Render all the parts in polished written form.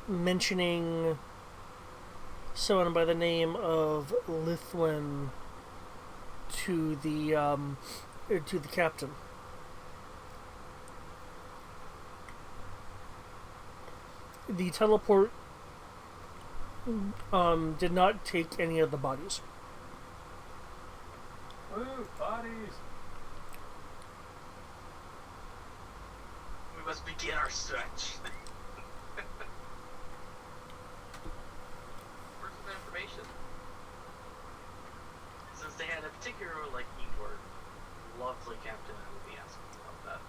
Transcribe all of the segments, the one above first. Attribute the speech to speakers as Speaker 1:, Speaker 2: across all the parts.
Speaker 1: mentioning someone by the name of Lithuan to the captain. The teleport did not take any of the bodies.
Speaker 2: Woo, bodies!
Speaker 3: We must begin our stretch. Where's the information? Since they had a particular liking for lovely captain, I would be asking about that.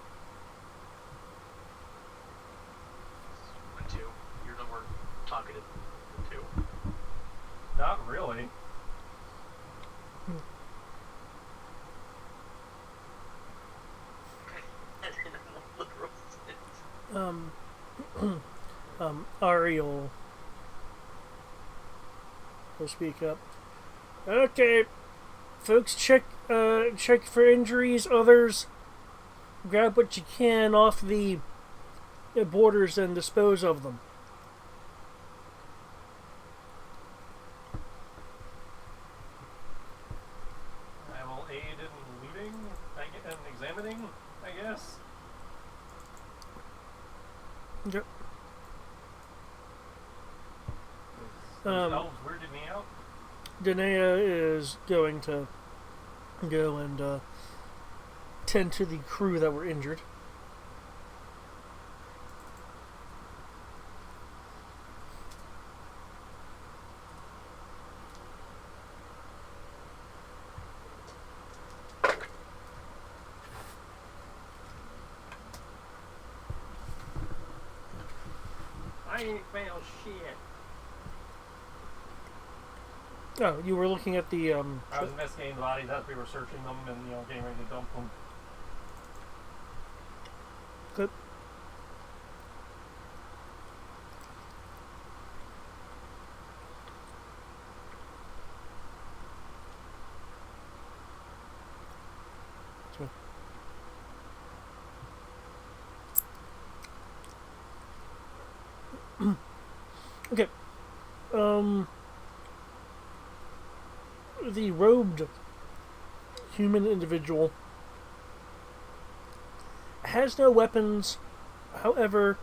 Speaker 3: 1, 2. You're the more talkative 2.
Speaker 2: Not really.
Speaker 1: Ariel will speak up. Okay, folks, check for injuries. Others, grab what you can off the borders and dispose of them.
Speaker 2: I will aid in looting and examining, I guess.
Speaker 1: Yep.
Speaker 2: Those elves weirded me out.
Speaker 1: Danae is going to go and tend to the crew that were injured.
Speaker 2: I ain't found shit.
Speaker 1: Oh, you were looking at the
Speaker 2: I was investigating the bodies as we were searching them and, getting ready to dump them.
Speaker 1: Good. Okay. The robed human individual has no weapons, however,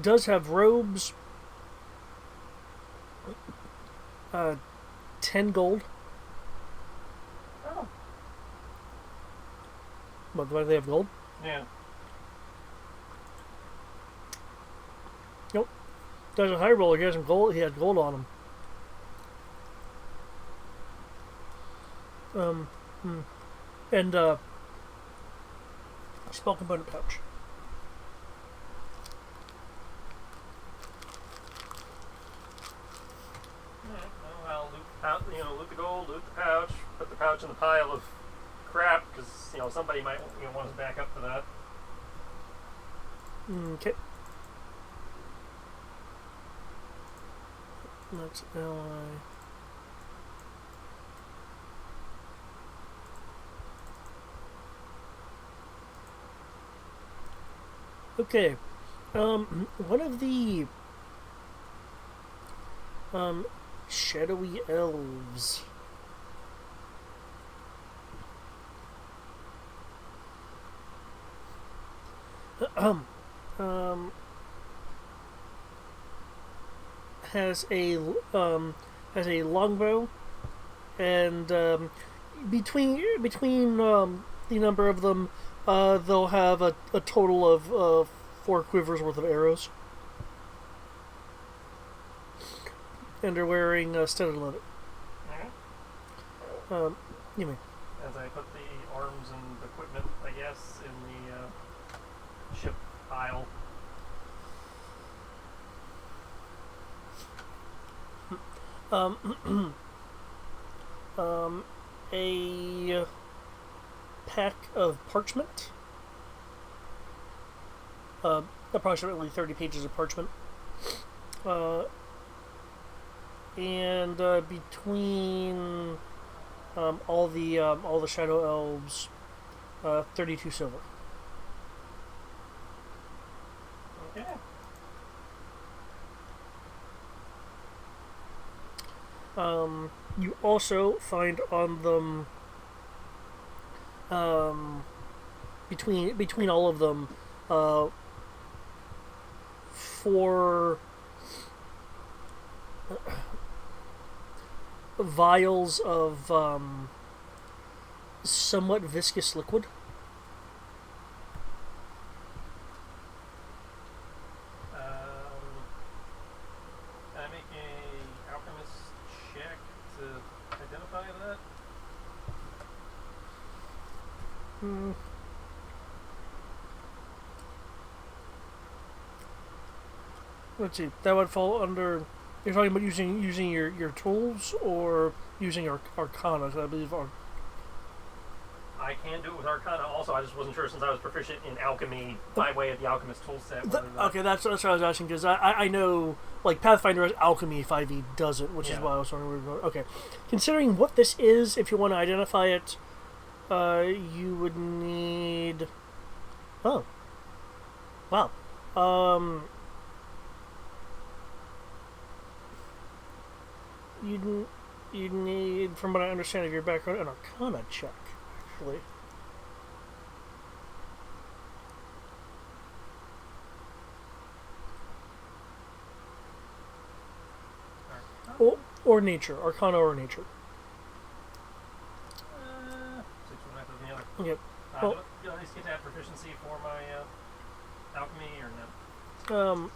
Speaker 1: does have robes, 10 gold.
Speaker 2: Oh.
Speaker 1: But why do they have gold?
Speaker 2: Yeah.
Speaker 1: Nope. Does a high roller, he has some gold. He has gold on him. And spell component pouch.
Speaker 2: Alright, well, loot the gold, loot the pouch, put the pouch in the pile of crap, because, somebody might want us back up for that.
Speaker 1: Okay. That's ally. Okay. One of the shadowy elves has a longbow, and between the number of them, they'll have a total of 4 quivers worth of arrows, and they're wearing studded leather. You mean?
Speaker 2: As I put the arms and equipment, I guess, in the ship pile.
Speaker 1: A pack of parchment, approximately 30 pages of parchment, and between all the shadow elves, 32 silver.
Speaker 2: Yeah.
Speaker 1: You also find on them, between all of them, uh, 4 vials of somewhat viscous liquid.
Speaker 2: Can I make a alchemist check to identify that?
Speaker 1: Let's see. That would fall under. You're talking about using your tools or using Arcana. I believe
Speaker 2: I can do it with Arcana also. I just wasn't sure since I was proficient in alchemy by way of the alchemist tool set.
Speaker 1: Okay, that's what I was asking because I know like Pathfinder has alchemy 5e doesn't, which is why I was wondering where we were going. Okay, considering what this is, if you want to identify it, you would need. Oh, wow. You'd need, from what I understand of your background, an Arcana check, actually. Or nature. Arcana or nature.
Speaker 2: 6 one after the other.
Speaker 1: Okay.
Speaker 2: Do I at least get to have proficiency for my alchemy or no?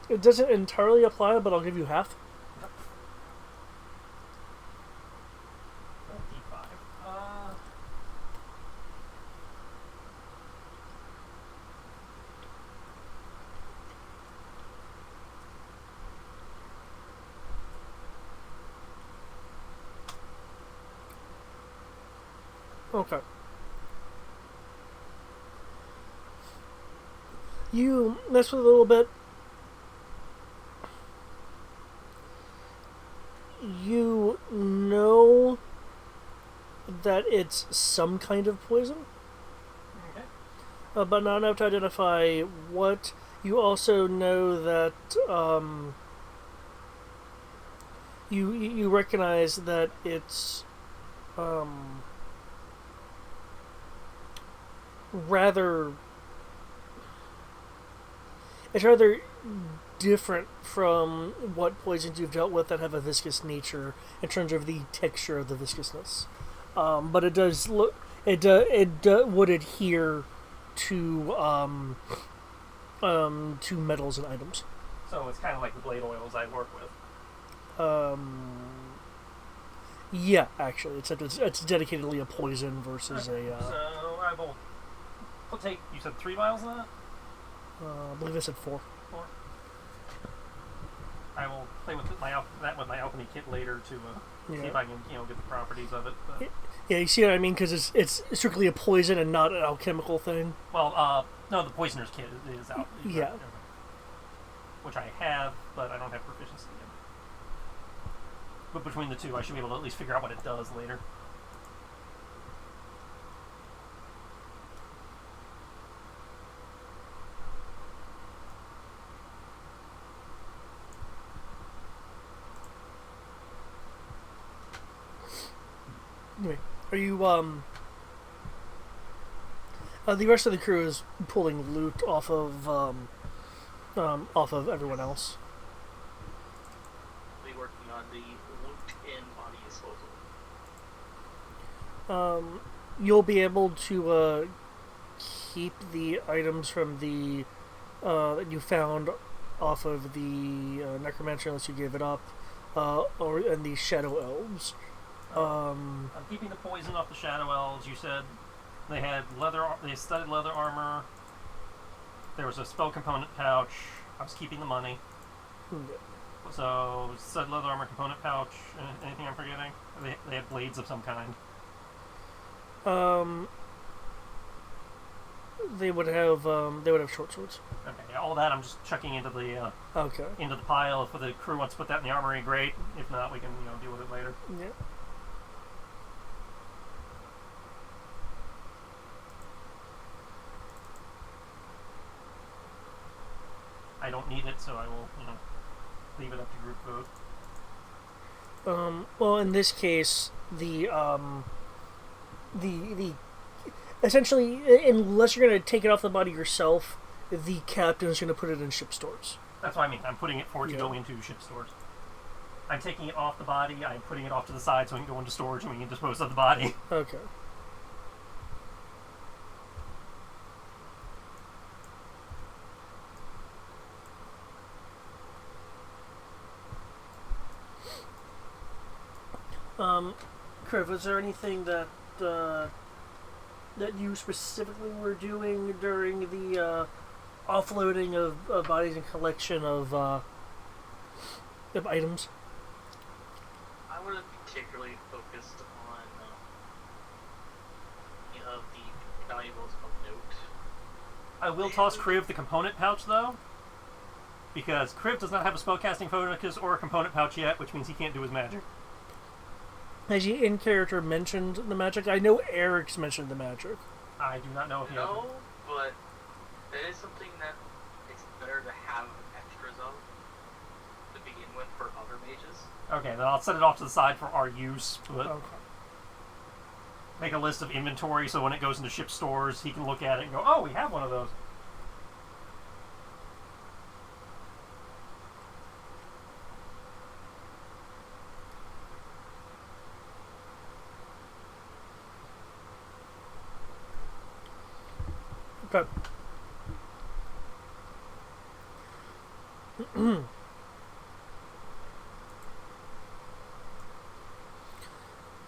Speaker 1: It doesn't entirely apply, but I'll give you half.
Speaker 2: D5.
Speaker 1: Okay. You mess with it a little bit. You know that it's some kind of poison,
Speaker 2: Okay.
Speaker 1: but not enough to identify what. You also know that you recognize that it's rather different from what poisons you've dealt with that have a viscous nature in terms of the texture of the viscousness. But it does look would adhere to metals and items.
Speaker 2: So it's kind of like the blade oils I work with.
Speaker 1: Yeah, actually, except it's dedicatedly a poison versus
Speaker 2: So I will. I'll take. You said 3 vials of that.
Speaker 1: I believe I said 4.
Speaker 2: 4. I will play with my alchemy kit later to see if I can get the properties of it. But.
Speaker 1: Yeah, you see what I mean? Because it's strictly a poison and not an alchemical thing.
Speaker 2: Well, no, the poisoner's kit is out.
Speaker 1: Yeah.
Speaker 2: Which I have, but I don't have proficiency in. But between the two, I should be able to at least figure out what it does later.
Speaker 1: Anyway, are you the rest of the crew is pulling loot off of everyone else.
Speaker 3: Be working on the loot and body disposal.
Speaker 1: You'll be able to keep the items from the that you found off of the necromancer unless you gave it up, and the shadow elves.
Speaker 2: I'm keeping the poison off the shadow elves. You said they had leather. They had studded leather armor. There was a spell component pouch. I was keeping the money. So studded leather armor component pouch. Anything I'm forgetting? They had blades of some kind.
Speaker 1: They would have short swords.
Speaker 2: Okay, yeah, all that I'm just chucking into the into the pile. If the crew wants to put that in the armory, great. If not, we can deal with it later.
Speaker 1: Yeah.
Speaker 2: I don't need it, so I will, leave it up to group vote.
Speaker 1: Well, in this case, the essentially, unless you're going to take it off the body yourself, the captain's going to put it in ship stores.
Speaker 2: That's what I mean. I'm putting it for it to go into ship stores. I'm taking it off the body. I'm putting it off to the side so it can go into storage and we can dispose of the body.
Speaker 1: Okay. Kriv, was there anything that that you specifically were doing during the offloading of bodies and collection of items?
Speaker 3: I wasn't particularly focused on the valuables of note.
Speaker 2: I will toss Kriv the component pouch, though, because Kriv does not have a spellcasting focus or a component pouch yet, which means he can't do his magic.
Speaker 1: Has he in character mentioned the magic? I know Eric's mentioned the magic.
Speaker 2: I do not know if he has.
Speaker 3: No, but that is something that it's better to have extras of to begin with for other mages.
Speaker 2: Okay, then I'll set it off to the side for our use, but
Speaker 1: Okay.
Speaker 2: make a list of inventory so when it goes into ship stores, he can look at it and go, oh, we have one of those.
Speaker 1: Okay.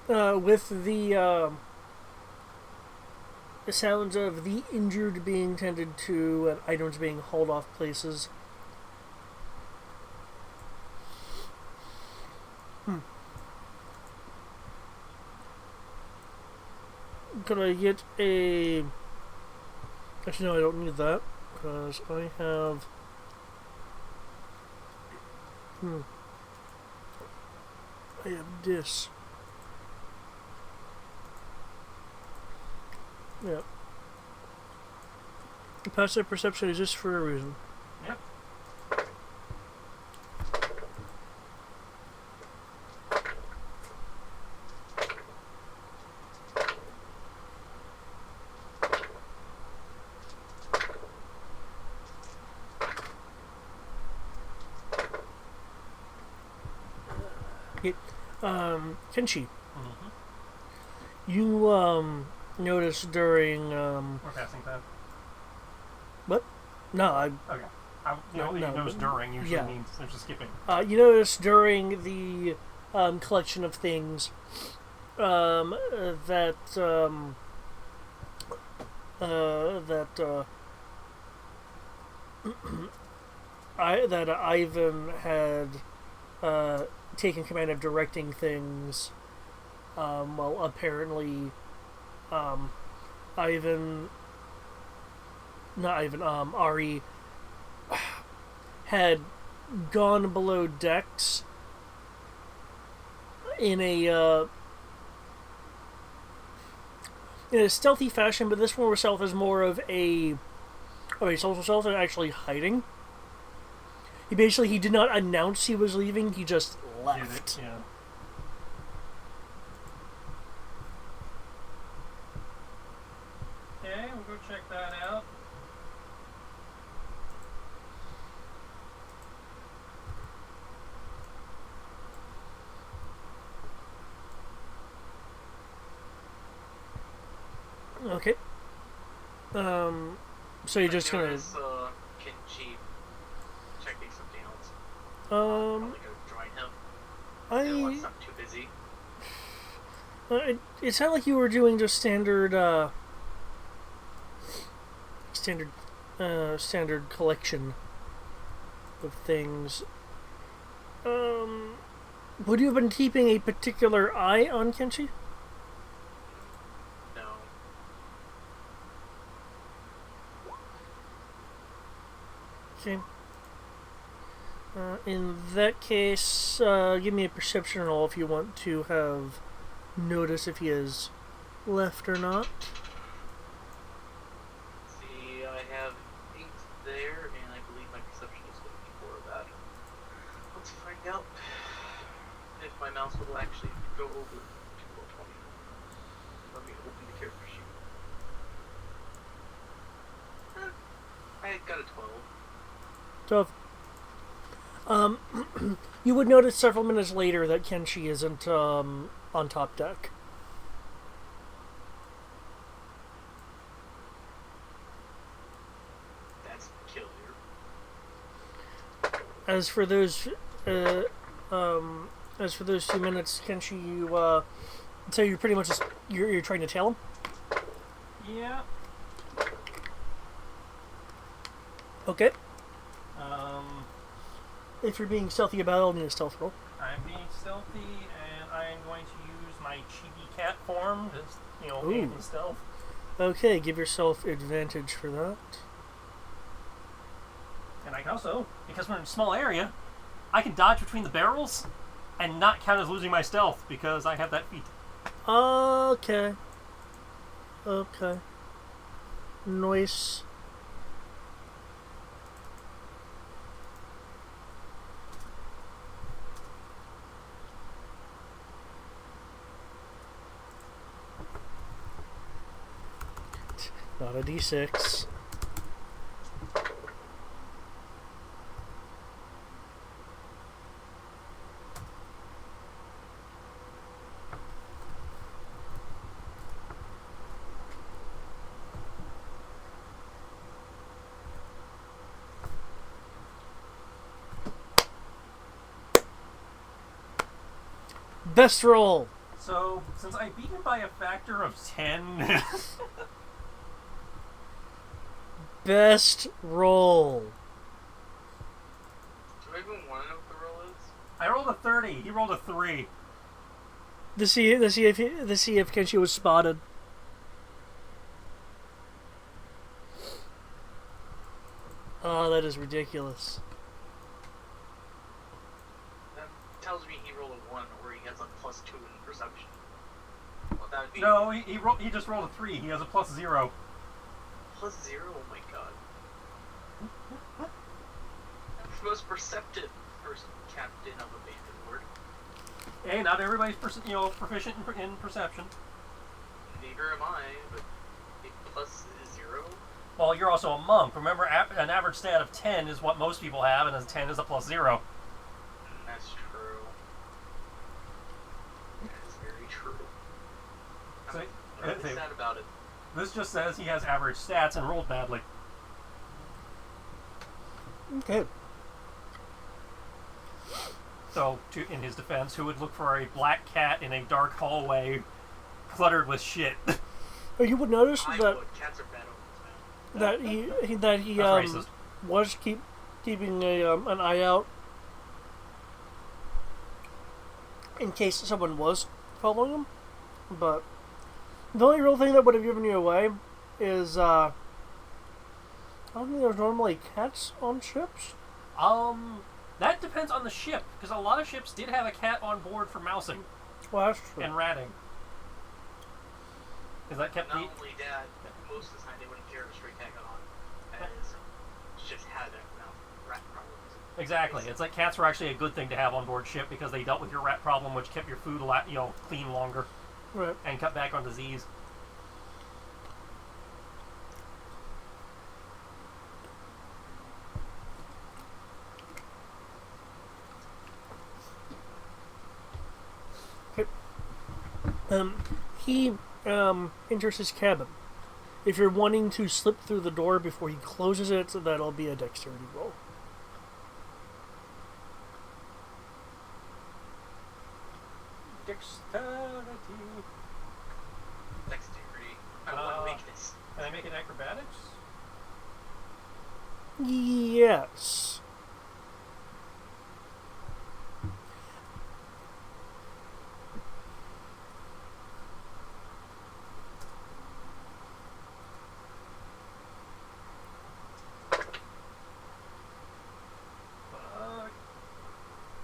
Speaker 1: With the sounds of the injured being tended to and items being hauled off places. Could I get a... Actually, no, I don't need that, because I have... I have this. Yeah. Passive perception is just for a reason.
Speaker 2: Yep.
Speaker 1: Kenshi,
Speaker 2: Mm-hmm.
Speaker 1: you noticed during
Speaker 2: We're passing time.
Speaker 1: what? No, I
Speaker 2: Okay.
Speaker 1: No,
Speaker 2: It knows
Speaker 1: but-
Speaker 2: during usually
Speaker 1: yeah.
Speaker 2: means there's a skipping.
Speaker 1: you noticed during the collection of things that Ivan had taken command of directing things. Well, apparently, Ari had gone below decks in a stealthy fashion, but this one herself is more of a social self and actually hiding. He did not announce he was leaving, he just left.
Speaker 2: Yeah. Okay, we'll go check that out.
Speaker 1: Okay. So you're just gonna
Speaker 3: Kenshi checking something else.
Speaker 1: um
Speaker 3: Probably go join him. It's
Speaker 1: I
Speaker 3: not too busy.
Speaker 1: it sounded like you were doing just standard collection of things. Would you have been keeping a particular eye on Kenshi?
Speaker 3: No.
Speaker 1: Okay. In that case, give me a perception roll if you want to have notice if he has left or not.
Speaker 3: See, I have 8 there, and I believe my perception is my mouse will actually go over to roll 20. Let me open the character sheet. I got a 12.
Speaker 1: 12. You would notice several minutes later that Kenshi isn't on top deck.
Speaker 3: That's peculiar.
Speaker 1: As for those few minutes, Kenshi, you so you're pretty much just you're trying to tail him.
Speaker 2: Yeah.
Speaker 1: Okay. If you're being stealthy about it, I'll need a stealth roll.
Speaker 2: I'm being stealthy, and I'm going to use my chibi cat form to,
Speaker 1: Ooh.
Speaker 2: aid in stealth.
Speaker 1: Okay, give yourself advantage for that.
Speaker 2: And I can also, because we're in a small area, I can dodge between the barrels and not count as losing my stealth because I have that feat.
Speaker 1: Okay. Okay. Nice. Not a D6. Best roll.
Speaker 2: So, since I beat him by a factor of 10...
Speaker 1: Best roll.
Speaker 3: Do I even want to know what the roll is?
Speaker 2: I rolled a 30. He rolled a 3.
Speaker 1: To see if Kenshi was spotted. Oh, that is ridiculous.
Speaker 3: That tells me he rolled a 1 or he has a +2 in perception. Well, that would be
Speaker 2: No, he just rolled a 3. He has a +0.
Speaker 3: +0? Oh my god. That's the most perceptive person captain of a bandit lord.
Speaker 2: Hey, not everybody's proficient in perception.
Speaker 3: Neither am I, but a +0?
Speaker 2: Well, you're also a monk. Remember, an average stat of 10 is what most people have, and a 10 is a +0.
Speaker 3: That's true. That's very true.
Speaker 2: So,
Speaker 3: I'm really sad about it.
Speaker 2: This just says he has average stats and rolled badly.
Speaker 1: Okay.
Speaker 2: So, in his defense, who would look for a black cat in a dark hallway cluttered with shit?
Speaker 1: Oh, you would notice
Speaker 3: I
Speaker 1: that
Speaker 3: would. Cats are bad omens, man.
Speaker 1: that he
Speaker 2: That's racist.
Speaker 1: was keeping an eye out in case someone was following him, but the only real thing that would have given you away is I don't think there's normally cats on ships.
Speaker 2: That depends on the ship, because a lot of ships did have a cat on board for mousing
Speaker 1: Well, that's true.
Speaker 2: and ratting. Because that kept
Speaker 3: Not only that, most of the time they wouldn't care if a stray cat got on, as ships had rat problems.
Speaker 2: Exactly. It's like cats were actually a good thing to have on board ship because they dealt with your rat problem, which kept your food clean longer
Speaker 1: Right.
Speaker 2: and cut back on disease.
Speaker 1: He enters his cabin. If you're wanting to slip through the door before he closes it, that'll be a dexterity roll.
Speaker 2: Dexterity.
Speaker 3: Dexterity. I want weakness.
Speaker 2: Can I make it acrobatics?
Speaker 1: Yes.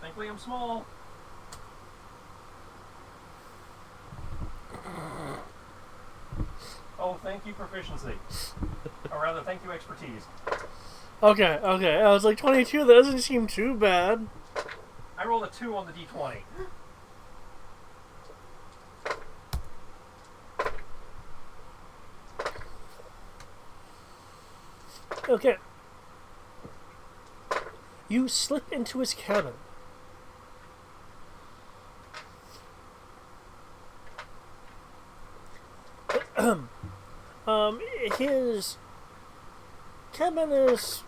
Speaker 2: Thankfully I'm small. Oh, thank you, proficiency. Or rather, thank you, expertise.
Speaker 1: Okay. I was like 22. That doesn't seem too bad.
Speaker 2: I rolled a 2 on the d20.
Speaker 1: Okay. You slip into his cabin. His cabin is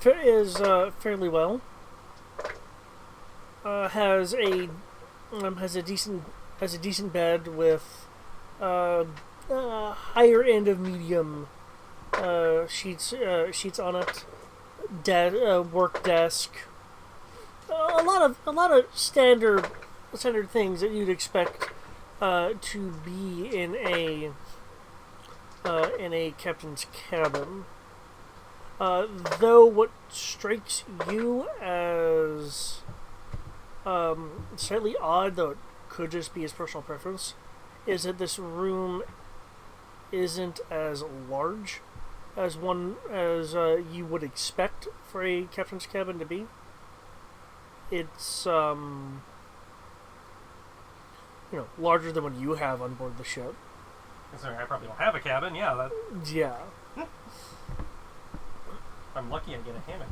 Speaker 1: fairly well. Has a decent bed with higher end of medium sheets on it. Work desk. A lot of standard things that you'd expect to be in a captain's cabin. Though what strikes you as slightly odd, though it could just be his personal preference, is that this room isn't as large as you would expect for a captain's cabin to be. It's larger than what you have on board the ship.
Speaker 2: Considering I probably don't have a cabin, yeah.
Speaker 1: Yeah.
Speaker 2: If I'm lucky, I get a hammock.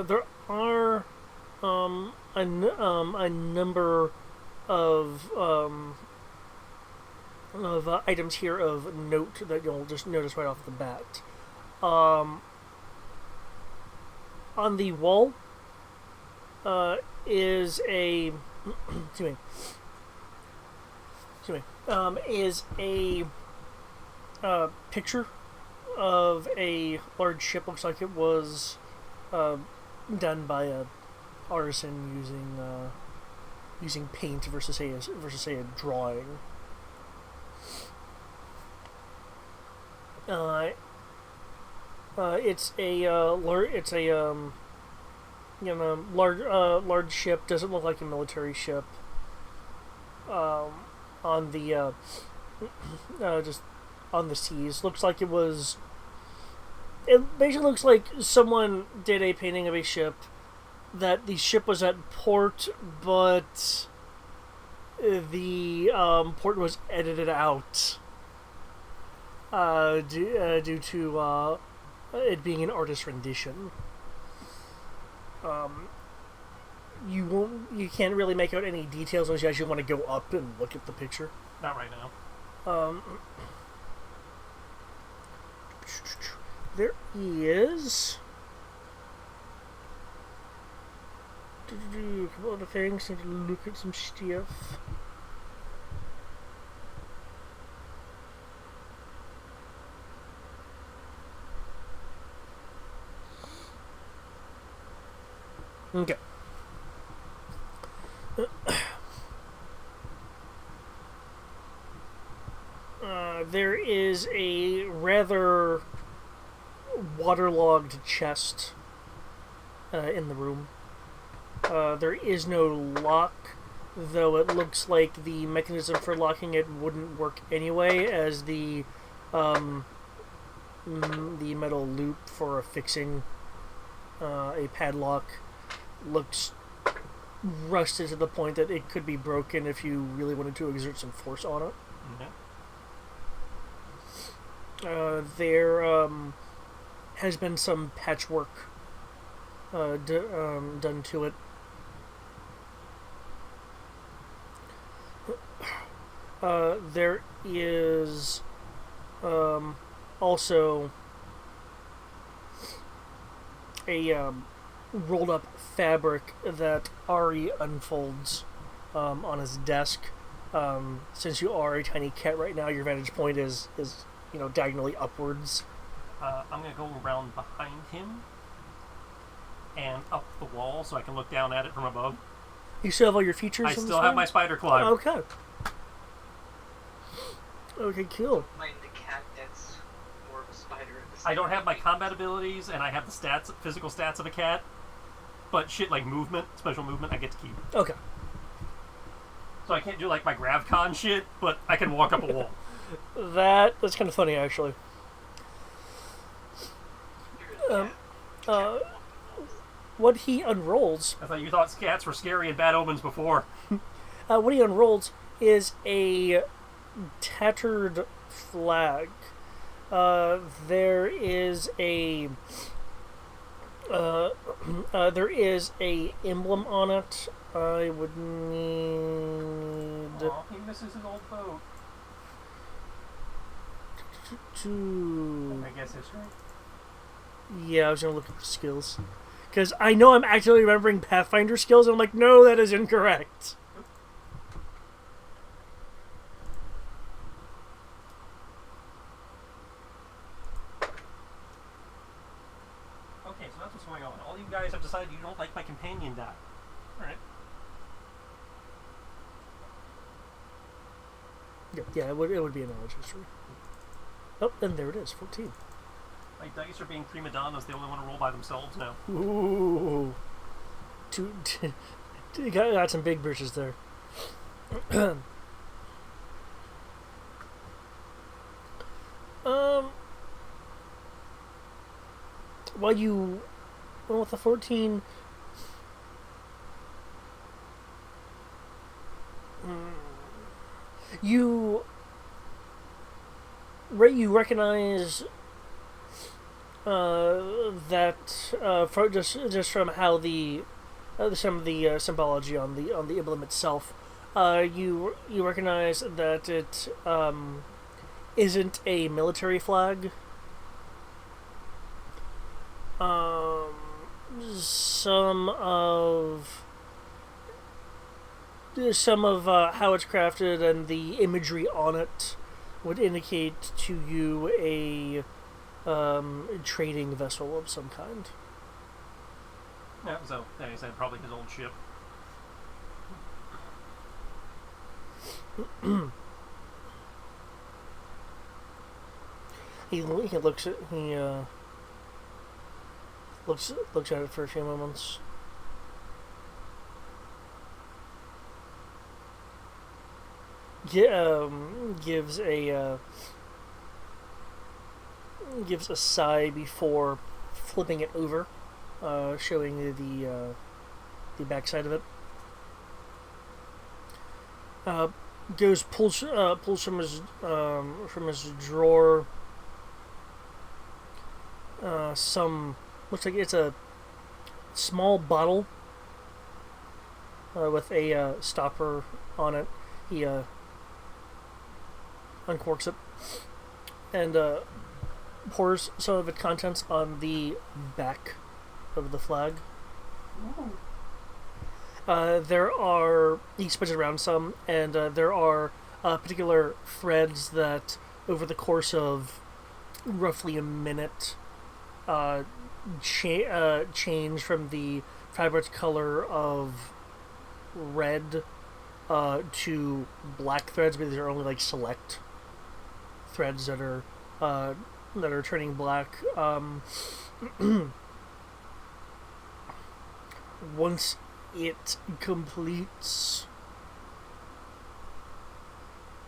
Speaker 1: There are a number of items here of note that you'll just notice right off the bat. On the wall is a is a picture of a large ship. Looks like it was done by a artisan using paint versus a drawing. It's a large ship. Doesn't look like a military ship. On the just on the seas, looks like it was. It basically looks like someone did a painting of a ship. That the ship was at port, but the port was edited out due to it being an artist's rendition. You can't really make out any details unless you actually want to go up and look at the picture.
Speaker 2: Not right now.
Speaker 1: There is a couple other things. Need to look at some stuff. Okay. There is a rather waterlogged chest in the room. There is no lock, though it looks like the mechanism for locking it wouldn't work anyway, as the metal loop for affixing a padlock looks rusted to the point that it could be broken if you really wanted to exert some force on it.
Speaker 2: Okay.
Speaker 1: There has been some patchwork done to it. There is also a rolled up fabric that Ari unfolds on his desk. Since you are a tiny cat right now, your vantage point is diagonally upwards.
Speaker 2: I'm going to go around behind him and up the wall so I can look down at it from above.
Speaker 1: You still have all your features?
Speaker 2: I still have my spider climb.
Speaker 1: Okay. Okay, cool.
Speaker 3: Mind the cat that's more of a spider at the
Speaker 2: I don't have my combat abilities, and I have the physical stats of a cat, but shit like movement, special movement, I get to keep.
Speaker 1: Okay.
Speaker 2: So I can't do like my GravCon shit, but I can walk up a wall.
Speaker 1: That's kind of funny, actually. What he unrolls...
Speaker 2: I thought you thought cats were scary and bad omens before.
Speaker 1: What he unrolls is a tattered flag. There is a emblem on it. I would need
Speaker 2: Aw, he misses his old boat.
Speaker 1: to.
Speaker 2: I guess history.
Speaker 1: Yeah, I was gonna look at the skills because I know I'm actively remembering Pathfinder skills, and I'm like, no, that is incorrect.
Speaker 2: Okay, so that's what's going on. All you guys have decided you don't like my companion die. Alright.
Speaker 1: Yeah, it would be a knowledge history. Oh, and there it is, 14.
Speaker 2: My dice are being prima donnas. They only want to roll by themselves now.
Speaker 1: Ooh, got some big britches there. Well, with the 14, you recognize that just from how some of the symbology on the emblem itself, you recognize that it isn't a military flag. Some of how it's crafted and the imagery on it would indicate to you a trading vessel of some kind.
Speaker 2: Yeah, so yeah, he said probably his old ship.
Speaker 1: He looks at looks at it for a few moments. Gives a sigh before flipping it over, showing the backside of it. Pulls from his drawer some, looks like it's a small bottle with a stopper on it. He uncorks it and pours some of its contents on the back of the flag. He spreads it around some, and there are particular threads that, over the course of roughly a minute, change from the fabric color of red to black threads, but these are only like select threads that are turning black. Once it completes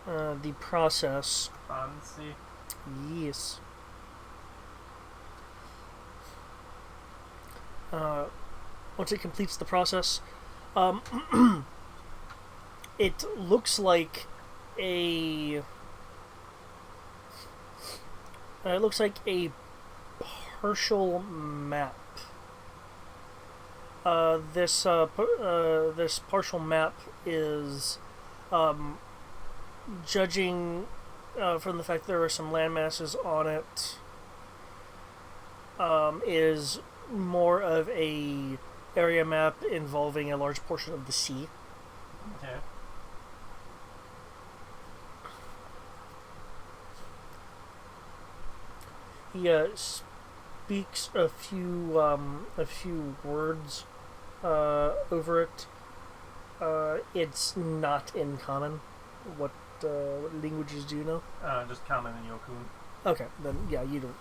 Speaker 1: the process,
Speaker 2: Fancy.
Speaker 1: yes. Once it completes the process, it looks like a partial map. This partial map is, judging from the fact there are some landmasses on it, is more of a area map involving a large portion of the sea.
Speaker 2: Okay.
Speaker 1: He speaks a few words over it. It's not in common. What languages do you know?
Speaker 2: Just common and Yokun.
Speaker 1: Okay, then yeah, you don't.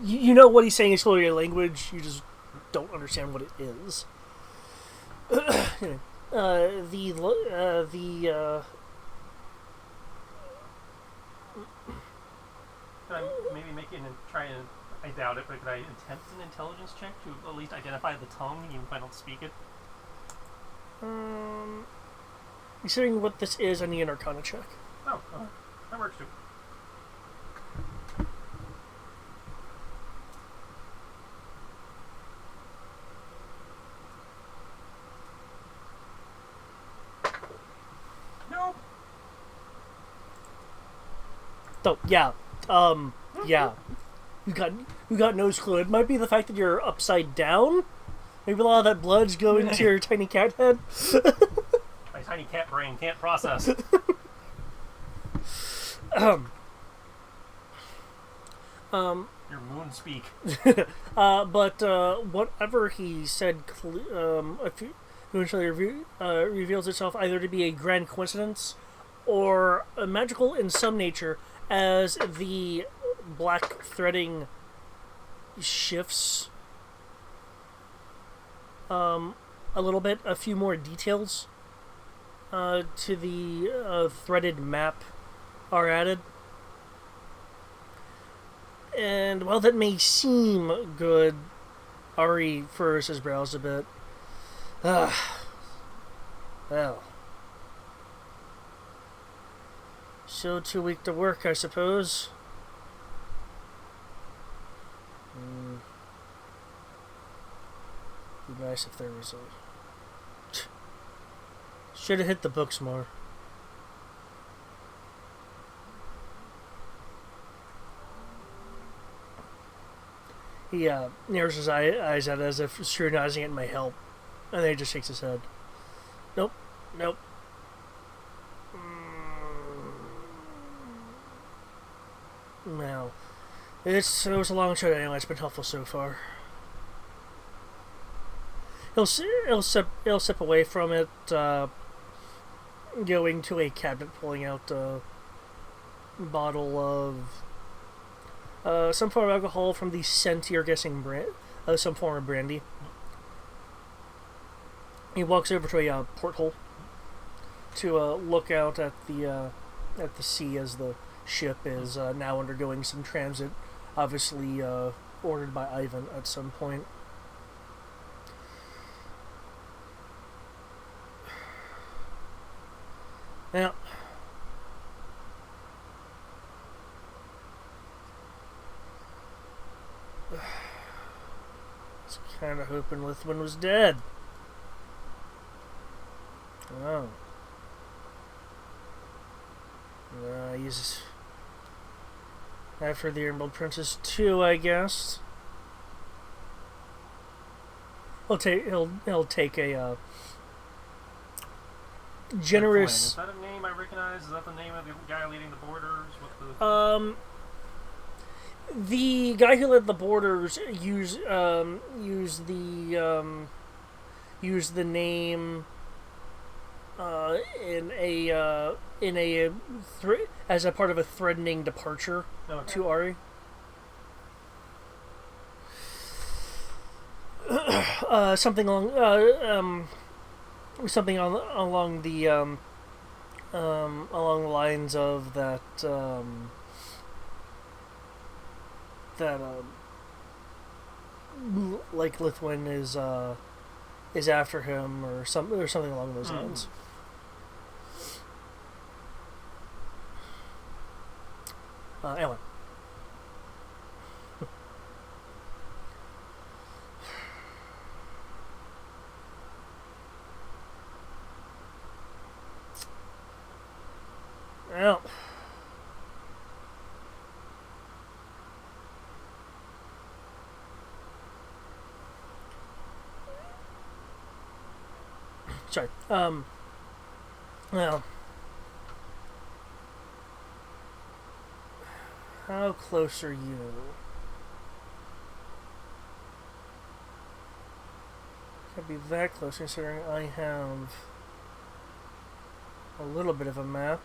Speaker 1: You know what he's saying is clearly a language. You just don't understand what it is. Anyway,
Speaker 2: Could I maybe make it and try and, I doubt it, but could I attempt an intelligence check to at least identify the tongue, even if I don't speak it?
Speaker 1: Considering what this is, I need an Arcana check.
Speaker 2: Oh, That works too. Nope.
Speaker 1: So yeah, yeah. You got no clue. It might be the fact that you're upside down. Maybe a lot of that blood's going to your tiny cat head.
Speaker 2: My tiny cat brain can't process. Your moon speak.
Speaker 1: But whatever he said, eventually reveals itself either to be a grand coincidence or magical in some nature, as the black threading shifts a little bit. A few more details to the threaded map are added. And while that may seem good, Ari furrows his brows a bit. Well. So too weak to work, I suppose. Be nice if there was a... Should have hit the books more. He narrows his eyes out as if scrutinizing it might help. And then he just shakes his head. Nope. Nope. No. It was a long shot anyway. It's been helpful so far. He'll step away from it, going to a cabinet, pulling out a bottle of some form of alcohol from the scent you're guessing some form of brandy. He walks over to a porthole to look out at the sea as the ship is now undergoing some transit, obviously ordered by Ivan at some point. Now, I was kind of hoping Lithwin was dead. Oh. He's after the Emerald Princess too, I guess. He'll take a generous.
Speaker 2: Is that a name I recognize? Is that the name of the guy leading the boarders? What
Speaker 1: the guy who led the boarders used the name as a part of a threatening departure to Ari. Something along the lines of that like Lithwin is after him or something along those lines. Anyway. Well. Sorry. Well. How close are you? Can't be that close considering I have a little bit of a map.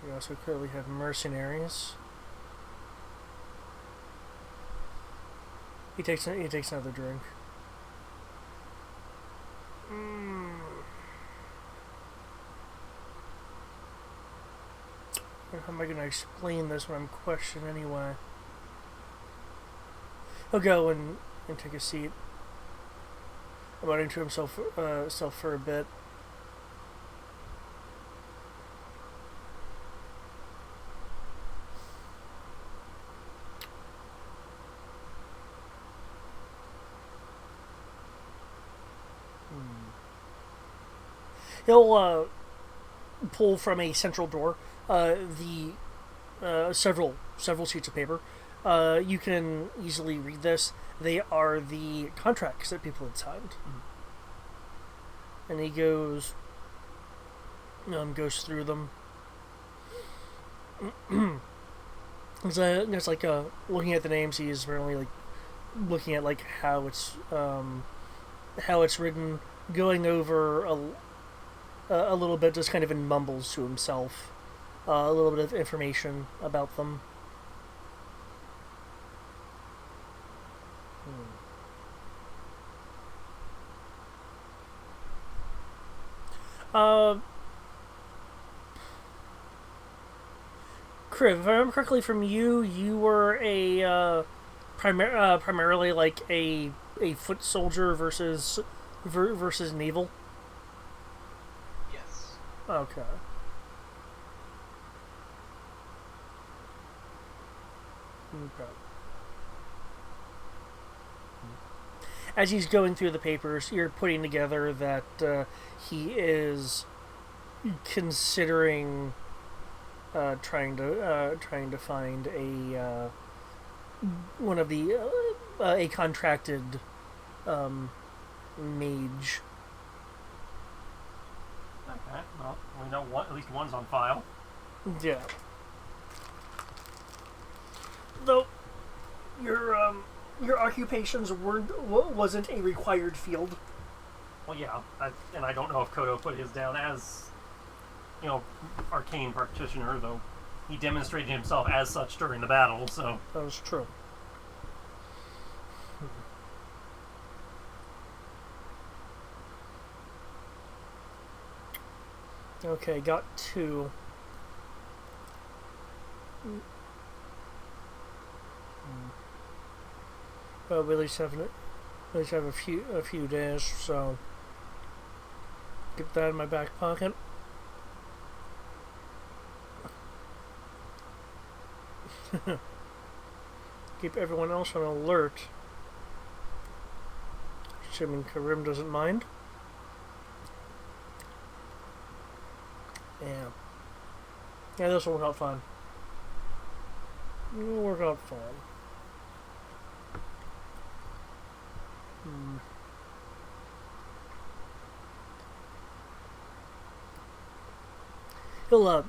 Speaker 1: We also clearly have mercenaries. He takes another drink. How am I going to explain this when I'm questioned anyway? He'll go and take a seat. Muttering to himself for a bit. He'll pull from a central door several sheets of paper. You can easily read this. They are the contracts that people had signed. And he goes through them. It's like looking at the names. He's apparently like looking at like how it's written, going over a little bit, just kind of in mumbles to himself, a little bit of information about them. Kriv, if I remember correctly from you, you were a primarily like a foot soldier versus naval.
Speaker 3: Yes.
Speaker 1: Okay. Okay. As he's going through the papers, you're putting together that he is considering trying to find a one of the a contracted mage.
Speaker 2: Okay, well, we know at least one's on file.
Speaker 1: Yeah. Though your occupations wasn't a required field.
Speaker 2: Well, yeah, I don't know if Kodo put his down as, arcane practitioner, though he demonstrated himself as such during the battle, so...
Speaker 1: That was true. Okay, got two. Well, we at least have a few days, so get that in my back pocket. Keep everyone else on alert. Assuming Karim doesn't mind. Yeah, this will work out fine. It'll work out fine. He'll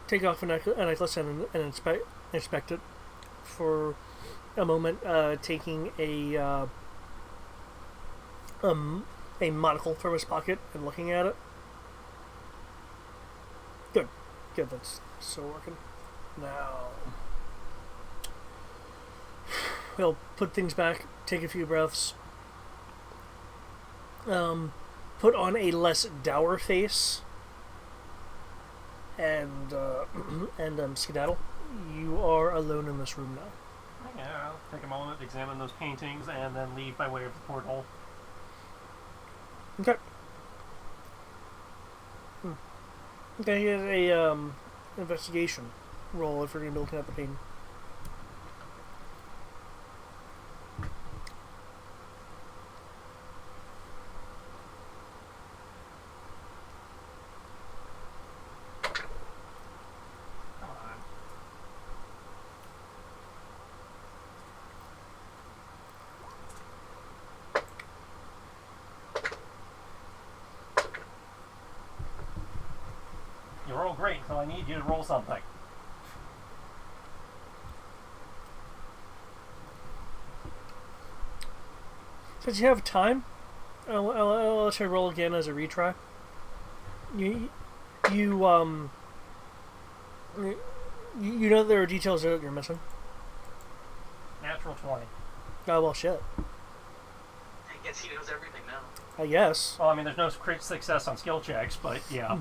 Speaker 1: take off a necklace and inspect it for a moment, taking a monocle from his pocket and looking at it. Good, that's still working. Now, he'll put things back, take a few breaths, put on a less dour face, and skedaddle. You are alone in this room now.
Speaker 2: Yeah, I'll take a moment, examine those paintings, and then leave by way of the porthole.
Speaker 1: Okay. Okay, he has a investigation roll if you're going to be looking at the painting.
Speaker 2: Come on. You roll great, so I need you to roll something.
Speaker 1: Since you have time, I'll let you roll again as a retry. You know there are details that you're missing.
Speaker 2: Natural 20.
Speaker 1: Oh, well, shit.
Speaker 3: I guess he knows everything now.
Speaker 1: I guess.
Speaker 2: Well, I mean, there's no crit success on skill checks, but yeah.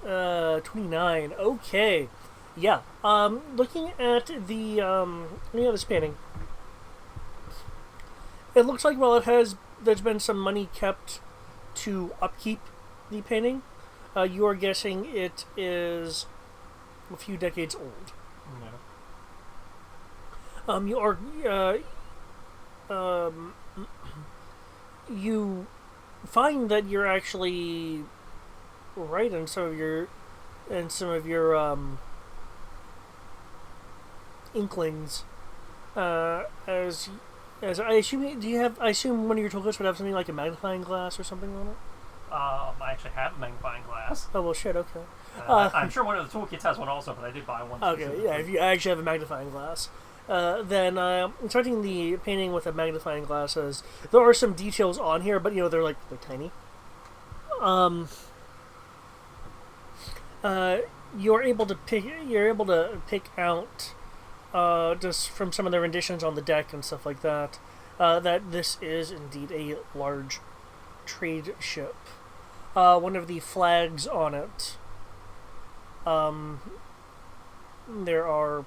Speaker 1: 29. Okay. Yeah. Looking at this painting, it looks like there's been some money kept to upkeep the painting. You are guessing it is a few decades old.
Speaker 2: No.
Speaker 1: you find that you're actually right in some of your inklings. As I assume, I assume one of your toolkits would have something like a magnifying glass or something on it.
Speaker 2: I actually have a magnifying glass.
Speaker 1: Oh well, shit. Okay.
Speaker 2: I'm sure one of the toolkits has one also, but I did buy one.
Speaker 1: Okay, yeah. If you actually have a magnifying glass, then starting the painting with a magnifying glass, as there are some details on here, but they're tiny. You're able to pick out just from some of the renditions on the deck and stuff like that, that this is indeed a large trade ship. One of the flags on it. There are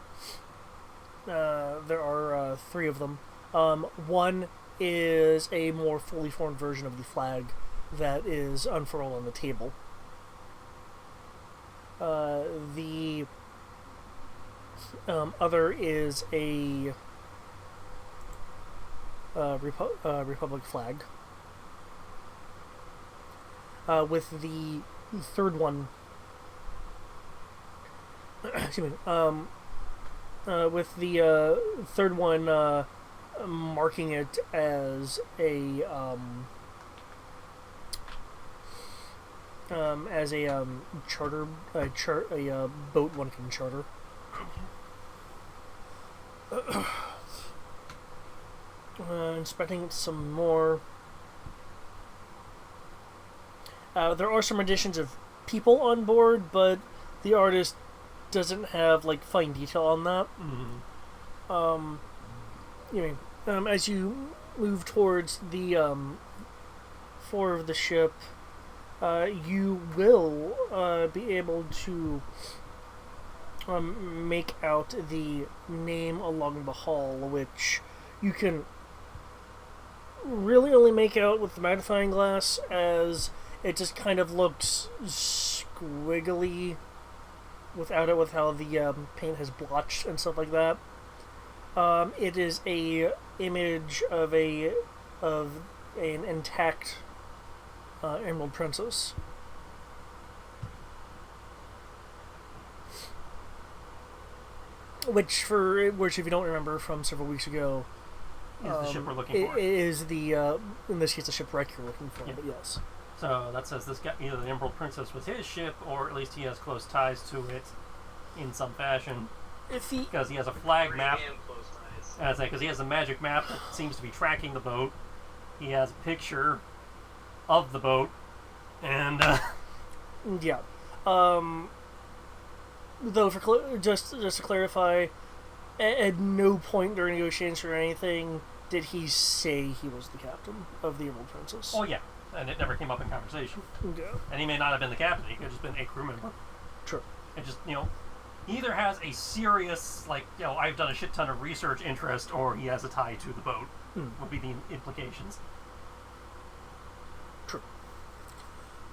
Speaker 1: three of them. One is a more fully formed version of the flag that is unfurled on the table. The other is a Republic flag. With the third one, excuse me, with the third one marking it as a charter, a boat one can charter. Inspecting it some more. There are some renditions of people on board, but the artist doesn't have fine detail on that.
Speaker 2: Mm-hmm.
Speaker 1: As you move towards the floor of the ship, you will be able to make out the name along the hull, which you can really only make out with the magnifying glass, as it just kind of looks squiggly without it, with how the paint has blotched and stuff like that. It is a image of an intact Emerald Princess. Which, if you don't remember from several weeks ago,
Speaker 2: is the ship we're looking for.
Speaker 1: It is in this case, the shipwreck you're looking for,
Speaker 2: yeah.
Speaker 1: But yes.
Speaker 2: So that says this guy, either the Emerald Princess was his ship, or at least he has close ties to it in some fashion. Because he has a flag map. Because he has a magic map that seems to be tracking the boat. He has a picture of the boat, and
Speaker 1: yeah. Though just to clarify, at no point during negotiations or anything did he say he was the captain of the Emerald Princess.
Speaker 2: Oh yeah, and it never came up in conversation.
Speaker 1: Yeah.
Speaker 2: And he may not have been the captain; he could have just been a crew member.
Speaker 1: True.
Speaker 2: It just he either has a serious I've done a shit ton of research interest, or he has a tie to the boat. Would be the implications.
Speaker 1: True.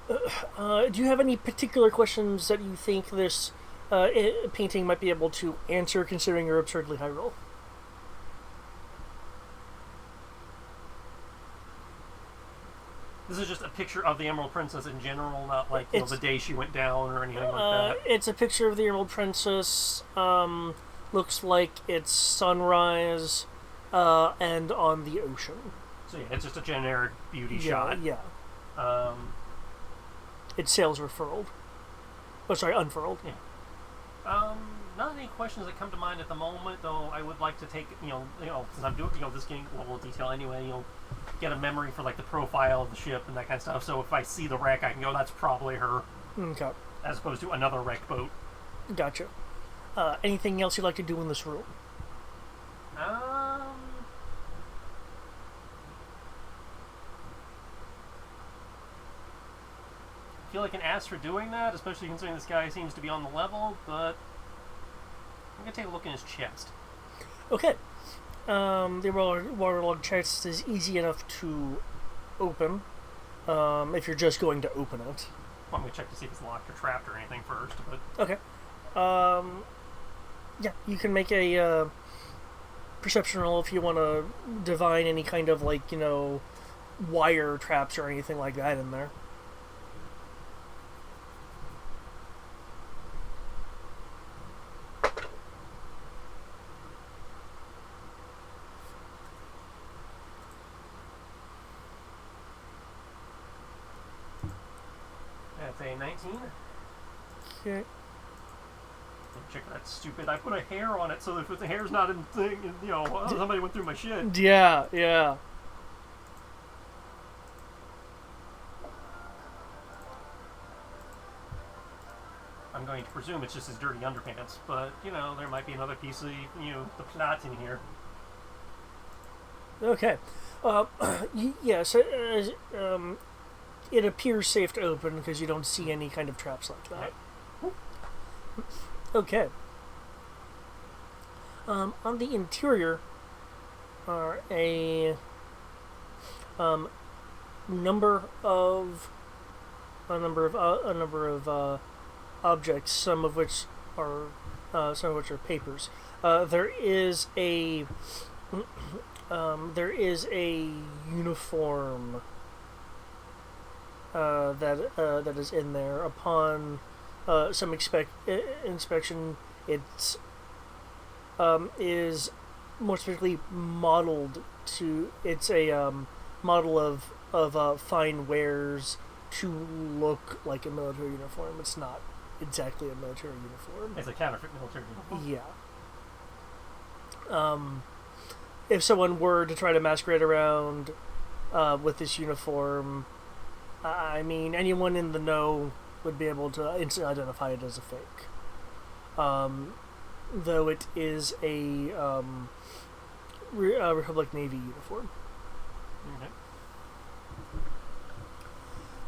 Speaker 1: Do you have any particular questions that you think this painting might be able to answer, considering your absurdly high roll?
Speaker 2: This is just a picture of the Emerald Princess in general, not the day she went down or anything like that.
Speaker 1: It's a picture of the Emerald Princess. Looks like it's sunrise, and on the ocean.
Speaker 2: So yeah, it's just a generic beauty shot.
Speaker 1: Yeah. Its sails were furled. Oh, sorry, unfurled.
Speaker 2: Yeah. Not any questions that come to mind at the moment, though. I would like to take, since I'm doing, this getting a level of detail anyway, get a memory for the profile of the ship and that kind of stuff. So if I see the wreck, I can go, that's probably her.
Speaker 1: Okay.
Speaker 2: As opposed to another wrecked boat.
Speaker 1: Gotcha. Anything else you'd like to do in this room?
Speaker 2: I feel like an ass for doing that, especially considering this guy seems to be on the level, but I'm going to take a look in his chest.
Speaker 1: Okay. The waterlogged chest is easy enough to open, if you're just going to open it.
Speaker 2: Well, I'm going to check to see if it's locked or trapped or anything first, but...
Speaker 1: Okay. Yeah, you can make a perception roll if you want to divine any kind of like wire traps or anything like that in there.
Speaker 2: That's a 19.
Speaker 1: Okay.
Speaker 2: Check that stupid. I put a hair on it so that if the hair's not in the thing, somebody went through my shit.
Speaker 1: Yeah, yeah.
Speaker 2: I'm going to presume it's just his dirty underpants, but there might be another piece of the plot in here.
Speaker 1: Okay. Yes. It appears safe to open because you don't see any kind of traps like that. Okay. On the interior are a number of objects, some of which are papers. There is a uniform that is in there. Upon some inspection, it is more specifically modeled to. It's a model of fine wares to look like a military uniform. It's not exactly a military uniform.
Speaker 2: It's a counterfeit military uniform.
Speaker 1: Yeah. If someone were to try to masquerade around with this uniform, I mean, anyone in the know would be able to instantly identify it as a fake. Though it is a Republic Navy uniform.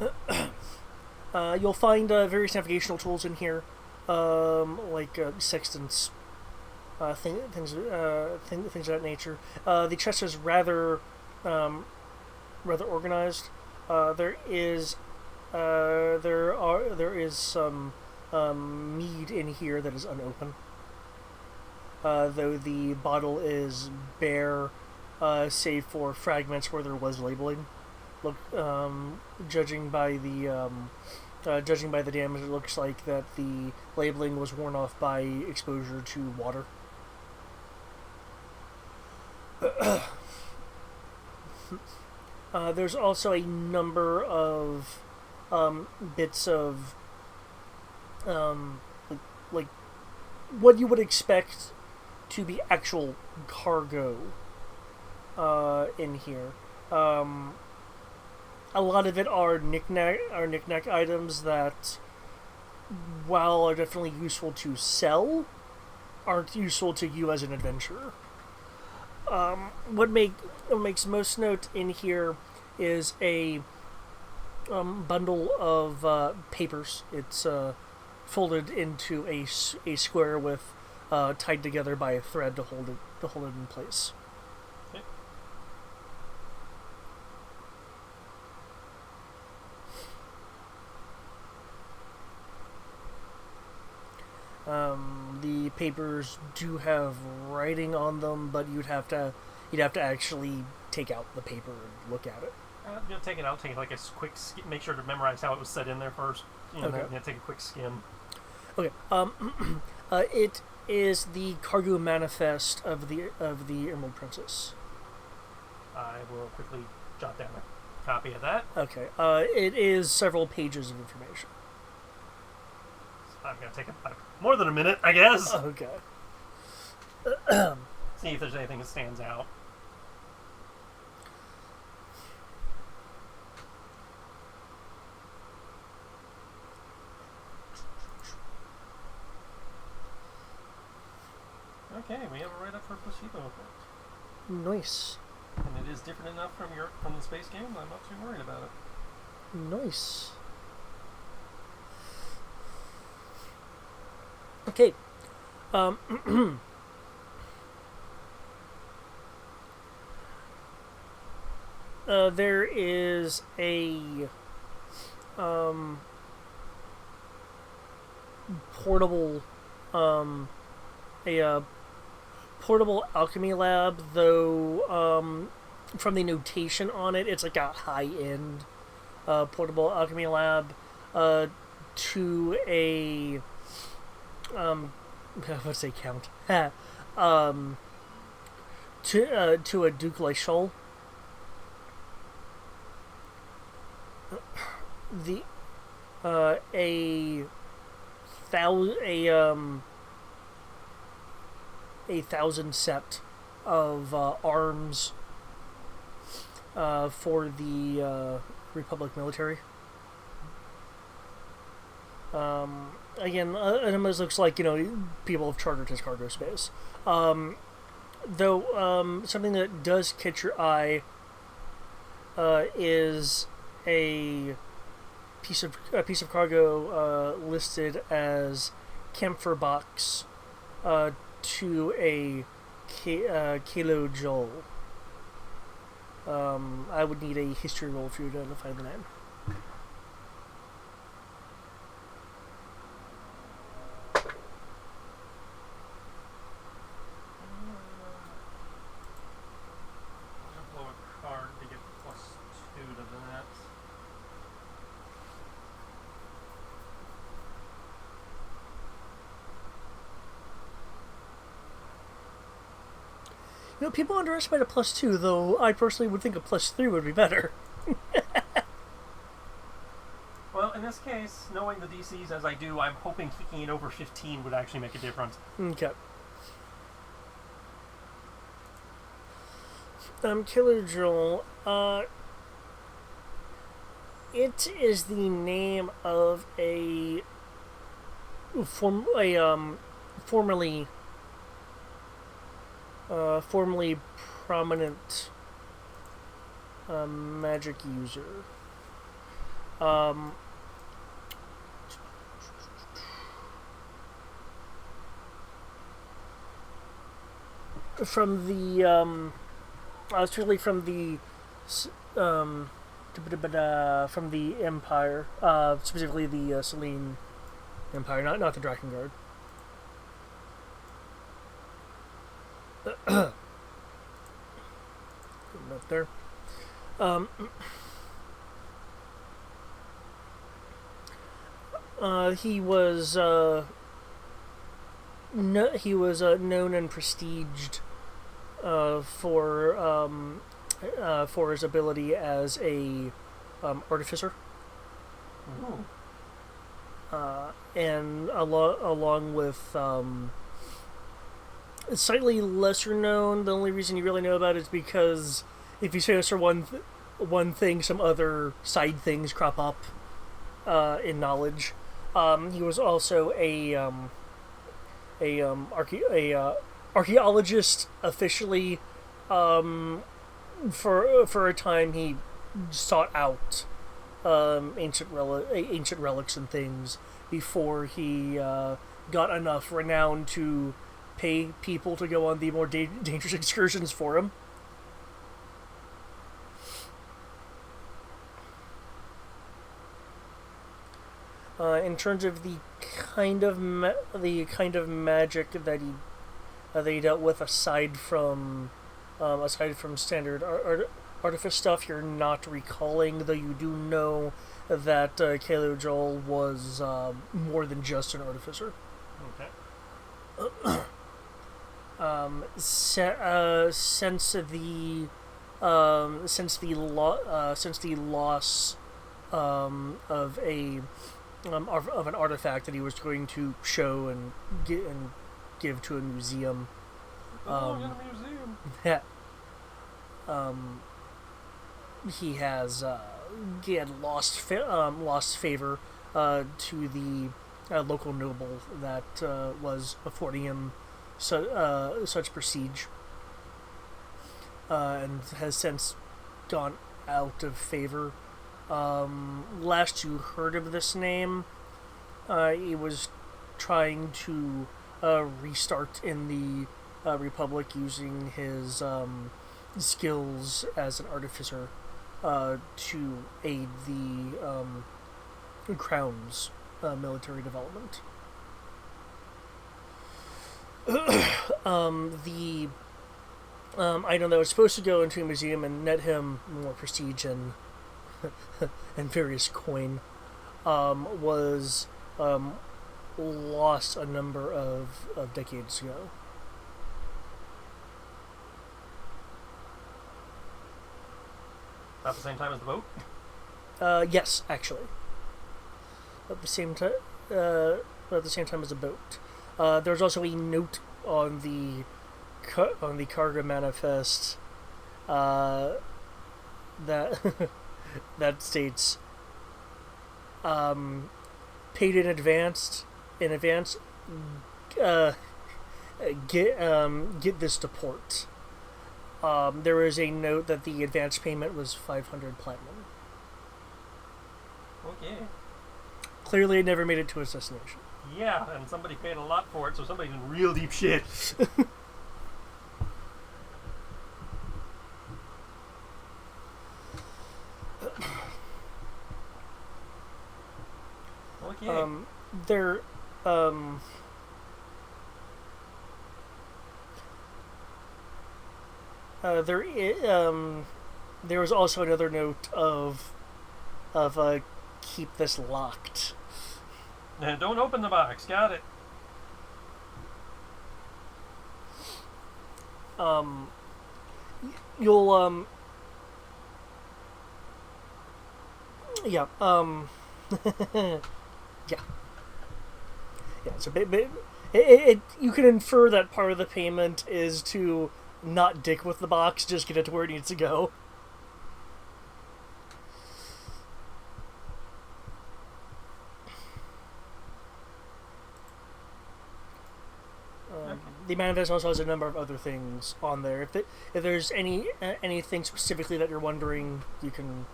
Speaker 2: Okay.
Speaker 1: You'll find various navigational tools in here, like sextants, things of that nature. The chest is rather organized. There is some mead in here that is unopened. Though the bottle is bare, save for fragments where there was labeling. Look, judging by the damage, it looks like that the labeling was worn off by exposure to water. There's also a number of bits of like what you would expect to be actual cargo in here. A lot of it are knick-knack items that, while are definitely useful to sell, aren't useful to you as an adventurer. What makes most note in here is a bundle of papers. It's folded into a square with tied together by a thread to hold it in place.
Speaker 2: Okay.
Speaker 1: The papers do have writing on them, but you'd have to actually take out the paper and look at it.
Speaker 2: Take it out, take like a quick make sure to memorize how it was set in there first.
Speaker 1: Okay.
Speaker 2: Take a quick skim.
Speaker 1: Okay. It is the cargo manifest of the Emerald Princess.
Speaker 2: I will quickly jot down a copy of that.
Speaker 1: Okay. It is several pages of information.
Speaker 2: So I'm gonna take more than a minute, I guess.
Speaker 1: Okay.
Speaker 2: See if there's anything that stands out. Okay, we have a write-up for placebo effect.
Speaker 1: Nice.
Speaker 2: And it is different enough from the space game that I'm not too worried about it.
Speaker 1: Nice. Okay. There is a portable portable alchemy lab, though from the notation on it, it's like a high-end portable alchemy lab to a what's a count? To a Duke Lachol. The a thousand set of arms for the Republic military. Again, it almost looks like, people have chartered his cargo space. Though something that does catch your eye is a piece of cargo listed as camphor box to a kilojoule. I would need a history roll for you to find the name. People underestimate a +2, though I personally would think a +3 would be better.
Speaker 2: Well, in this case, knowing the DCs as I do, I'm hoping kicking it over 15 would actually make a difference.
Speaker 1: Okay. Killer Drill. It is the name of a formerly prominent magic user. From the strictly from the Empire, specifically the Selene Empire, not the Drakengard. Up there. He was known and prestiged for his ability as a artificer.
Speaker 2: Ooh.
Speaker 1: And along with slightly lesser known. The only reason you really know about it is because if you say for one thing, some other side things crop up in knowledge. He was also a archaeologist officially. For a time, he sought out ancient relics and things before he got enough renown to pay people to go on the more dangerous excursions for him. In terms of the kind of magic that he dealt with, aside from standard artifice stuff, you're not recalling. Though you do know that Kalo Joel was more than just an artificer.
Speaker 2: Okay.
Speaker 1: Since the loss of an artifact that he was going to show and give to a museum.
Speaker 2: In a museum.
Speaker 1: Yeah. He had lost favor to the local noble that was affording him such prestige, and has since gone out of favor. Last you heard of this name, he was trying to restart in the Republic using his skills as an artificer to aid the Crown's military development. The item that was supposed to go into a museum and net him more prestige and and various coin was lost a number of decades ago.
Speaker 2: About the same time as the boat.
Speaker 1: Yes, actually, at the same time, at the same time as a boat. There's also a note on the cargo manifest that that states paid in advance. Uh, get this to port. There is a note that the advance payment was 500 platinum.
Speaker 2: Okay.
Speaker 1: Clearly, it never made it to its destination.
Speaker 2: Yeah, and somebody paid a lot for it, so somebody's in real deep shit. Okay.
Speaker 1: There, uh, there, there was also another note of keep this locked.
Speaker 2: And don't open the box. Got it.
Speaker 1: Um, you'll yeah yeah yeah. It's a bit. You can infer that part of the payment is to not dick with the box, just get it to where it needs to go.
Speaker 2: Okay.
Speaker 1: The manifest also has a number of other things on there. If there's anything specifically that you're wondering, you can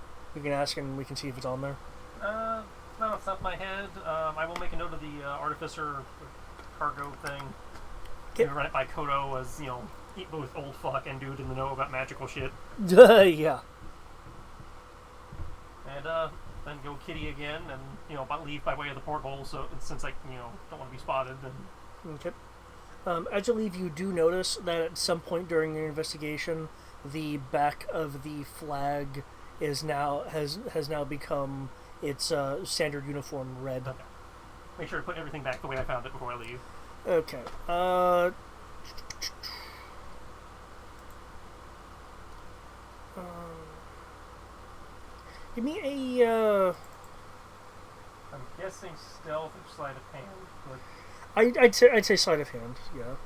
Speaker 1: ask and we can see if it's on there.
Speaker 2: Not off the top of my head. I will make a note of the artificer cargo thing.
Speaker 1: Okay.
Speaker 2: Run it by Kodo as, both old fuck and dude in the know about magical shit.
Speaker 1: Yeah.
Speaker 2: And then go kitty again and, leave by way of the porthole, so since I, don't want to be spotted. And
Speaker 1: Okay. As you leave, you do notice that at some point during your investigation, the back of the flag has now become its standard uniform red.
Speaker 2: okay. Make sure to put everything back the way I found it before I leave.
Speaker 1: Okay. Give me a.
Speaker 2: I'm guessing stealth or sleight of hand, but
Speaker 1: I'd say sleight of hand. Yeah.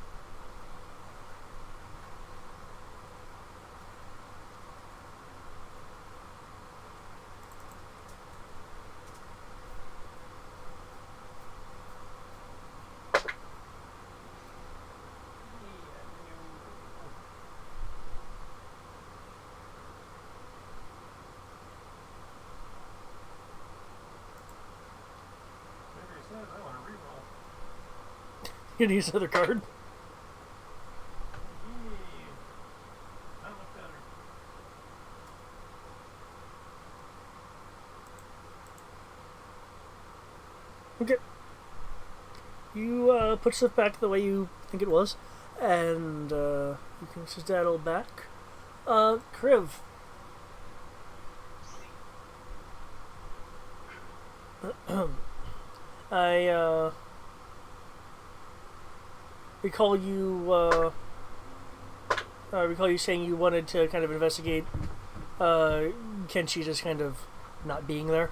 Speaker 2: I want to reroll.
Speaker 1: You need another card.
Speaker 2: That look better.
Speaker 1: Okay. You put stuff back the way you think it was, and you can skedaddle back. Kriv. I recall you recall you saying you wanted to kind of investigate Kenshi just kind of not being there.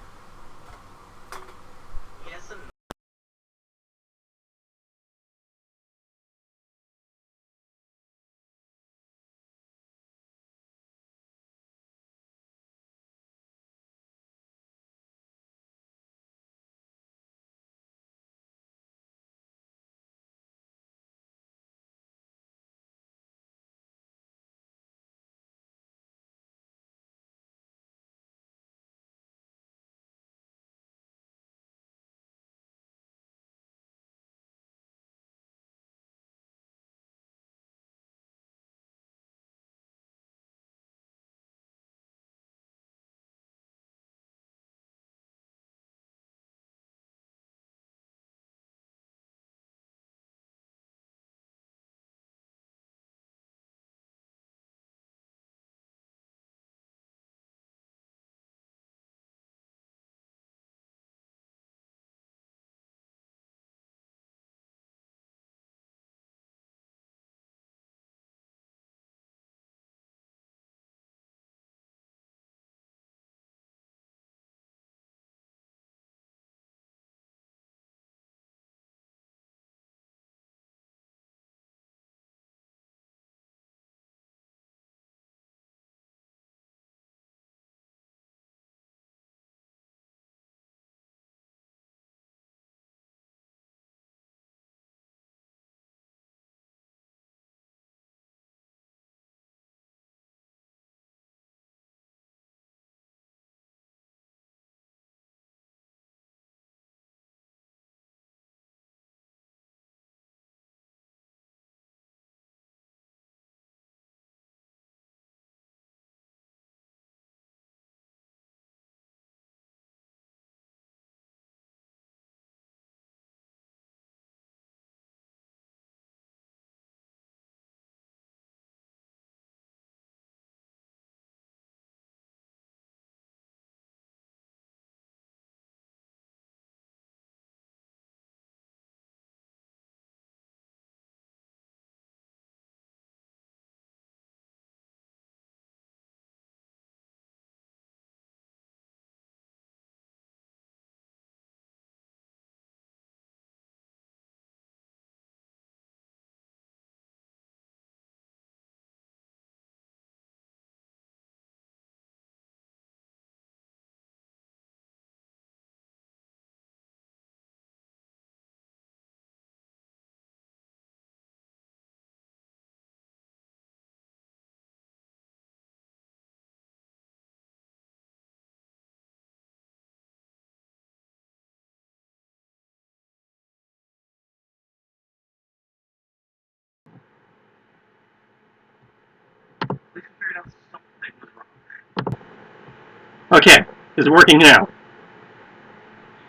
Speaker 2: Okay. Is it working now?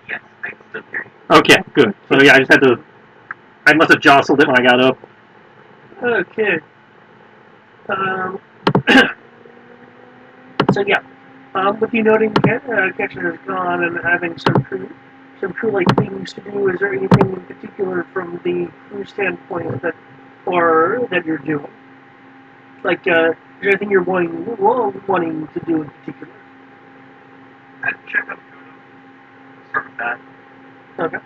Speaker 3: Yes, I can still hear you.
Speaker 2: Okay, good. So yeah, I must have jostled it when I got up.
Speaker 1: Okay. So yeah, with you noting Ketcher is gone and having some crew-like things to do, is there anything in particular from the crew standpoint that you're doing? Like, is there anything you're wanting to do in particular?
Speaker 3: I'd check up Kudo. Start with that.
Speaker 1: Okay.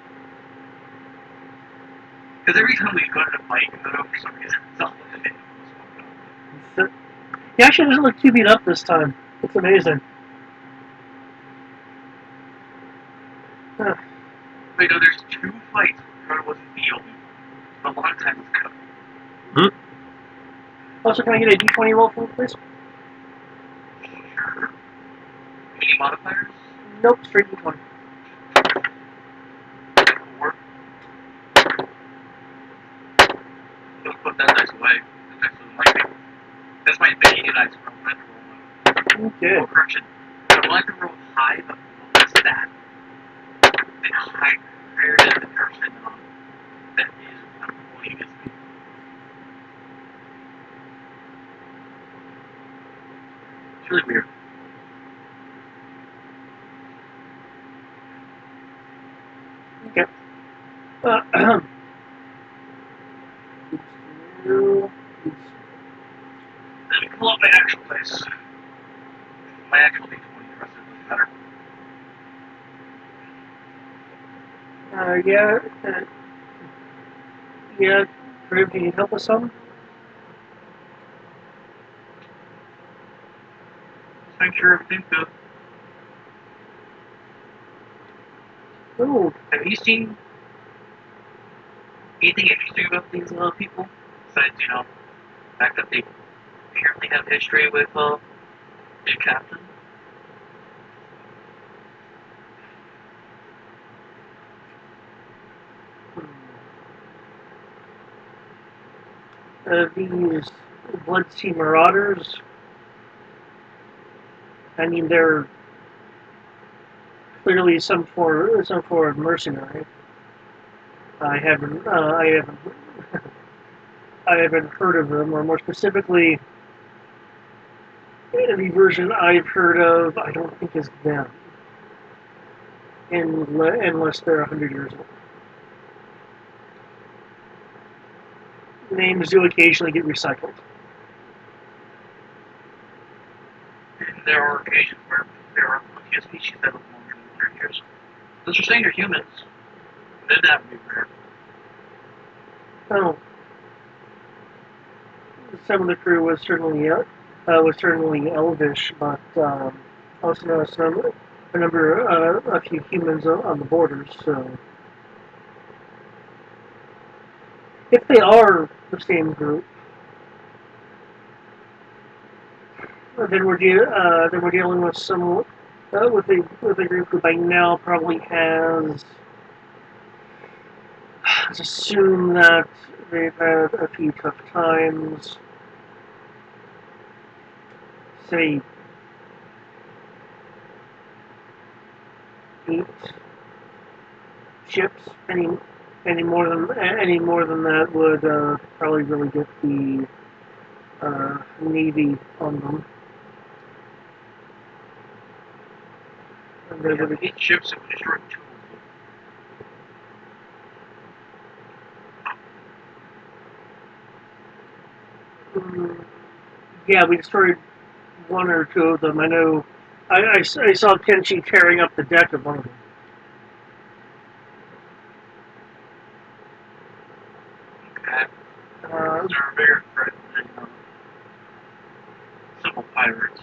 Speaker 3: Because every time we go to fight Kudo, for some reason, something in it was fucked up.
Speaker 1: He actually doesn't look too beat up this time. It's amazing.
Speaker 3: Wait, no, there's 2 fights where Kudo wasn't healed. A lot of times it's cut.
Speaker 1: Also, can I get a d20 roll for me, please?
Speaker 3: Sure. Any modifiers?
Speaker 1: Nope, straight d20.
Speaker 3: 4. Don't put that dice away. That dice doesn't like me. That's my opinion, dice. I want to roll
Speaker 1: Okay.
Speaker 3: roll correction. I want to roll high, but below stat. And higher than the person that is rolling against me. It's really weird.
Speaker 1: Okay. Let
Speaker 3: Let me pull up my actual dice. My actual d20 trust is better.
Speaker 1: yeah, Crib, can you help us some?
Speaker 3: Just make sure everything's good.
Speaker 1: Oh,
Speaker 3: Have you seen anything interesting about these people? Besides, the fact that they apparently have history with the captain?
Speaker 1: these Bloodsea Marauders. I mean, they're clearly some form of mercenary. I haven't I haven't heard of them, or more specifically, the version I've heard of, I don't think is them, unless they're 100 years old. Names do occasionally get recycled.
Speaker 3: And there are occasions where there are plenty of species that live longer than 100 years. Unless you're saying they're humans, then that would be rare.
Speaker 1: Oh, some of the crew was certainly elvish, but also noticed a few humans on the borders. So, if they are the same group, then we're dealing with some with a group who by now probably has. Let's assume that they've had a few tough times. Say 8 ships. Any more than that would probably really get the Navy on them. And
Speaker 3: they have 8 ships and we destroyed 2 of them.
Speaker 1: Yeah, we destroyed 1 or 2 of them. I know. I saw Kenshi tearing up the deck of one of them.
Speaker 3: Okay. They're a bigger threat than simple pirates.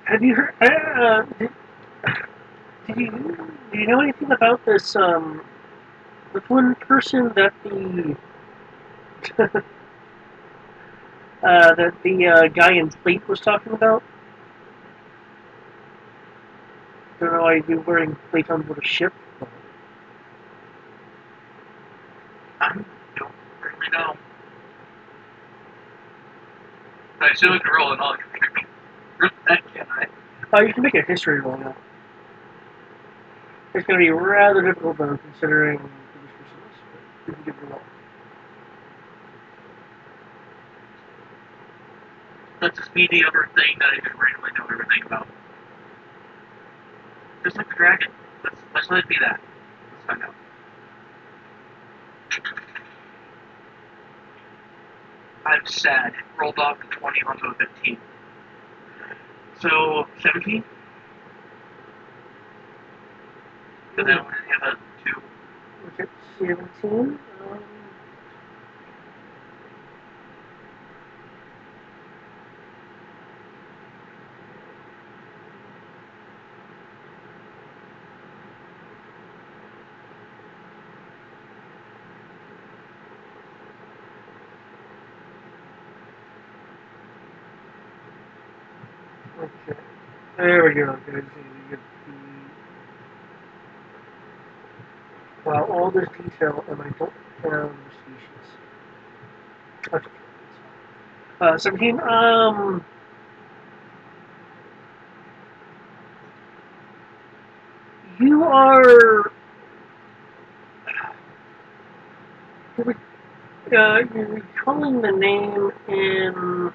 Speaker 1: Have you heard? Do you know anything about this? This one person that the guy in plate was talking about. Don't know why he'd be wearing plate on board a ship.
Speaker 3: I don't really know. I assume I can roll a knowledge check. Can I?
Speaker 1: You can make a history roll now. It's going to be rather difficult though, considering who this person is. But you can give it a roll.
Speaker 3: Let's just be the other thing that I just randomly know everything about. Just like the dragon. Let's let it be that. Let's find out. I'm sad. It rolled off a 20 onto a 15. So, 17? And then I have a 2.
Speaker 1: Okay, 17. Okay. There we go. Okay, so you get the... Well, all this detail, and I don't have the species. Okay. 17. You are... You're recalling the name in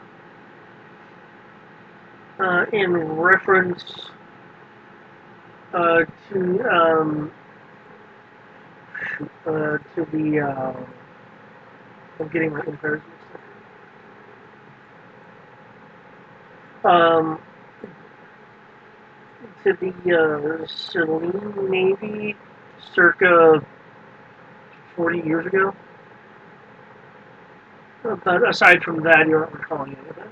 Speaker 1: reference to the I'm getting my comparison. To the Celine Navy circa 40 years ago. But aside from that, you're not recalling any of that.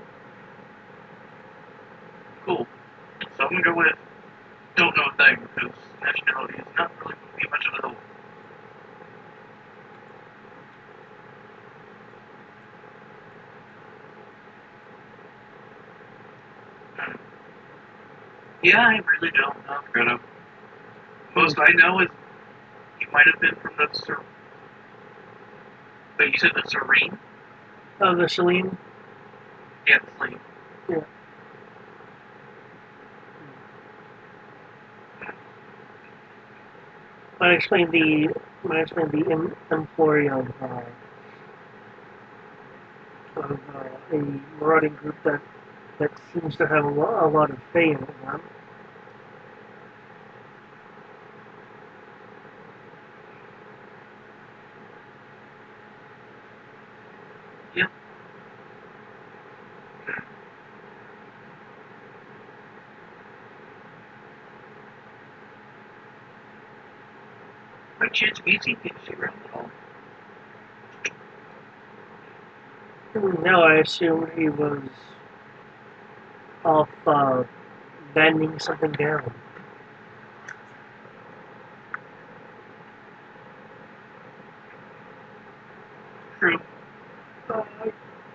Speaker 3: Cool. So I'm going to go with don't know a thing, because nationality is not really going to be much of a help. Yeah, I really don't know. Gonna. Most I know is he might have been from the But you said the Serene?
Speaker 1: The Celine?
Speaker 3: Yeah, the Celine.
Speaker 1: Yeah. I explained the employee of a marauding group that seems to have a lot of faith in them.
Speaker 3: Yeah. By chance, BC gives you around at all?
Speaker 1: No, I assumed he was off bending something down.
Speaker 3: True.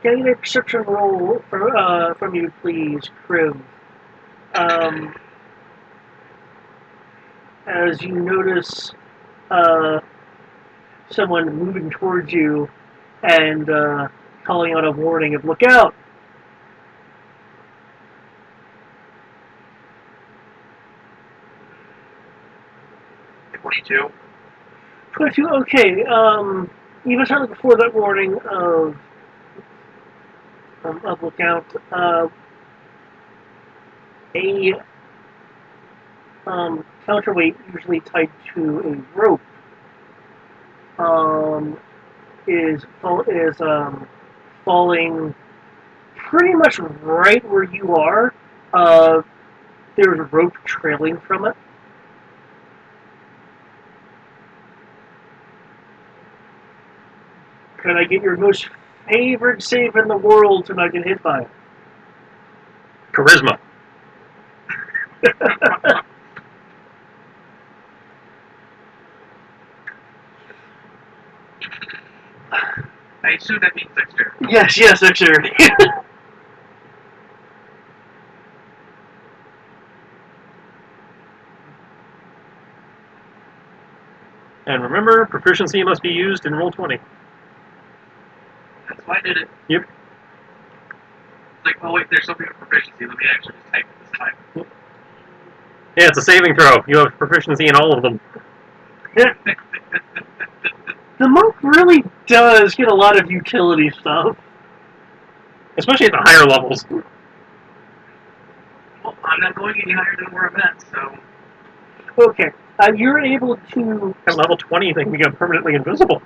Speaker 1: Get an exception roll from you, please, Kriv. As you notice someone moving towards you and calling out a warning of "Look out!"
Speaker 3: 22.
Speaker 1: 22. Okay. Even slightly before that warning of "Look out," a counterweight, usually tied to a rope, is falling pretty much right where you are. There's a rope trailing from it. Can I get your most favorite save in the world to not get hit by it?
Speaker 2: Charisma.
Speaker 3: I assume that means dexterity.
Speaker 1: Yes, dexterity.
Speaker 2: And remember, proficiency must be used in Roll20.
Speaker 3: That's why I did it.
Speaker 2: Yep.
Speaker 3: Like, oh wait, there's something with proficiency. Let me actually just type it this time.
Speaker 2: Yeah, it's a saving throw. You have proficiency in all of them.
Speaker 1: The monk really does get a lot of utility stuff.
Speaker 2: Especially at the higher levels.
Speaker 3: Well, I'm not going any higher than where I'm at, so...
Speaker 1: Okay, you're able to...
Speaker 2: At level 20, you can become permanently invisible.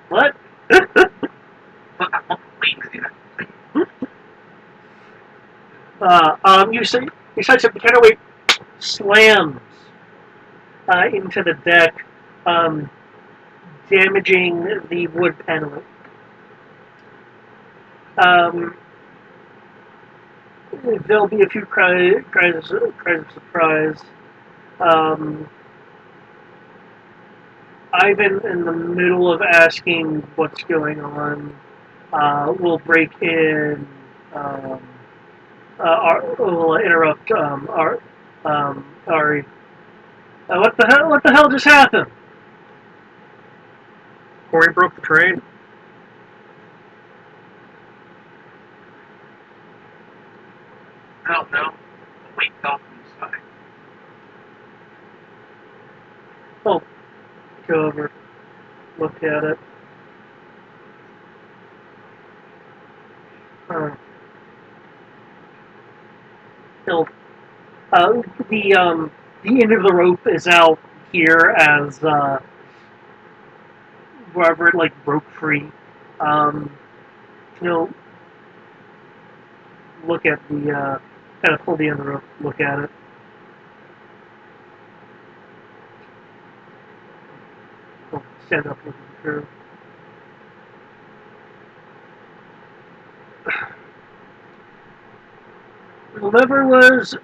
Speaker 1: What?
Speaker 3: But I want wings, you know.
Speaker 1: You say the counterweight slams into the deck, damaging the wood paneling. There'll be a few cries of surprise. Ivan, in the middle of asking what's going on, will break in. Will interrupt Ari. What the hell? What the hell just happened?
Speaker 2: Corey broke the trade.
Speaker 3: I don't know. The weight fell from the sky.
Speaker 1: Oh, go over, look at it. Still, the end of the rope is out here as wherever it like broke free. You'll look at the kind of pull the end of the rope, look at it. Stand up, look at the curve. Whoever was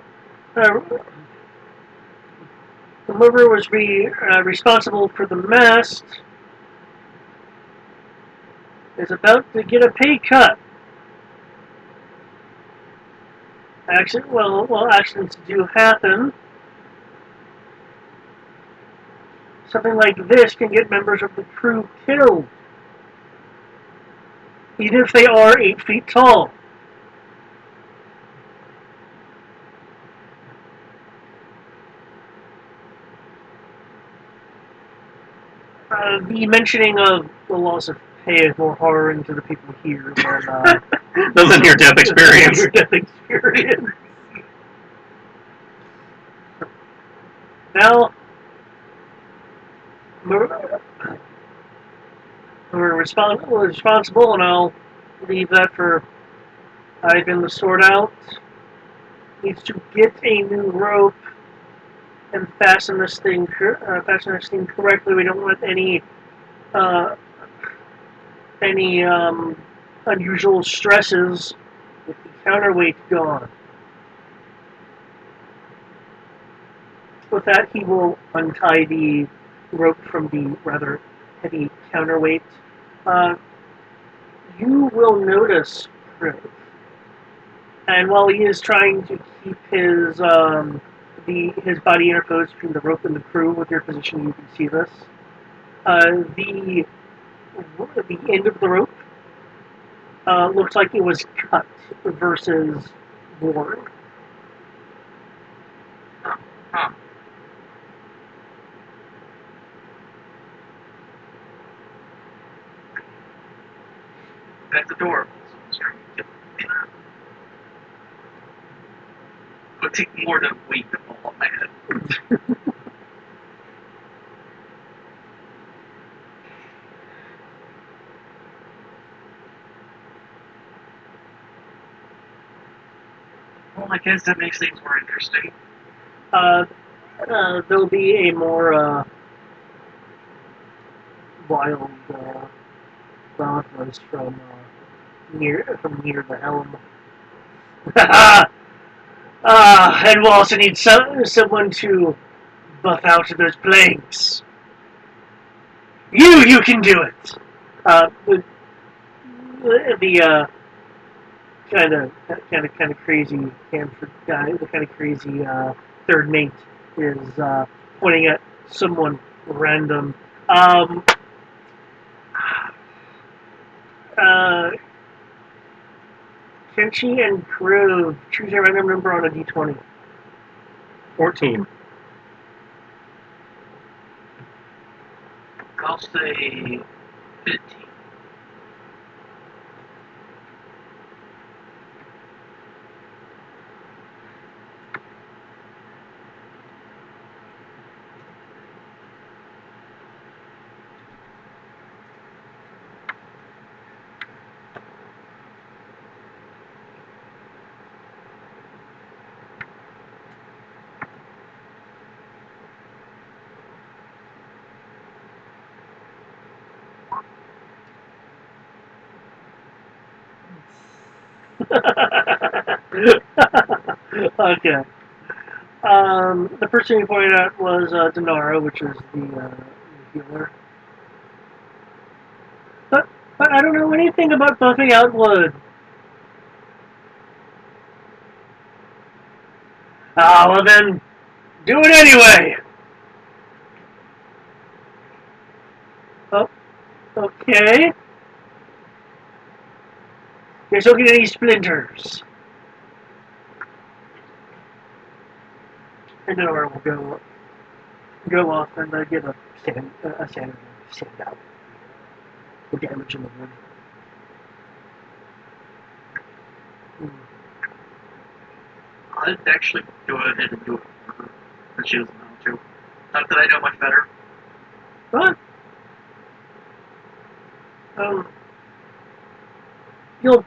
Speaker 1: responsible for the mast is about to get a pay cut. Accidents do happen. Something like this can get members of the crew killed, even if they are 8 feet tall. The mentioning of the loss of pay is more horroring to the people here than
Speaker 2: than your death experience.
Speaker 1: Your death experience. Now, we're responsible, and I'll leave that for Ivan to sort out. Needs to get a new rope and fasten this thing correctly. We don't want any unusual stresses with the counterweight gone. With that, he will untie the rope from the rather heavy counterweight. You will notice, and while he is trying to keep his body interposed between the rope and the crew, with your position, you can see this. The end of the rope looks like it was cut versus worn.
Speaker 3: Huh. That's adorable. It would take more than a week to fall off my head. Well, I guess that makes things more interesting.
Speaker 1: There'll be a more wild broncos from near the helm. And we'll also need someone to buff out those planks. You can do it. The kind of crazy Hanford guy, the kind of crazy third mate is pointing at someone random. Kenshi and crew. Choose a random number on a d20.
Speaker 4: 14.
Speaker 3: I'll say 15.
Speaker 1: Okay. The first thing you pointed out was Denara, which is the healer. But I don't know anything about buffing out wood. Ah, well then, do it anyway. Oh, okay. Guess I'll get any splinters. And Denara will go off and get a sand out. The damage in the wood.
Speaker 3: I'd actually go ahead and do it for her, but she doesn't know how to. Not that I know much better.
Speaker 1: But you'll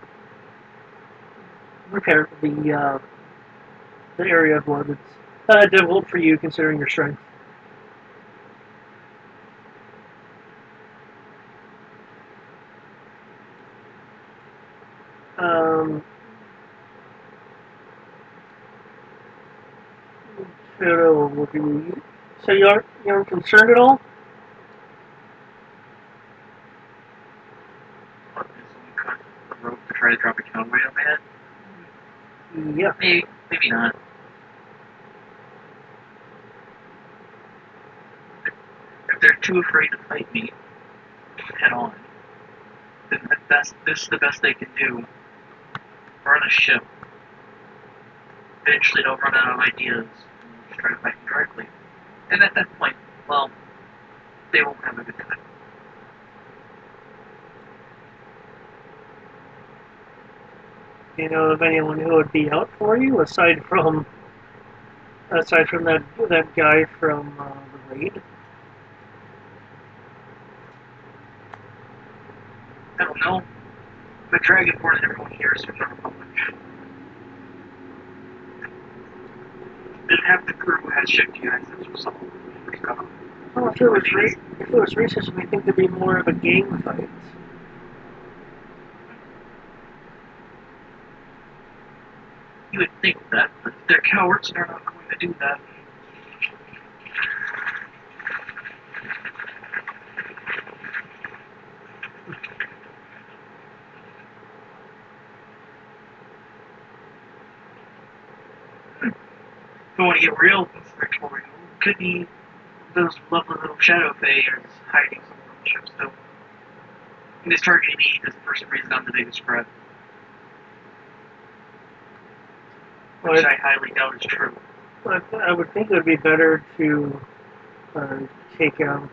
Speaker 1: repair the area of wood. It's difficult for you considering your strength. So you aren't concerned at all?
Speaker 3: What, is someone cut the rope to try to drop a counterweight on my head?
Speaker 1: Yeah.
Speaker 3: Maybe not. If they're too afraid to fight me head on, then this is the best they can do. We're on a ship. Eventually they'll run out of ideas and they'll try to fight me directly. And at that point, well, they won't have a good time.
Speaker 1: Do you know of anyone who would be out for you aside from that guy from the raid?
Speaker 3: I don't know. The Dragonborn and everyone here is from the Republic. Then half the crew has shifty accents or something.
Speaker 1: Well, if it was racist, we think there'd be more of a gang fight.
Speaker 3: You would think that, but they're cowards and they're not going to do that. If I want to get real conspiratorial, could be those lovely little shadow fayers hiding somewhere on the ship still. And this targeting me because the person brings down the biggest spread. Which I highly doubt is true.
Speaker 1: I would think it would be better to take out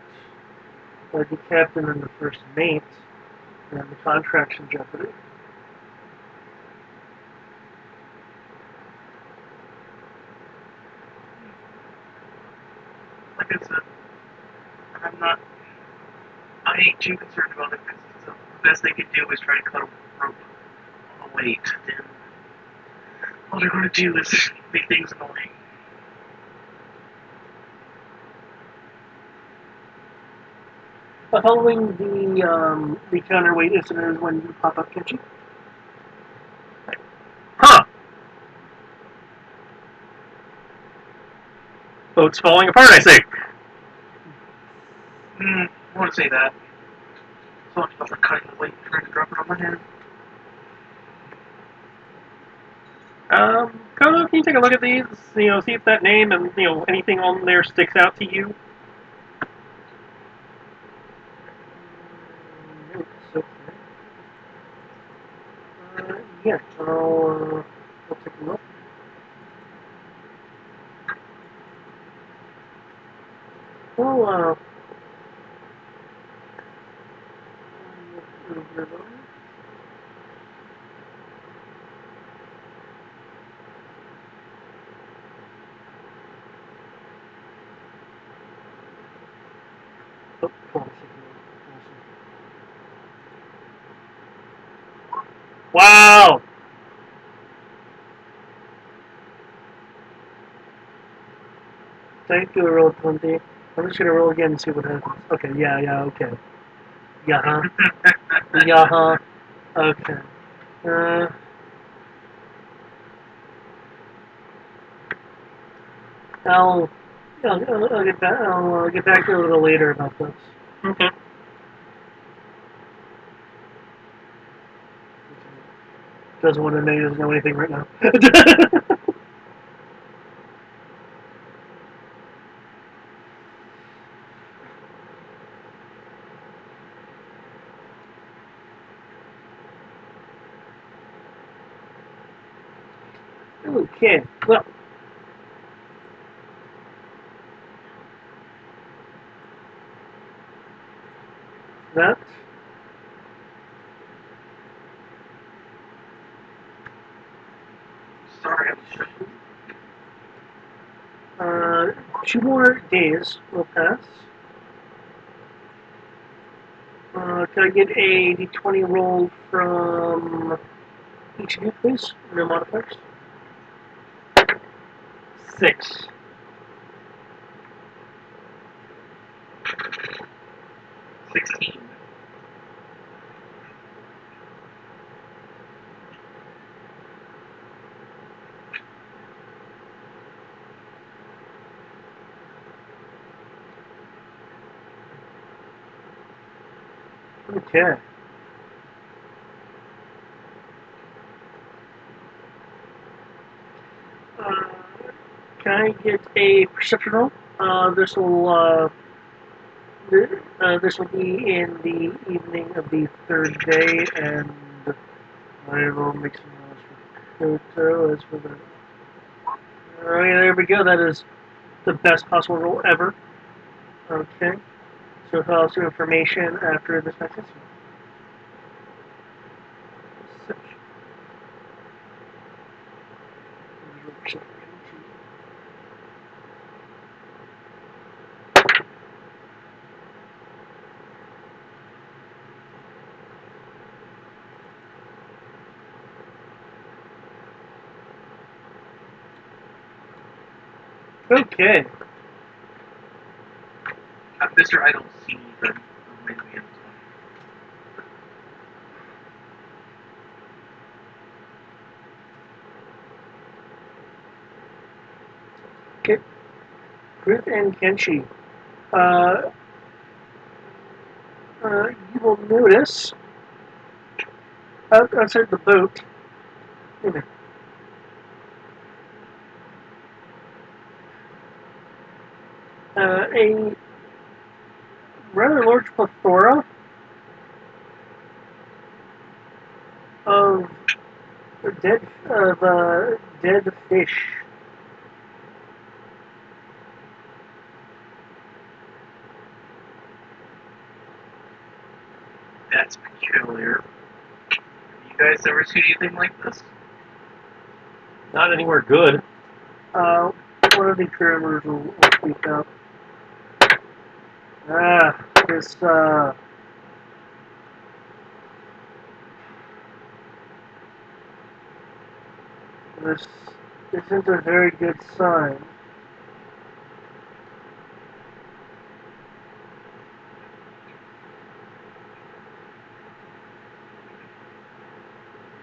Speaker 1: the captain and the first mate, and the contract's in jeopardy.
Speaker 3: Like I said, I ain't too concerned about it because the best they can do is try to cut a rope on the weight. Then all they're going to do is make things annoying.
Speaker 1: Following the counterweight incident is when you pop up Kenshi.
Speaker 4: Huh. Boat's falling apart, I see.
Speaker 3: I wouldn't say that. So much about the cutting the weight and trying to drop it on my head.
Speaker 4: Kodo, can you take a look at these? See if that name and, anything on there sticks out to you?
Speaker 1: Yeah, I'll take a look. Well, oh, hold on a second. Wow! Thank you, roll 20. I'm just gonna roll again and see what happens. Okay, yeah, okay. Yeah, yeah, okay. Uh, I'll, I'll get back. I'll get back to you a little later about this.
Speaker 3: Okay.
Speaker 1: Doesn't want to know. He doesn't know anything right now. Okay. Well, that.
Speaker 3: Sorry, I'm sure.
Speaker 1: 2 more days will pass. Can I get a d20 roll from each of you, please? No modifiers. 6.
Speaker 3: 16.
Speaker 1: Okay. Uh, can I get a perception roll? This will be in the evening of the 3rd day, and I will make some noise for that. Alright, there we go. That is the best possible roll ever. Okay. So fill out some information after this next incident. Okay.
Speaker 3: Mister, I don't see the way to be in
Speaker 1: Okay. Ruth and Kenshi. Uh, you will notice outside the boat. A rather large plethora of dead fish.
Speaker 3: That's peculiar. Have you guys ever seen anything like this?
Speaker 4: Not anywhere good.
Speaker 1: One of the crew will speak up. This this isn't a very good sign.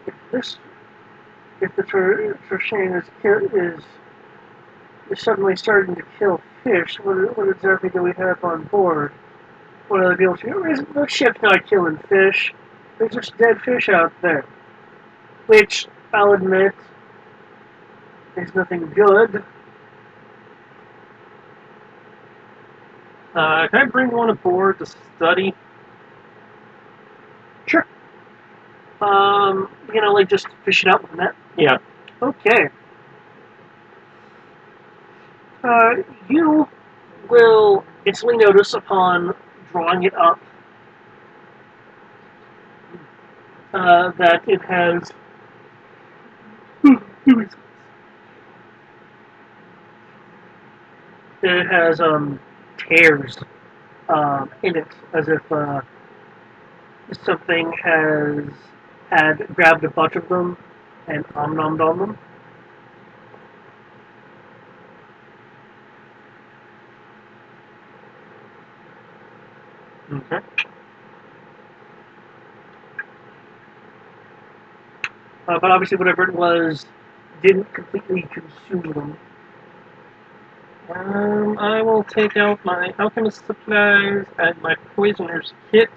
Speaker 1: If this if the Trishane is suddenly starting to kill fish, what exactly do we have on board? What are the people saying? The ship's not killing fish. There's just dead fish out there. Which, I'll admit, is nothing good.
Speaker 4: Can I bring one aboard to study?
Speaker 1: Sure. Like just fish it out with a net.
Speaker 4: Yeah.
Speaker 1: Okay. You will instantly notice upon drawing it up that it has tears in it, as if something had grabbed a bunch of them and omnommed on them.
Speaker 4: Okay.
Speaker 1: But obviously, whatever it was didn't completely consume them.
Speaker 4: I will take out my alchemist supplies and my poisoner's kit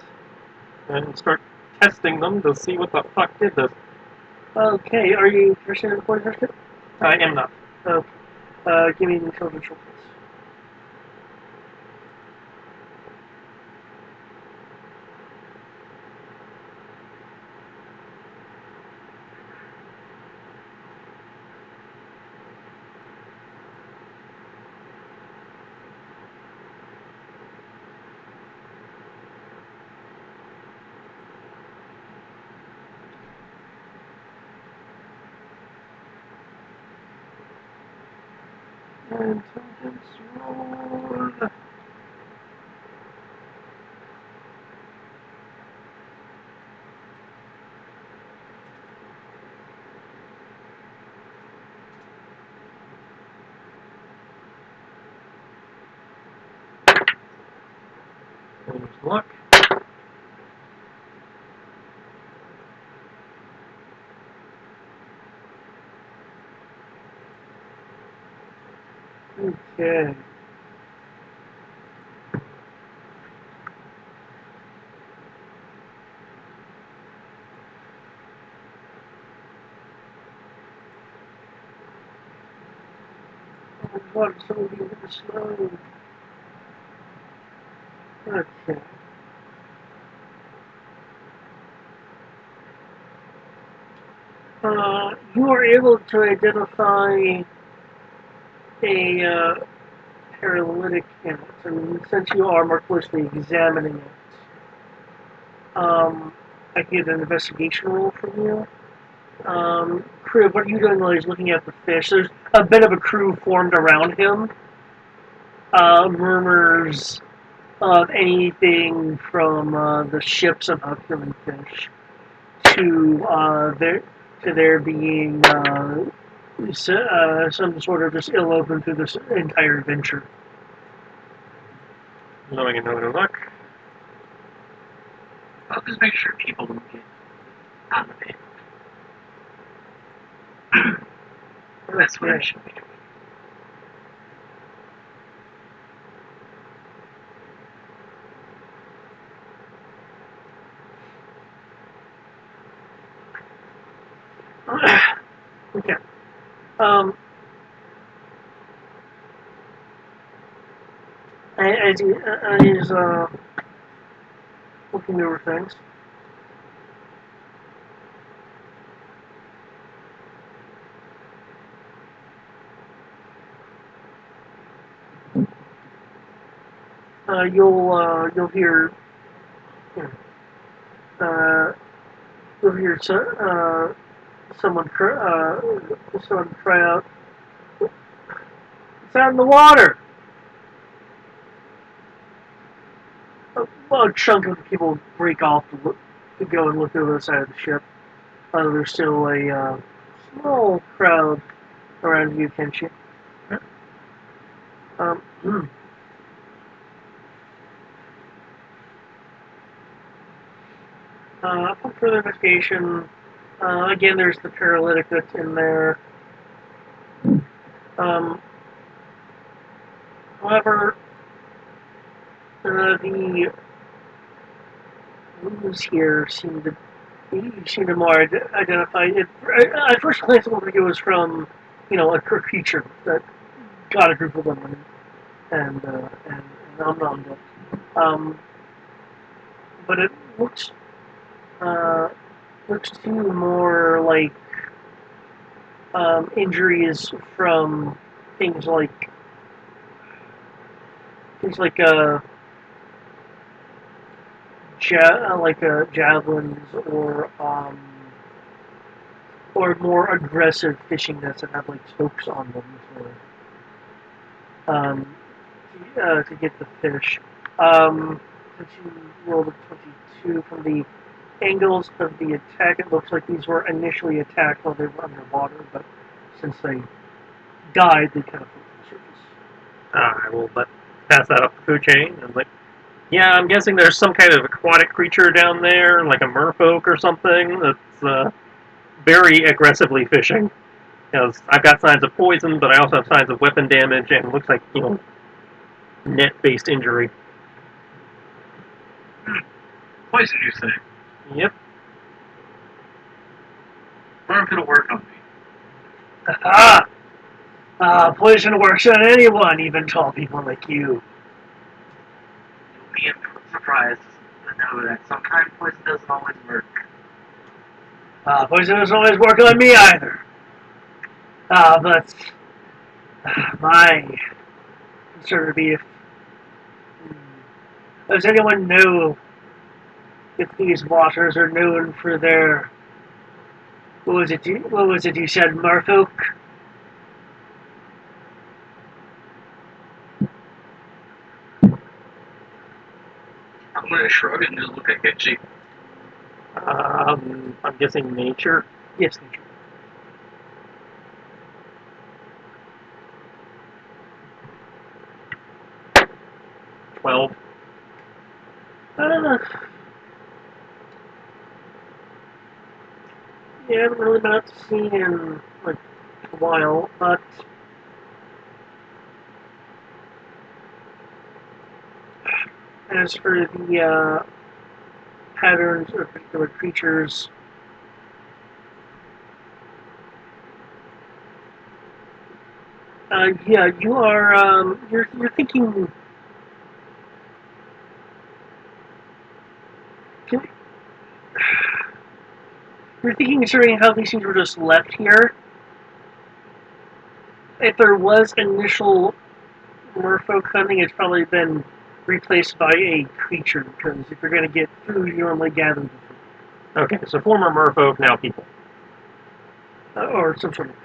Speaker 4: and start testing them to see what the fuck did this.
Speaker 1: Okay, are you proficient in poison kit?
Speaker 4: I am not.
Speaker 1: Okay. Give me the intelligence roll, please. Intelligence roll.
Speaker 4: There's luck.
Speaker 1: Okay. Water so really slow. Okay. You are able to identify a paralytic in it, and since you are more closely examining it, I can get an investigation roll from you. Crew, what are you doing while he's looking at the fish? There's a bit of a crew formed around him. Murmurs of anything from the ships about killing fish to there being some sort of just ill open through this entire adventure.
Speaker 4: Knowing another luck.
Speaker 3: I'll just make sure people don't get on the page. That's what I should be doing.
Speaker 1: Okay. As he's looking over things, you'll hear uh, you'll hear someone cry out, "It's out in the water!" A chunk of the people break off to go and look over the side of the ship. There's still a small crowd around you, Kenshi. Um, upon further investigation, again, there's the paralytic that's in there. Um, however, the wounds here seem to more identify it. At first glance, it looked like it was from, a creature that got a group of them and nom-nommed it. But it looks looks to you more like injuries from things like things like javelins or more aggressive fishing nets that have like hooks on them to get the fish. Since you rolled a 22 from the angles of the attack, it looks like these were initially attacked while they were underwater, but since they died, they kind of float to the surface.
Speaker 4: I will pass that up the food chain. And like, yeah, I'm guessing there's some kind of aquatic creature down there, like a merfolk or something, that's very aggressively fishing. Because I've got signs of poison, but I also have signs of weapon damage, and it looks like, net-based injury.
Speaker 3: Poison, you say?
Speaker 4: Yep.
Speaker 3: Aren't gonna work on me.
Speaker 1: Poison works on anyone, even tall people like you.
Speaker 3: You'll be surprised to know that sometimes poison doesn't always work.
Speaker 1: Poison doesn't always work on me either. But my concern would be if does anyone know if these waters are known for their what was it you said, Merfolk?
Speaker 3: I'm gonna shrug and just look at Hitchy.
Speaker 4: I'm guessing nature.
Speaker 1: Yes, nature.
Speaker 4: Well,
Speaker 1: yeah, I haven't really been out to sea in like a while, but as for the patterns of particular creatures, yeah, you are you're thinking. You're thinking, considering how these things were just left here, if there was initial merfolk hunting, it's probably been replaced by a creature, because if you're going to get food, you normally gather the food.
Speaker 4: okay, so former merfolk, now people.
Speaker 1: Or some sort of,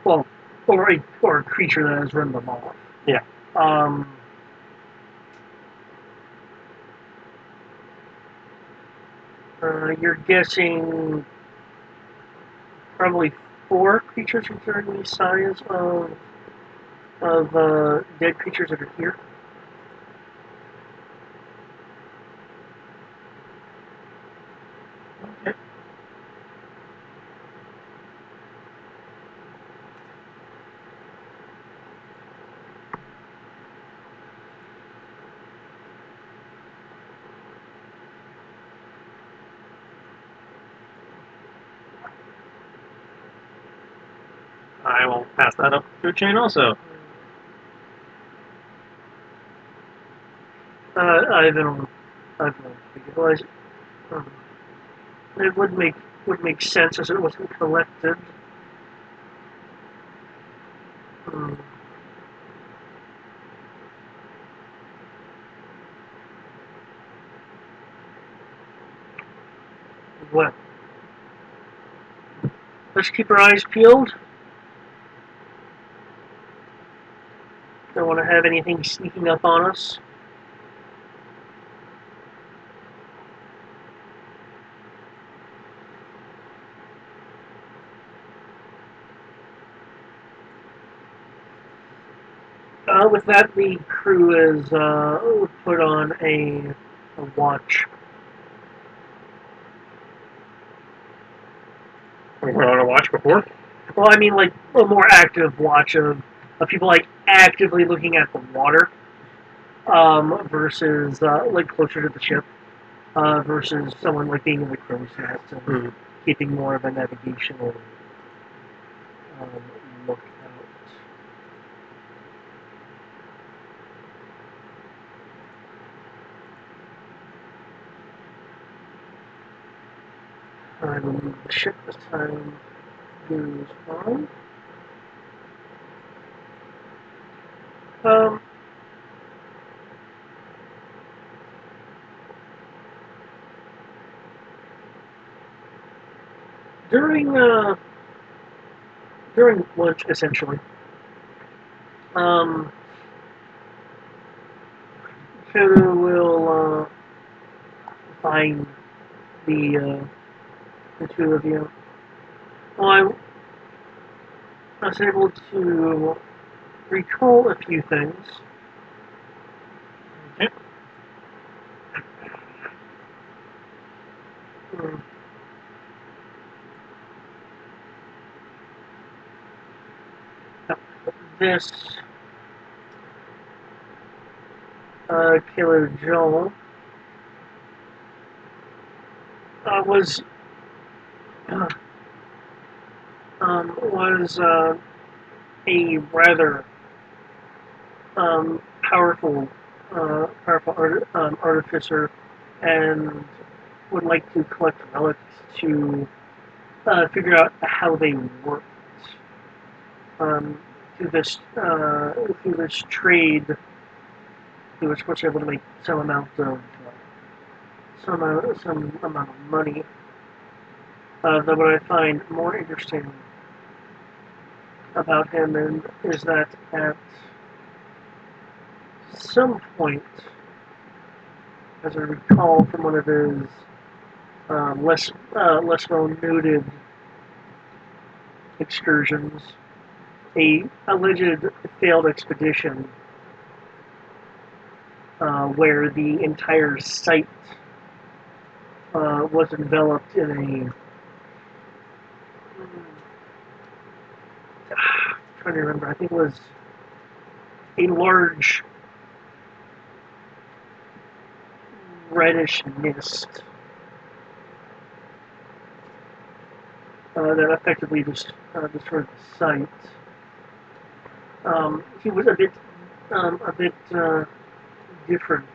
Speaker 1: or a creature that has run them off.
Speaker 4: Yeah.
Speaker 1: You're guessing probably 4 creatures considering the size of dead creatures that are here.
Speaker 4: Okay. I will pass that up the food chain also.
Speaker 1: I've been otherwise, it would make sense as it wasn't collected. Hmm. Well, let's keep our eyes peeled. Don't want to have anything sneaking up on us. With that, the crew is put on a watch.
Speaker 4: We were on a watch before.
Speaker 1: Well, I mean, like a more active watch of people like actively looking at the water, versus like closer to the ship, versus someone like being in the crow's nest and keeping more of a navigational lookout.
Speaker 3: I will move the ship this time. Goes on. Um, during during lunch, essentially, Fiona will find the two of you. Well, I was able to recall a few things.
Speaker 4: Okay.
Speaker 3: Hmm. This Killer Joel was a rather powerful artificer, and would like to collect relics to figure out how they worked. Um, through this trade, he was much able to make some amount of money. Though what I find more interesting about him is that at some point, as I recall from one of his less well noted excursions, a alleged failed expedition where the entire site was enveloped in I'm trying to remember. I think it was a large reddish mist that effectively destroyed the site. He was a bit different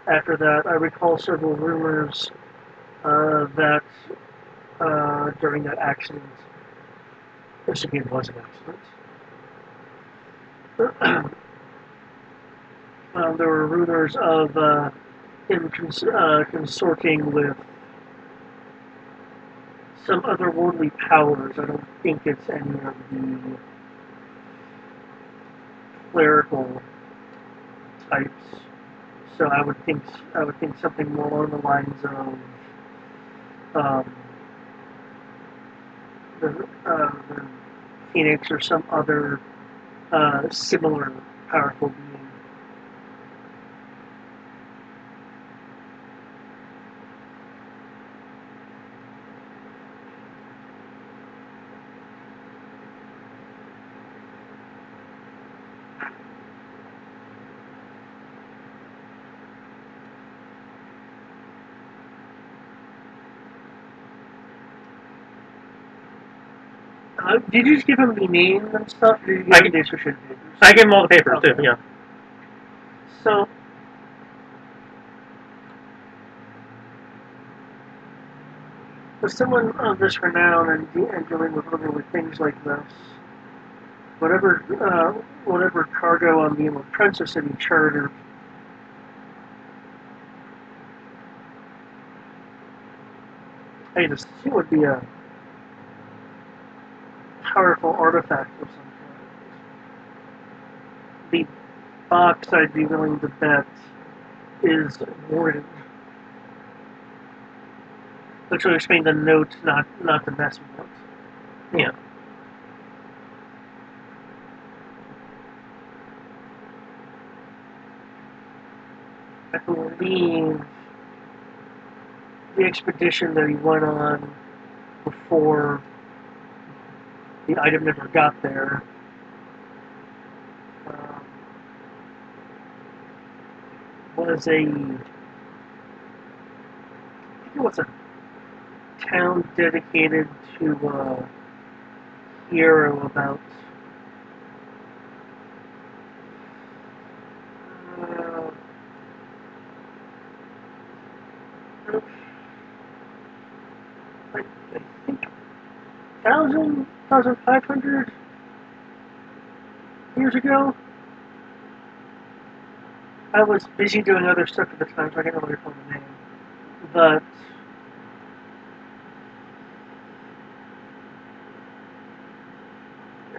Speaker 3: after that. I recall several rumors that during that accident, this again was an accident. There were rumors of him consorting with some otherworldly powers. I don't think it's any of the clerical types. So I would think something more along the lines of um, the Phoenix or some other similar powerful being. Did you just give him the name and stuff? Or did you give him the associated papers?
Speaker 4: I give him all the papers too. Yeah.
Speaker 3: So, for someone of this renown and dealing with things like this, whatever cargo on the Inland Princess that he chartered, I just it would be a powerful artifact of some kind. The box, I'd be willing to bet, is warded, which would explain the note not to mess with it.
Speaker 4: Yeah.
Speaker 3: I believe the expedition that he went on before the item never got there um, was I think it was a town dedicated to a hero about uh,
Speaker 1: I think 1,500 years ago. I was busy doing other stuff at the time, so I can't really recall the name. But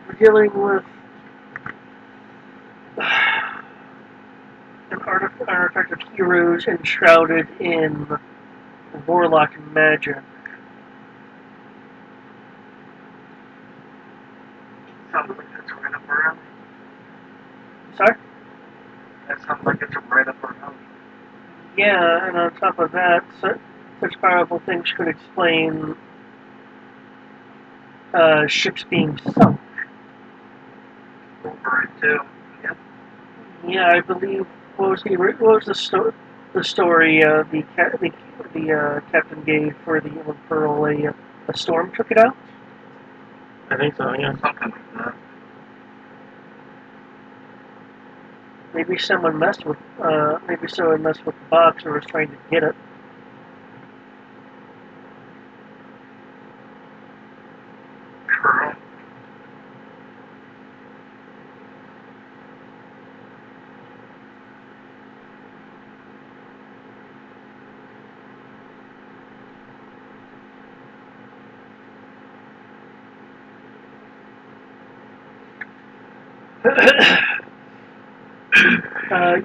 Speaker 1: we're dealing with an artifact of heroes enshrouded in warlock magic.
Speaker 3: Sounds like that's right up our alley.
Speaker 1: Sorry?
Speaker 3: That sounds like it's right up our alley.
Speaker 1: Yeah, and on top of that, such powerful things could explain ships being sunk.
Speaker 3: Over it too. Yeah.
Speaker 1: Yeah, I believe. What was the story? The story the captain gave for the Inland Pearl. A storm took it out.
Speaker 4: I think so, yeah.
Speaker 3: Something like that.
Speaker 1: Maybe someone messed with the box or was trying to get it.
Speaker 3: True.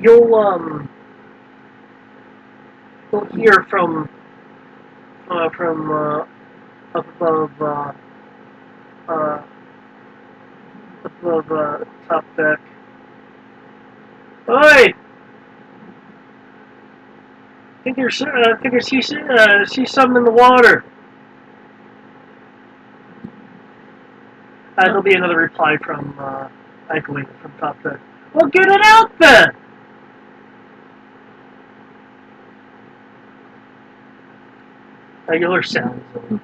Speaker 1: You'll hear from up uh, above top deck. Oi! I think I see something in the water. There'll be another reply from echoing from top deck. Well, get it out then. Regular sounds of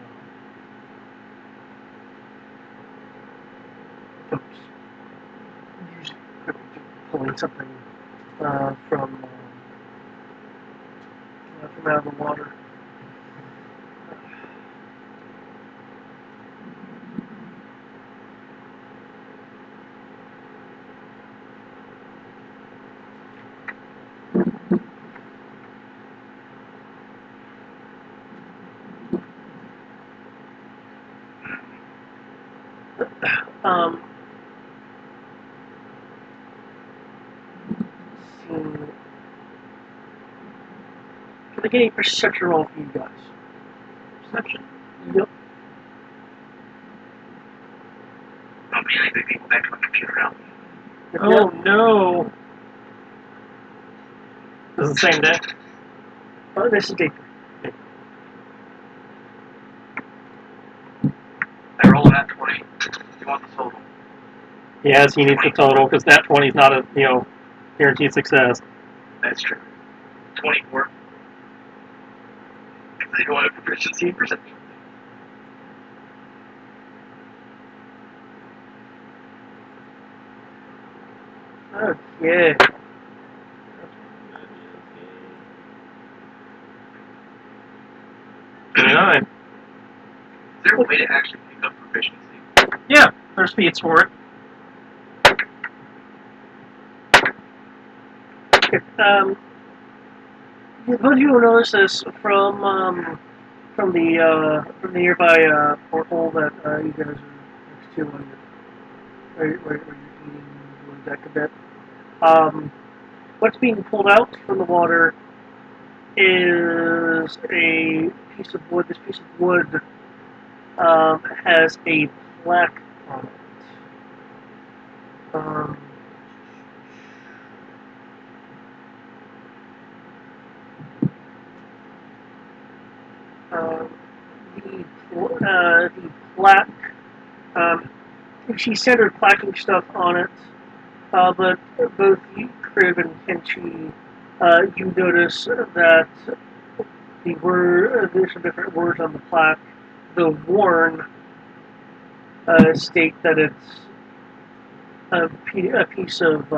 Speaker 1: folks usually pulling something from out of the water. Um, Can I get a perception roll for you guys?
Speaker 4: Perception.
Speaker 1: Yep.
Speaker 3: Oh man, I think people back to my computer now.
Speaker 4: Oh no! This is the same day?
Speaker 1: This is day 3.
Speaker 3: I roll an at 20. You want the total?
Speaker 4: Yes, he needs the total because that 20 is not a guaranteed success.
Speaker 3: That's true. 24. Because they don't have proficiency in perception.
Speaker 1: Okay.
Speaker 4: 29.
Speaker 3: Is there a way to actually pick up proficiency?
Speaker 4: Yeah, there's speeds for it.
Speaker 1: Both of you will notice this from the nearby porthole that you guys are next to when where you're eating below deck a bit. What's being pulled out from the water is a piece of wood. This piece of wood has a plaque on it. Um, uh, the plaque, she centered plaquing stuff on it, but both you, Crib and Kenchi, you notice that there's some different words on the plaque. The worn state that it's a piece of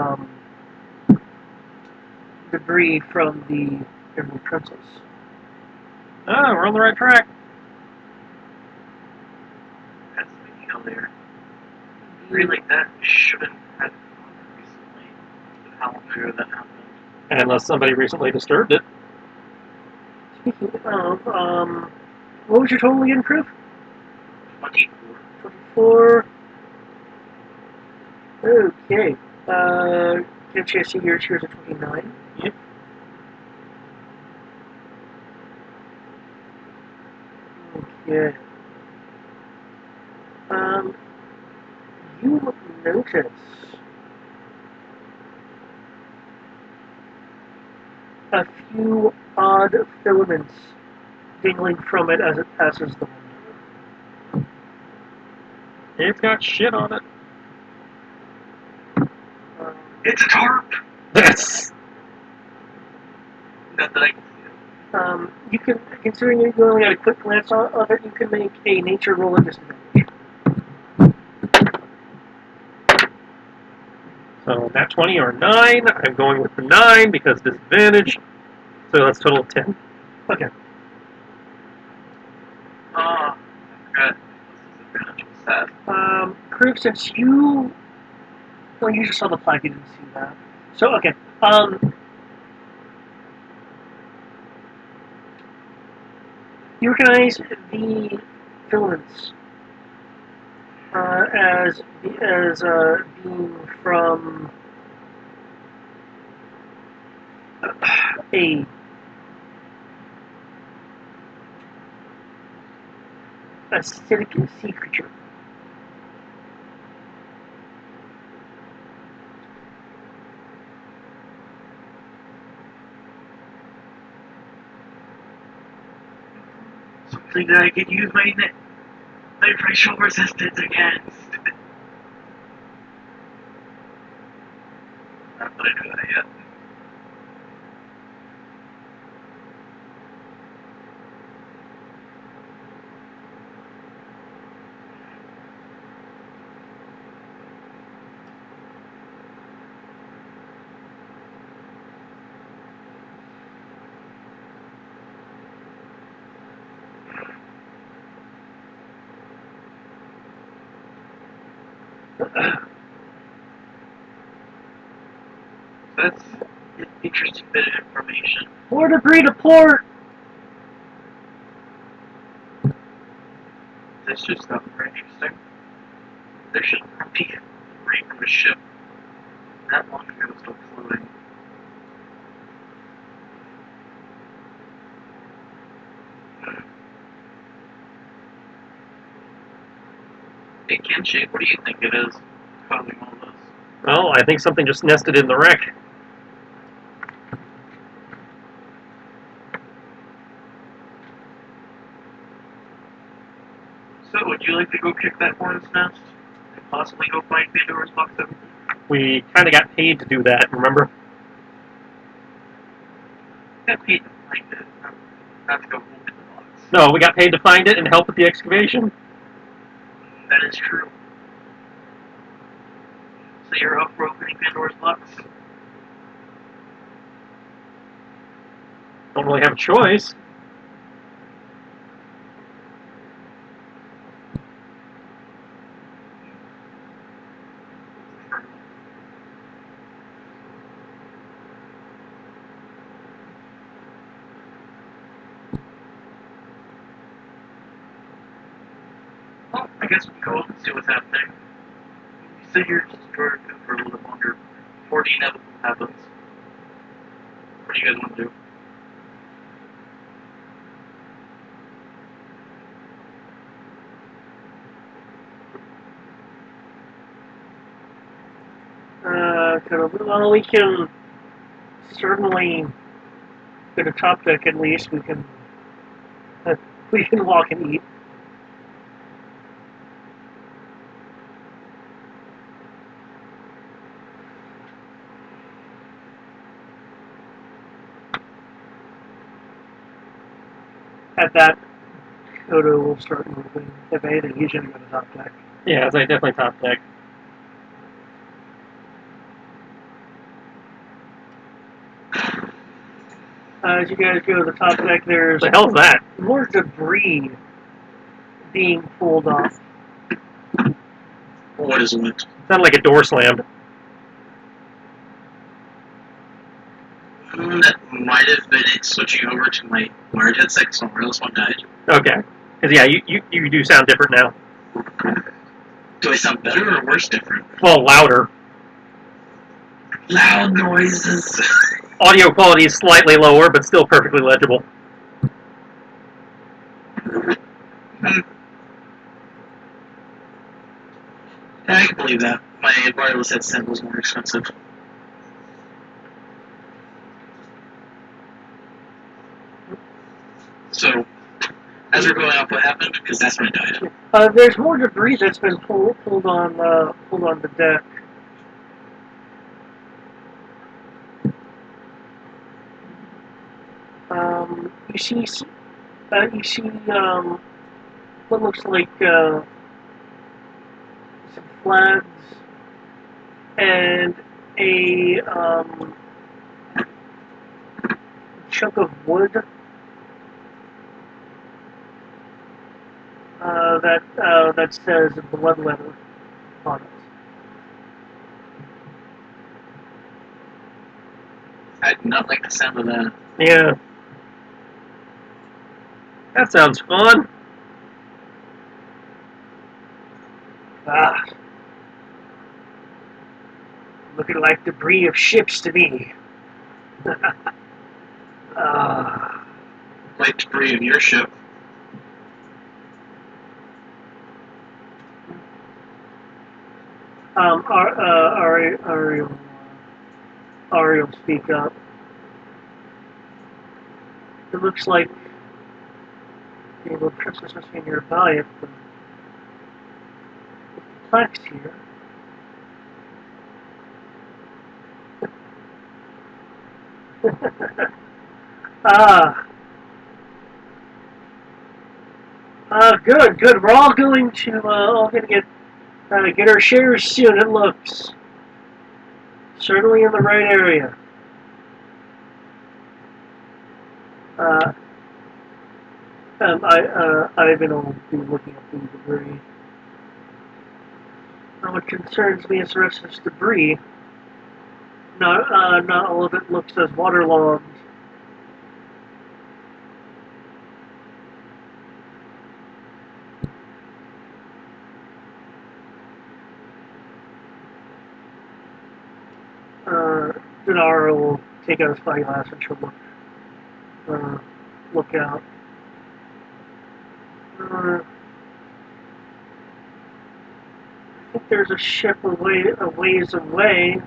Speaker 1: debris from the Emerald Princess.
Speaker 4: Oh, we're on the right track.
Speaker 3: Really, that shouldn't have happened recently. How long ago that happened?
Speaker 4: Unless somebody recently disturbed it.
Speaker 1: Speaking of, what was your total again, Proof?
Speaker 3: 24.
Speaker 1: 24. Okay. Can't you see yours here's a 29?
Speaker 4: Yep.
Speaker 1: Okay. You notice a few odd filaments dangling from it as it passes the window.
Speaker 4: It's got shit on it.
Speaker 3: It's a tarp!
Speaker 4: That's
Speaker 3: Not that I can see it.
Speaker 1: You can, considering you're only at a quick glance of it, you can make a nature roll at disadvantage.
Speaker 4: so nat 20 or 9. I'm going with the 9 because disadvantage. So that's a total of 10.
Speaker 1: Okay.
Speaker 3: I forgot. Disadvantage was sad.
Speaker 1: Krug, since you just saw the plaque, you didn't see that. So, okay. You recognize the filaments as being from a acidic sea creature.
Speaker 3: Something that I could use my racial resistance against. Not that I do that yet. That's an interesting bit of information.
Speaker 1: More debris to port!
Speaker 3: This just got more interesting. There shouldn't be debris from a ship that long ago still floating. Hey, Kenshi, what do you think it is causing all this?
Speaker 4: Well, I think something just nested in the wreck.
Speaker 3: So, would you like to go kick that hornet's nest? And possibly go find Pandora's box 17?
Speaker 4: We kind of got paid to do that, remember?
Speaker 3: Got paid to find it, not to go open the box.
Speaker 4: No, we got paid to find it and help with the excavation.
Speaker 3: That is true. So you're up for opening Pandora's box?
Speaker 4: Don't really have a choice.
Speaker 3: Well, I guess we can go up and see what's happening. You said you're just enjoying it for a little bit longer before the inevitable happens. What do you guys want to do?
Speaker 1: Well, we can certainly go to top deck at least. We can walk and eat. At that, Odo will start moving. If anything, he's going to go to top deck.
Speaker 4: Yeah, so definitely top deck.
Speaker 1: As you guys go to the top deck, there's
Speaker 4: What the hell's that?
Speaker 1: more debris being pulled off.
Speaker 3: What is what?
Speaker 4: Sounded like a door slammed.
Speaker 3: That might have been it switching over to my wired headset because my wireless one died.
Speaker 4: Okay. Because, yeah, you do sound different now.
Speaker 3: Do I sound better or worse different?
Speaker 4: Well, louder.
Speaker 3: Loud noises.
Speaker 4: Audio quality is slightly lower, but still perfectly legible.
Speaker 3: I can believe that. My wireless headset was more expensive. So, as we're going up, what happened? Because that's when I died.
Speaker 1: There's more debris that's been pulled on the deck. You see what looks like some flags and a chunk of wood that says blood letter on it.
Speaker 3: I do not like the sound of that.
Speaker 4: Yeah. That sounds fun.
Speaker 1: Ah, looking like debris of ships to me.
Speaker 3: Like debris of your ship.
Speaker 1: Ariel, speak up. It looks like the little princess must be nearby if the plaque's here. ah. Good. We're all going to get our shares soon. It looks certainly in the right area. Ivan will be looking at the debris. Now, what concerns me is the rest of this debris. Not all of it looks as waterlogged. Dinar will take out his spyglass and she'll look out. I think there's a ship a ways away,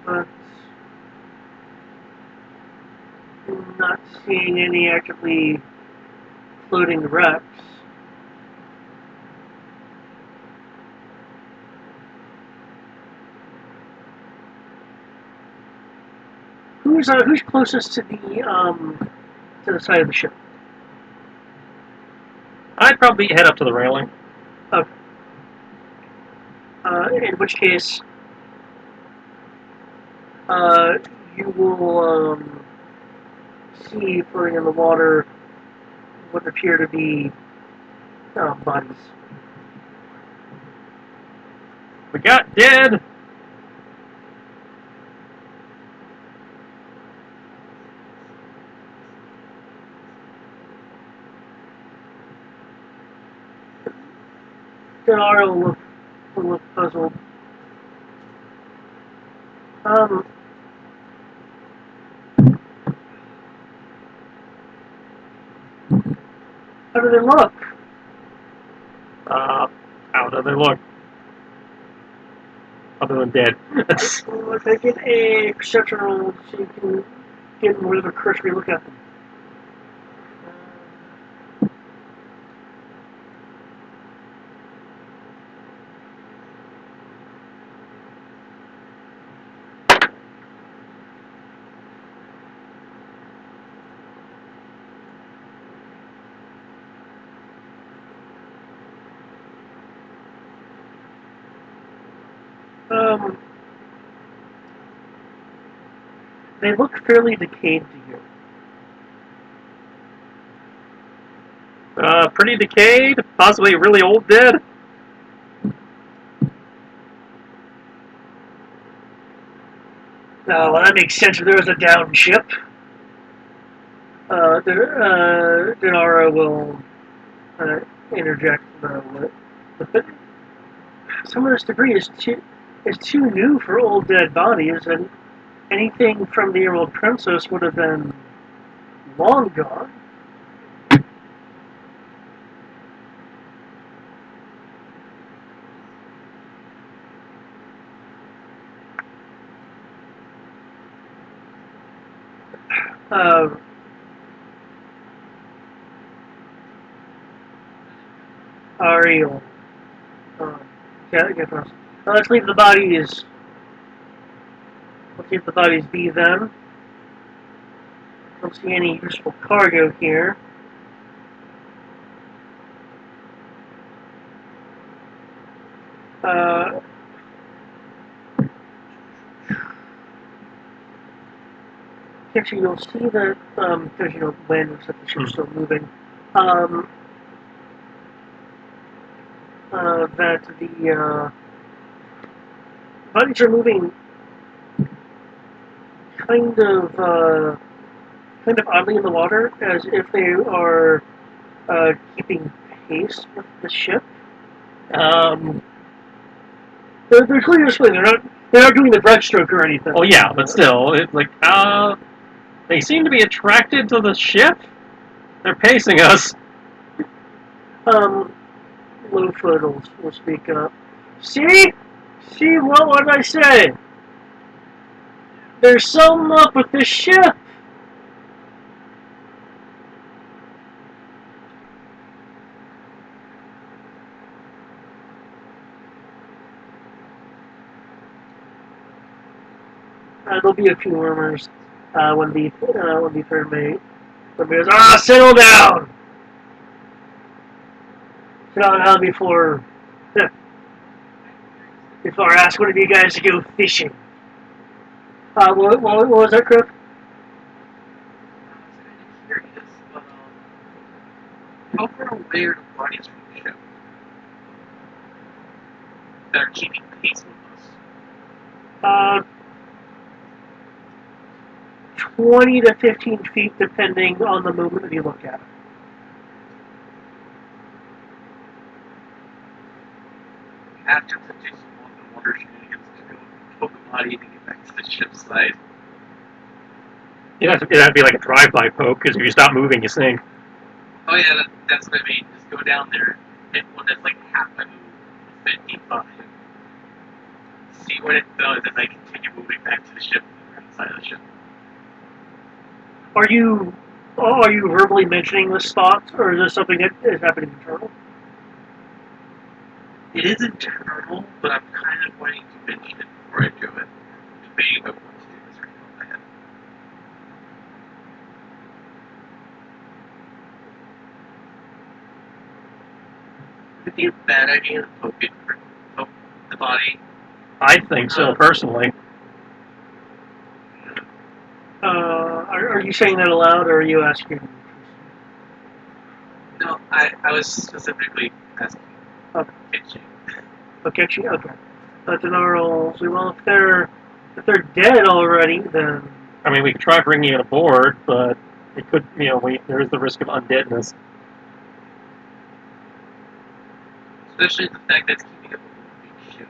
Speaker 1: but I'm not seeing any actively floating wrecks. Who's closest to the side of the ship?
Speaker 4: I'd probably head up to the railing.
Speaker 1: Okay. In which case, you will see floating in the water what appear to be bodies.
Speaker 4: We got dead.
Speaker 1: Dinar will look puzzled. How do they look?
Speaker 4: How do they look? Other than dead.
Speaker 1: If I get a perception roll so you can get more of a cursory look at them. They look fairly decayed to you.
Speaker 4: Pretty decayed, possibly really old dead.
Speaker 3: Well, that makes sense if there was a downed ship. Denara will interject with it. Some of this debris is too new for old dead bodies, and anything from the Emerald Princess would have been long gone. Ariel. Get us. Let's leave the bodies. Let's leave the bodies be then. Don't see any useful cargo here. Actually, you'll see that because land looks like the ship's still moving. That the bodies are moving kind of oddly in the water, as if they are keeping pace with the ship. They're clearly displaying. They're not doing the breaststroke or anything.
Speaker 4: Oh yeah, but still, it's like they seem to be attracted to the ship. They're pacing us.
Speaker 3: Lowfoot will speak up. See, what did I say? There's something up with this ship. There'll be a few murmurs when the third mate goes, settle down! Settle down before I ask one of you guys to go fishing. What was that, Crip?
Speaker 5: How far away are the bodies from the ship that are keeping pace with us?
Speaker 3: 20 to 15 feet, depending on the movement that you look at.
Speaker 5: After to do some water shenanigans to go poke a body to get back to the ship's side.
Speaker 4: It'd have to be like a drive-by poke, because if you stop moving, you sink.
Speaker 5: Oh yeah, that's what I mean. Just go down there, hit one that's like half a move, 55. See what it does, and then continue moving back to the ship, inside of the ship.
Speaker 3: Are you verbally mentioning this thought, or is this something that is happening internal?
Speaker 5: It is internal, but I'm kind of wanting to mention it before I do it. Debating about what to do this right now in my head. Would it be a bad idea to poke the body?
Speaker 4: I think so, personally.
Speaker 3: Are you saying that aloud, or are you asking?
Speaker 5: No, I was specifically asking. Kitching.
Speaker 3: Okay, okay. Denaro, well, if they're dead already, then
Speaker 4: I mean, we could try bringing it aboard, but it could, there is the risk of undeadness.
Speaker 5: Especially the fact that it's keeping up with the big ship.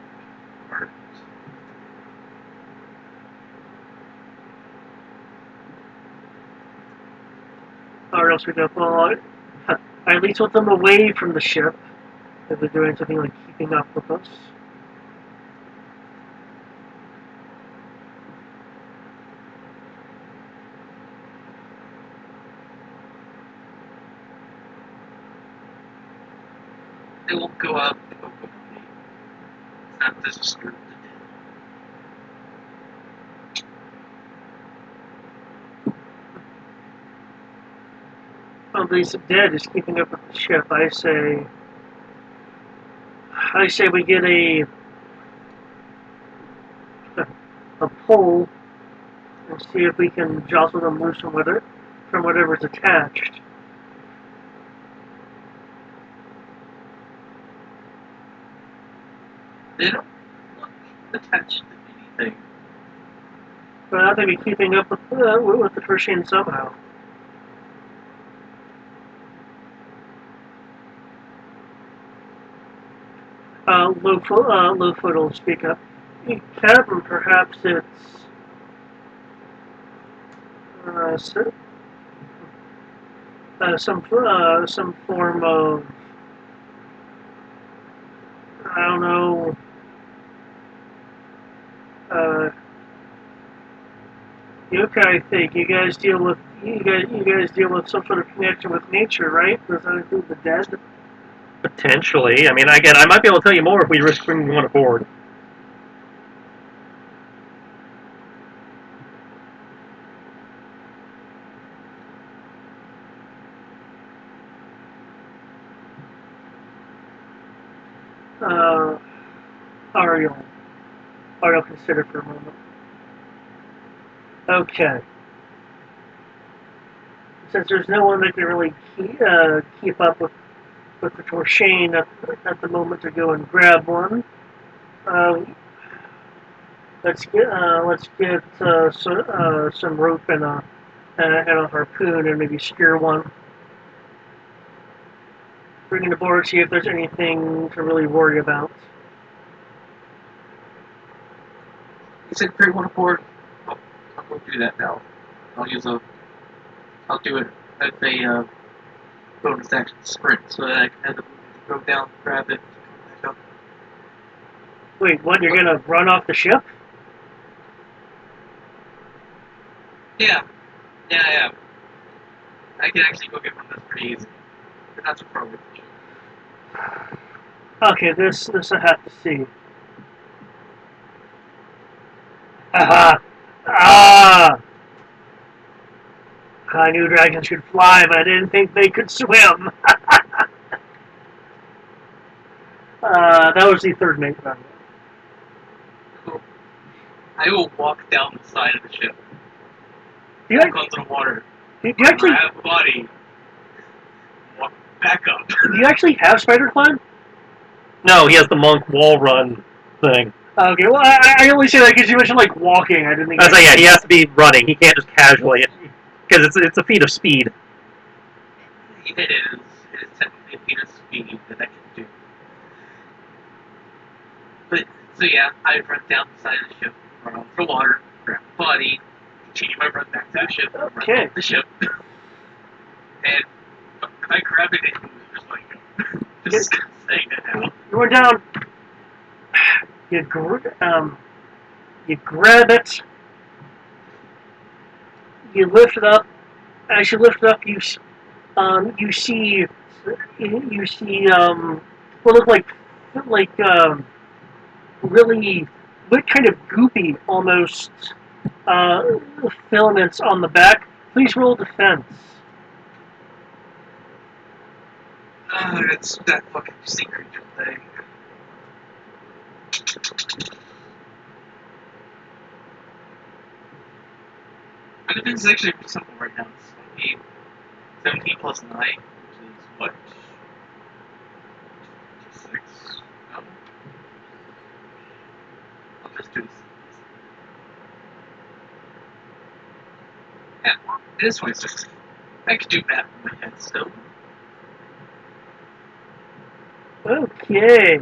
Speaker 3: or else we go, well, I at least want them away from the ship if they're doing something like keeping up with us.
Speaker 5: They won't go out and poke the body. It's not disrespect to
Speaker 3: At least dead is keeping up with the ship. I say we get a pole and see if we can jostle them loose from whatever's attached.
Speaker 5: They don't look attached to anything.
Speaker 3: But I have to be keeping up with the machine somehow. Lowfoot will speak up. Captain, perhaps it's some form of, I don't know, yokai thing. You guys deal with some sort of connection with nature, right? Does that include the dead?
Speaker 4: Potentially. I mean, again, I might be able to tell you more if we risk bringing one aboard.
Speaker 3: Ariel. Ariel, consider for a moment. Okay. Since there's no one that can really keep up with the Torshane at the moment to go and grab one, let's get some rope and a harpoon and maybe spear one. Bring it aboard, see if there's anything to really worry about.
Speaker 5: You said bring one aboard. I'll go do that now. I'll do it as a bonus action sprint so that I can have the movement to go down, grab it, come back up.
Speaker 3: Wait, what? You're gonna run off the ship?
Speaker 5: Yeah. I can actually go get one that's pretty easy. But not so far with the ship.
Speaker 3: Okay, this I have to see. Aha! Ah! I knew dragons could fly, but I didn't think they could swim. That was the third mate round.
Speaker 5: Cool. I will walk down the side of the ship.
Speaker 3: You
Speaker 5: Walk onto the water.
Speaker 3: Do you actually
Speaker 5: grab the body. Walk back up.
Speaker 3: do you actually have spider climb?
Speaker 4: No, he has the monk wall run thing.
Speaker 3: Okay, well, I only say that because you mentioned like walking. I didn't think.
Speaker 4: I was like, yeah, he has to be running. He can't just casually, because it's a feat of speed.
Speaker 5: It is technically a feat of speed that I can do. But, so yeah, I run down the side of the ship, run off the water, grab the body, continue my run back to the ship, run off the ship, and I grab it and just like, just saying that now.
Speaker 3: You went down. You grab it. You lift it up. As you lift it up, you see what look like really what kind of goopy almost filaments on the back. Please roll defense.
Speaker 5: It's that fucking sea creature thing. My defense is actually pretty simple right now. It's 17 plus 9, which is what? 6? No. I'll just do this. Yeah, it is 26. I can do math in my head still.
Speaker 3: Okay.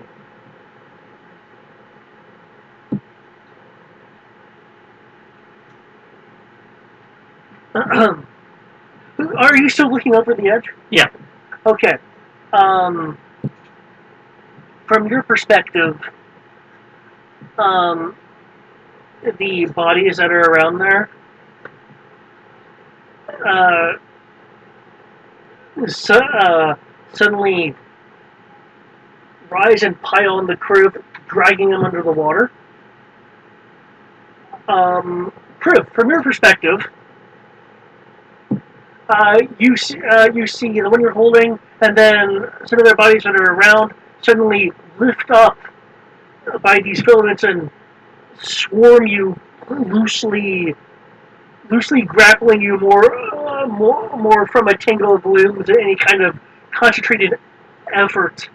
Speaker 3: Are you still looking over the edge?
Speaker 4: Yeah.
Speaker 3: Okay. From your perspective, the bodies that are around there, suddenly rise and pile on the crew, dragging them under the water. Crew, from your perspective, you see the one you're holding, and then some of their bodies that are around suddenly lift up by these filaments and swarm you, loosely grappling you more from a tangle of limbs than any kind of concentrated effort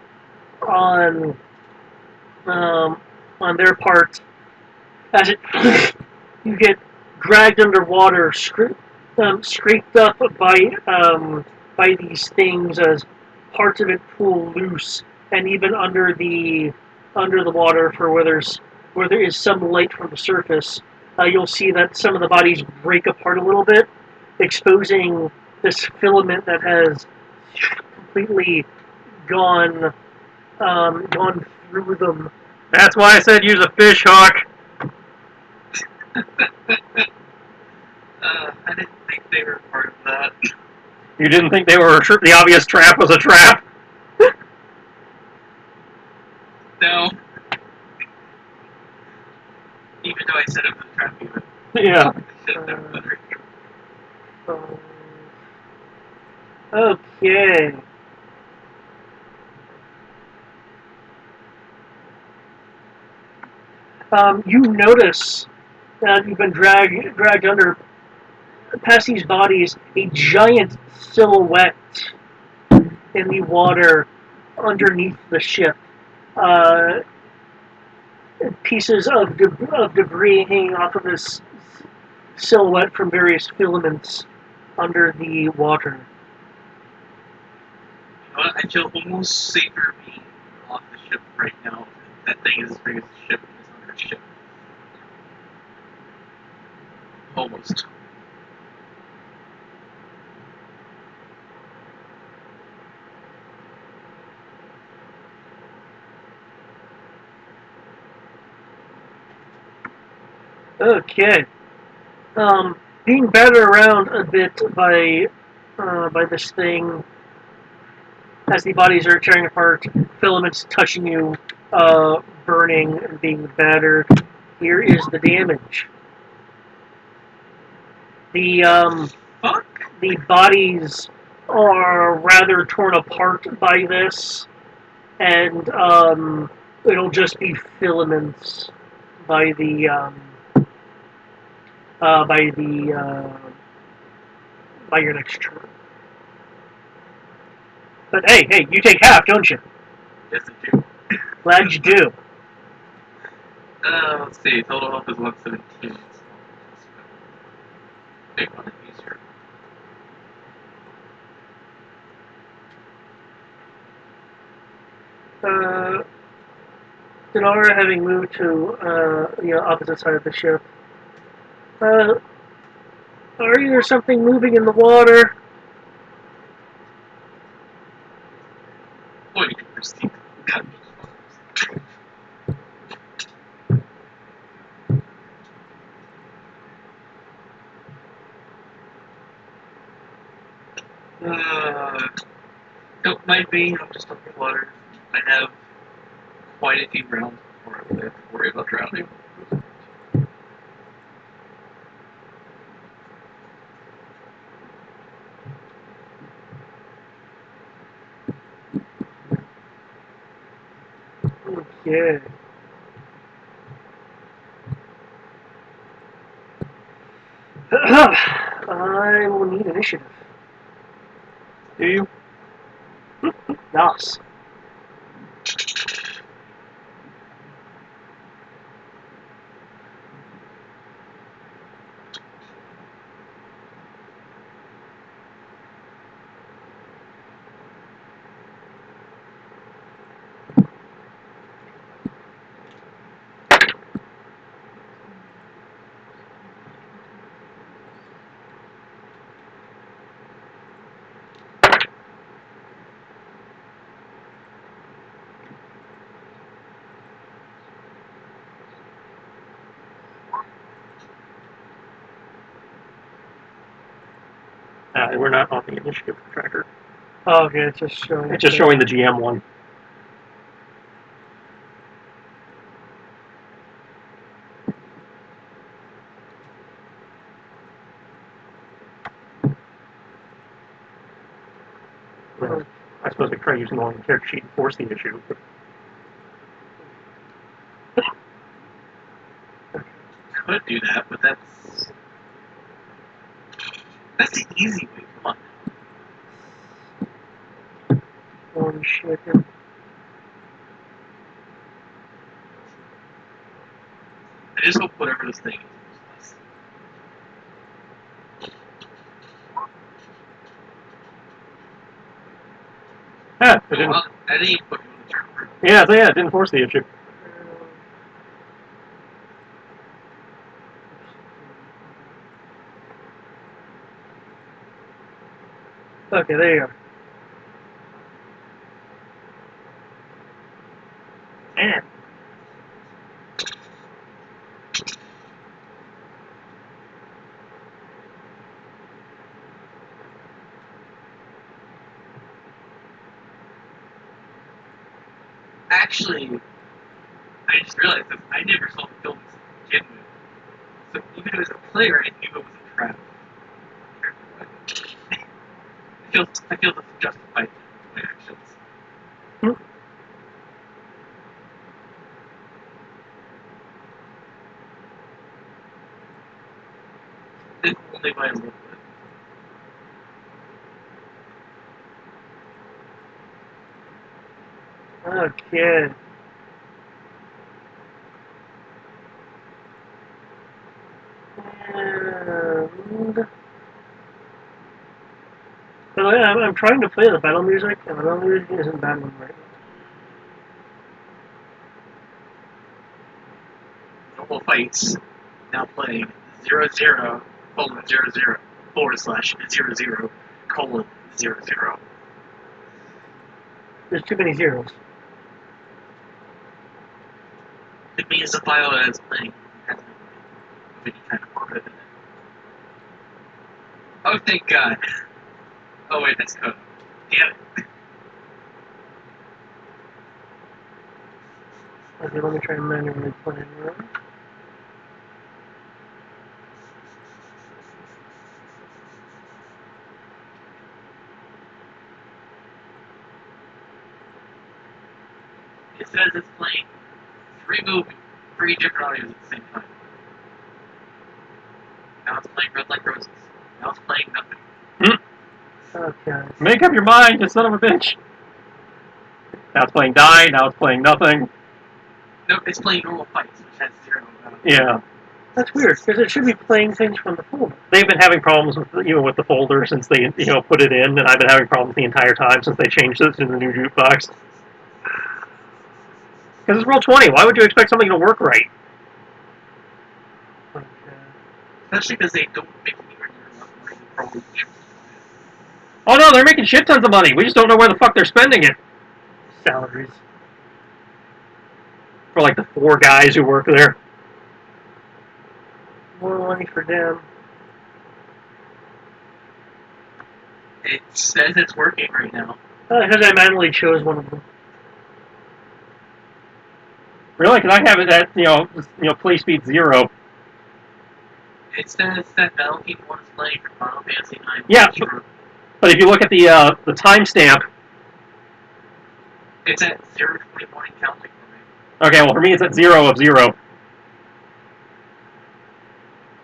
Speaker 3: on
Speaker 1: on their part as you get dragged underwater, scraped up by these things as parts of it pull loose, and even under the water for where there is some light from the surface, you'll see that some of the bodies break apart a little bit, exposing this filament that has completely gone gone through them.
Speaker 4: That's why I said use a fish hook.
Speaker 5: I didn't think they were part of that.
Speaker 4: You didn't think they were the obvious trap was a trap?
Speaker 5: No. Even though I said it was a trap, even.
Speaker 4: Yeah.
Speaker 5: I should have known better.
Speaker 1: Okay. You notice that you've been dragged under past these bodies, a giant silhouette in the water underneath the ship. Pieces of debris hanging off of this silhouette from various filaments under the water.
Speaker 5: You know what? I feel almost safer being off the ship right now. That thing is as big as the ship and it's under a ship. Almost.
Speaker 1: Okay. Being battered around a bit by this thing as the bodies are tearing apart, filaments touching you, burning and being battered. Here is the damage.
Speaker 5: Fuck!
Speaker 1: The bodies are rather torn apart by this, and it'll just be filaments by the by your next turn. But hey, you take half, don't you?
Speaker 5: Yes, I do.
Speaker 1: Glad you do.
Speaker 5: Let's see. Total health is 117. So big one is easier.
Speaker 1: Denara, having moved to the opposite side of the ship, are there something moving in the water?
Speaker 5: Boy, you can proceed. Don't mind me, I'm just underwater. I have quite a few rounds before I would have to worry about drowning.
Speaker 1: Okay. I will need initiative.
Speaker 4: Do you?
Speaker 1: Yes.
Speaker 4: We're not on the initiative tracker.
Speaker 1: Oh, okay, it's just showing.
Speaker 4: It's just showing the GM one. Well, I suppose we try using the one character sheet and force the issue. But
Speaker 5: Could do that, but that's the easy way. Come on.
Speaker 1: One second.
Speaker 5: just hope whatever this thing is.
Speaker 4: Ah, I didn't,
Speaker 5: Well, I didn't even put you on the trooper.
Speaker 4: yeah, so yeah, it didn't force the issue. Okay, there you are. Man.
Speaker 5: Actually, I just realized that I never saw the buildings to begin with. So even as a player, I knew it was a trap. I feel that's justified in my actions. It's only by a little bit.
Speaker 4: Okay. And... By the way, I'm trying to play the battle music, and the battle music isn't bad one right now.
Speaker 5: Normal fights now playing 00:00 00 /00 :00.
Speaker 4: There's too many zeros.
Speaker 5: It means the file that it's playing has no of any kind of code in it. Oh, thank God. Oh, wait, that's code. Damn it.
Speaker 4: Okay, let me try and manually play it.
Speaker 5: It says it's playing three different audios at the same time. Now it's playing Red Like Roses. Now it's playing nothing.
Speaker 4: Okay. Make up your mind, you son of a bitch. Now it's playing Die, now it's playing nothing.
Speaker 5: No, it's playing normal fights, which has 0.
Speaker 4: Yeah. That's weird, because it should be playing things from the folder. They've been having problems with with the folder since they put it in, and I've been having problems the entire time since they changed it to the new jukebox. Because it's Roll20, why would you expect something to work right? Okay.
Speaker 5: Especially because they don't make anywhere near enough money to probably be able to buy it.
Speaker 4: Oh no, they're making shit tons of money. We just don't know where the fuck they're spending it. Salaries. For like the 4 guys who work there. More money for them.
Speaker 5: It says it's working right now.
Speaker 4: Because I manually chose one of them. Really? Because I have it at play speed 0.
Speaker 5: It says that Battlefield 1 is playing for Final Fantasy 9.
Speaker 4: Yeah, but if you look at the timestamp.
Speaker 5: It's at 0:21 and counting for me.
Speaker 4: Okay, well for me it's at 0 of 0.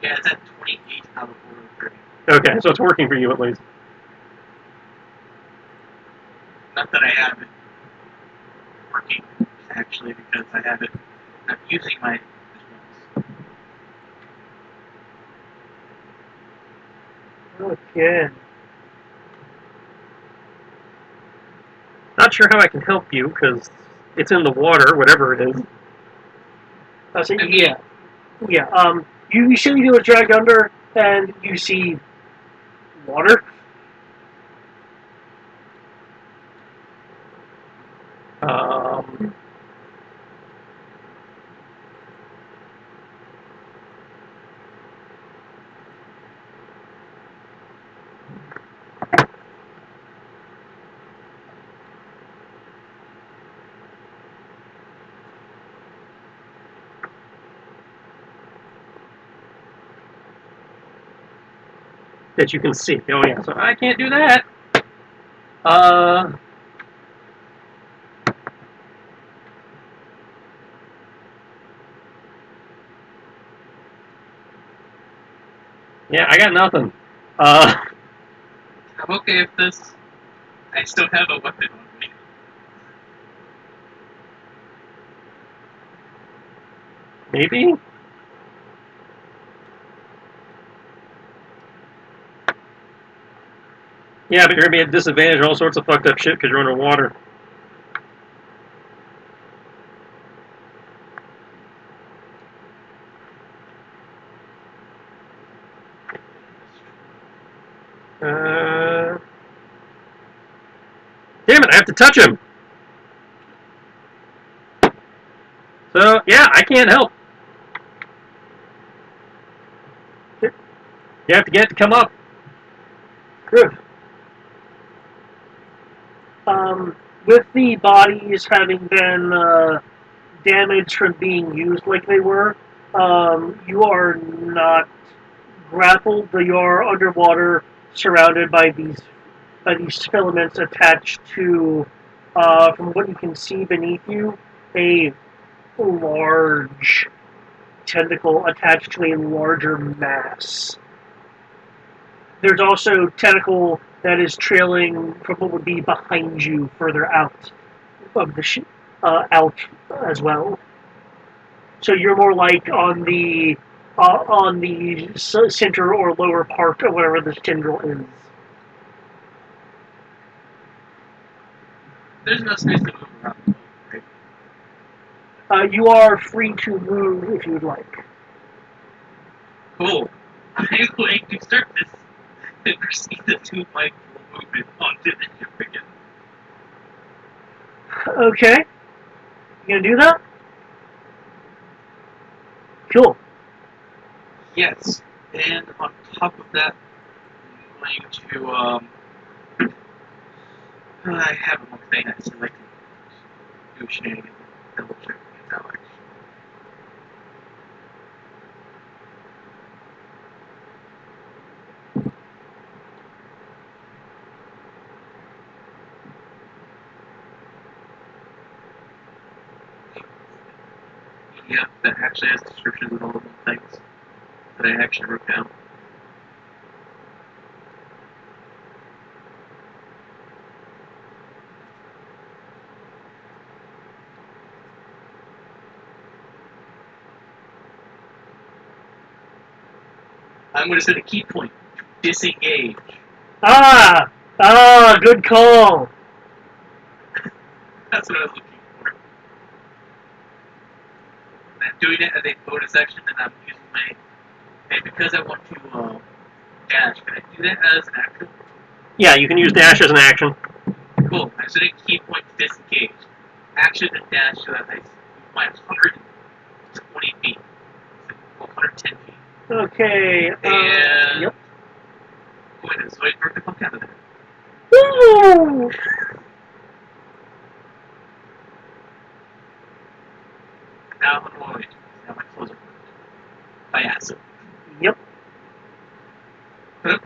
Speaker 5: Yeah, it's at 28 out of 4:30.
Speaker 4: Okay, so it's working for you at least.
Speaker 5: Not that I have it working, actually, because I have it. I'm using my
Speaker 4: Okay. Not sure how I can help you, because it's in the water, whatever it is. Yeah. You see you was dragged under, and you see water. Um, that you can see. Oh yeah, so I can't do that. Yeah, I got nothing.
Speaker 5: I'm okay with this. I still have a weapon on me.
Speaker 4: Maybe? Yeah, but you're gonna be at a disadvantage. All sorts of fucked up shit because you're underwater. Damn it! I have to touch him. So yeah, I can't help. You have to get it to come up.
Speaker 1: Good. With the bodies having been damaged from being used like they were, you are not grappled, but you are underwater, surrounded by these filaments attached to, from what you can see beneath you, a large tentacle attached to a larger mass. There's also tentacle that is trailing from what would be behind you, further out of the out as well. So you're more like on the center or lower part of whatever this tendril is.
Speaker 5: There's no space to move around.
Speaker 1: You are free to move if you would like.
Speaker 5: Cool. I'm going to start this and proceed to do my full movement onto the ship again.
Speaker 1: Okay. You gonna do that? Cool.
Speaker 5: Yes. And on top of that, I'm going to, I have one thing I said I can do shenanigans, double check it out. Yeah, that actually has descriptions of all of the things that I actually wrote down. I'm going to set a key point. Disengage.
Speaker 1: Good call.
Speaker 5: That's what I was looking for. I'm doing it as a bonus action, and I'm using my. And because I want to dash, can I do that as an action?
Speaker 4: Yeah, you can use dash as an action.
Speaker 5: Cool. I'm setting a key point to disengage. Action and dash so that I move my 120 feet. 110 feet.
Speaker 1: Okay.
Speaker 5: And.
Speaker 1: Yep.
Speaker 5: Wait, so I broke the fuck out of there.
Speaker 1: Woo!
Speaker 5: Now I'm going to. Now my clothes are by acid.
Speaker 1: Yep.
Speaker 5: I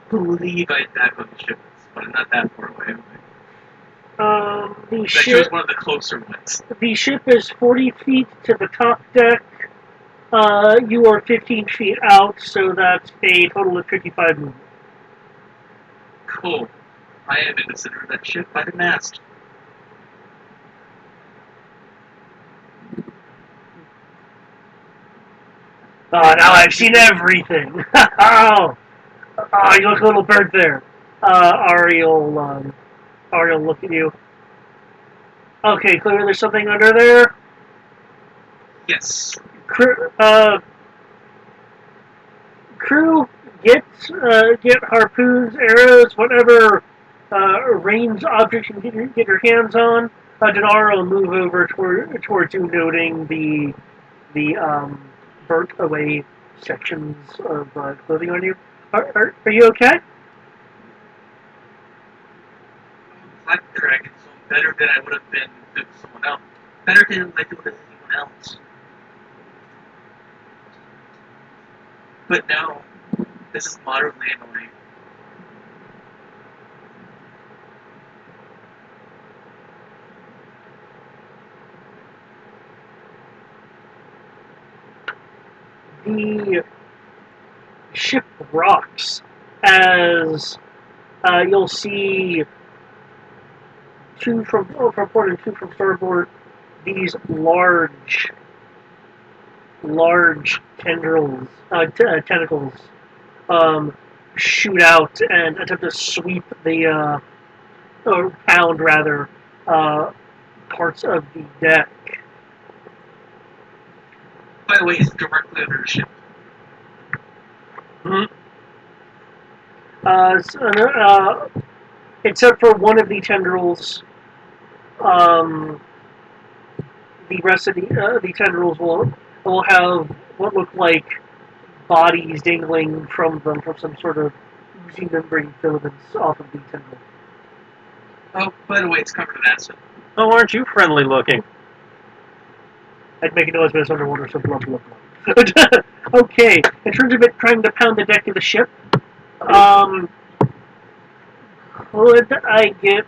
Speaker 5: believe I'm back on the ship, but I'm not that far away.
Speaker 1: The
Speaker 5: That
Speaker 1: ship.
Speaker 5: was one of the closer ones.
Speaker 1: The ship is 40 feet to the top deck. You are 15 feet out, so that's a total of 55 movement.
Speaker 5: Cool. I am in the center of that ship by the mast.
Speaker 1: Now I've seen everything. Oh, you look a little bird there. Ariel look at you. Okay, clearly there's something under there.
Speaker 5: Yes.
Speaker 1: Crew, get harpoons, arrows, whatever ranged objects you can get your hands on. Denaro will move over towards you, noting the burnt away sections of clothing on you. Are you okay?
Speaker 5: I'm a dragon, so I'm better than I would have been with someone else. Better than I do with anyone else. But now, this is moderately annoying.
Speaker 1: The ship rocks as you'll see two from port and two from starboard. These large tendrils, tentacles, shoot out and attempt to sweep or pound rather, parts of the deck.
Speaker 5: By the way, it's directly under the ship.
Speaker 1: Mm-hmm. Except for one of the tendrils, the rest of the tendrils will have what look like bodies dangling from them from some sort of oozy membrane filaments off of the tendril.
Speaker 5: Oh, by the way, it's covered in acid.
Speaker 4: Oh, aren't you friendly looking?
Speaker 1: I'd make a noise, but it's underwater, so blah blah blah. Okay, in terms of it trying to pound the deck of the ship, could I get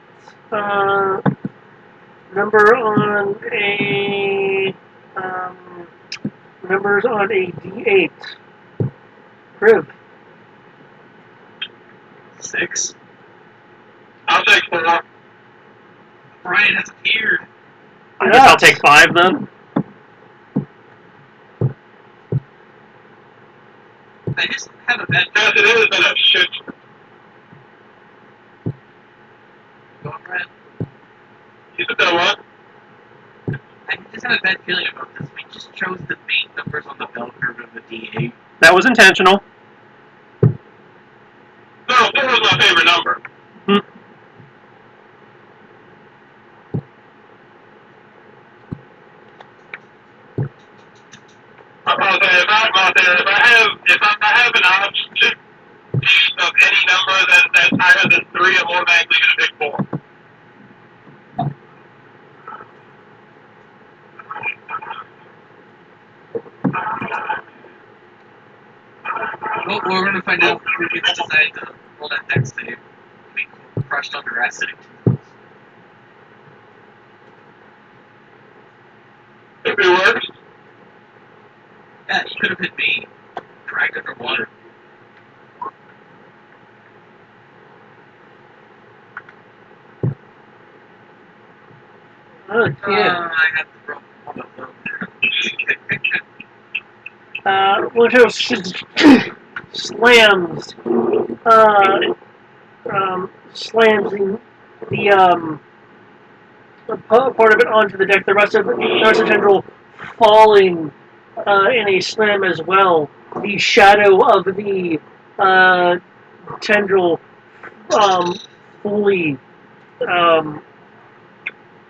Speaker 1: number on a numbers on a D8? Crib.
Speaker 5: 6. I'll take 4. Brian has appeared.
Speaker 4: I guess I'll take 5 then.
Speaker 5: I just have a bad feeling. It is been a shit. Go on, Brian. You said that what? I just have a bad feeling about this. We just chose the main numbers on the bell curve of the D8.
Speaker 4: That was intentional.
Speaker 5: No, 4 was my favorite number. I'm about to say, if I have an option of any number that's higher than 3, I'm automatically going to pick 4. Well, we're going to find out who gets to decide to roll that deck save. Be crushed under acidic tendrils. If it works? Yeah, you could have hit me. Dragged underwater.
Speaker 1: Okay.
Speaker 5: I have to throw one of them.
Speaker 1: One of slams, slams the part of it onto the deck. The rest of the tendril falling in a slam as well. The shadow of the tendril fully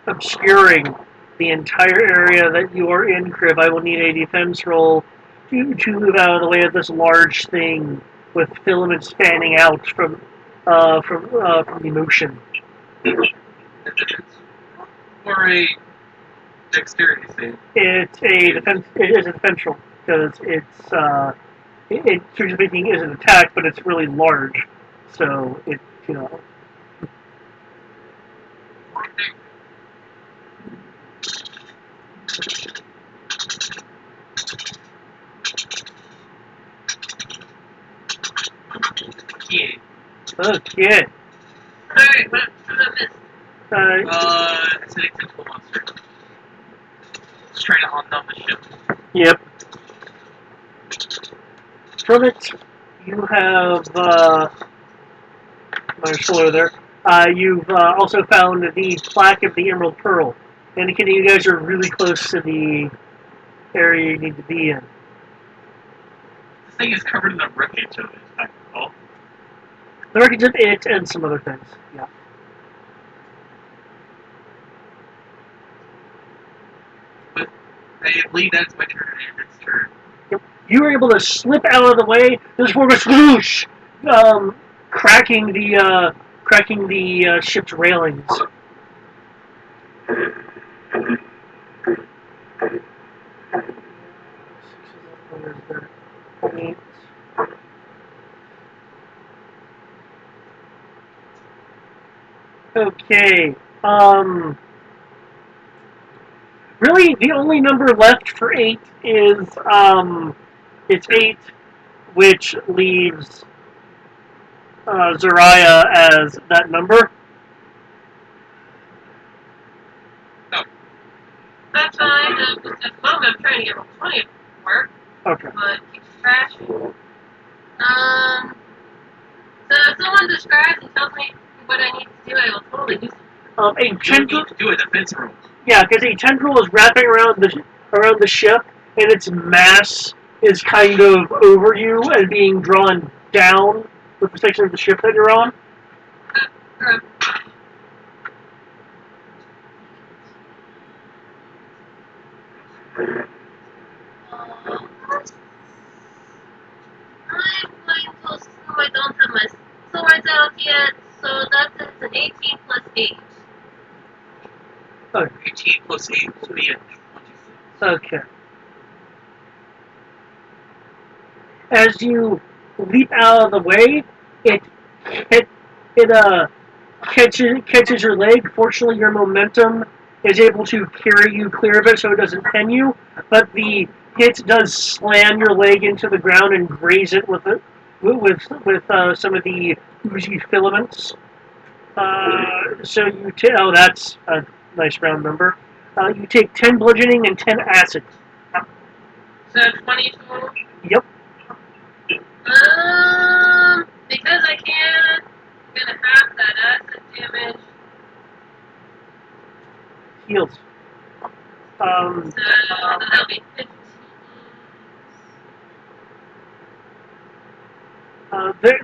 Speaker 1: obscuring the entire area that you are in, Crib. I will need a defense roll to move out of the way of this large thing with filaments fanning out from the motion.
Speaker 5: Or a dexterity save.
Speaker 1: It's a defense. It is a defense roll because it speaking is an attack, but it's really large, so it you know.
Speaker 5: Yeah.
Speaker 1: Okay.
Speaker 5: Alright, what did I miss? Acidic tentacle monster. Just trying to unnumb the ship.
Speaker 1: Yep. From it, you have my shoulder there. You've also found the plaque of the Emerald Pearl, indicating you guys are really close to the area you need to be in.
Speaker 5: This thing is covered in the wreckage of it, I recall.
Speaker 1: The wreckage of it and some other things. Yeah.
Speaker 5: But I believe that's my turn and its turn.
Speaker 1: Yep. You were able to slip out of the way. This form of swoosh, cracking the ship's railings. Okay. Really, the only number left for 8 is it's 8, which leaves Zariah as that number.
Speaker 5: No.
Speaker 6: That's fine. Just at the moment, I'm trying to get my 20 to work,
Speaker 1: Okay.
Speaker 6: but keeps crashing. So if someone describes and tells me what I need to do, I will totally do something.
Speaker 4: A
Speaker 5: You
Speaker 4: tendril.
Speaker 5: need to do a defense roll.
Speaker 4: Yeah, because a tendril is wrapping around the ship, and its mass is kind of over you and being drawn down with the section of the ship that you're on.
Speaker 6: Uh, I'm going to assume I don't have my swords out yet, so that is an 18 plus 8.
Speaker 5: 18 plus 8 will be a 26.
Speaker 4: Okay. As you leap out of the way, it catches your leg. Fortunately, your momentum is able to carry you clear of it, so it doesn't pin you. But the hit does slam your leg into the ground and graze it with some of the oozy filaments. So that's a nice round number. You take 10 bludgeoning and 10 acid.
Speaker 6: So 20 total.
Speaker 4: Yep.
Speaker 6: Because I can, I'm gonna have that acid damage.
Speaker 4: Heals.
Speaker 6: So that'll be 15.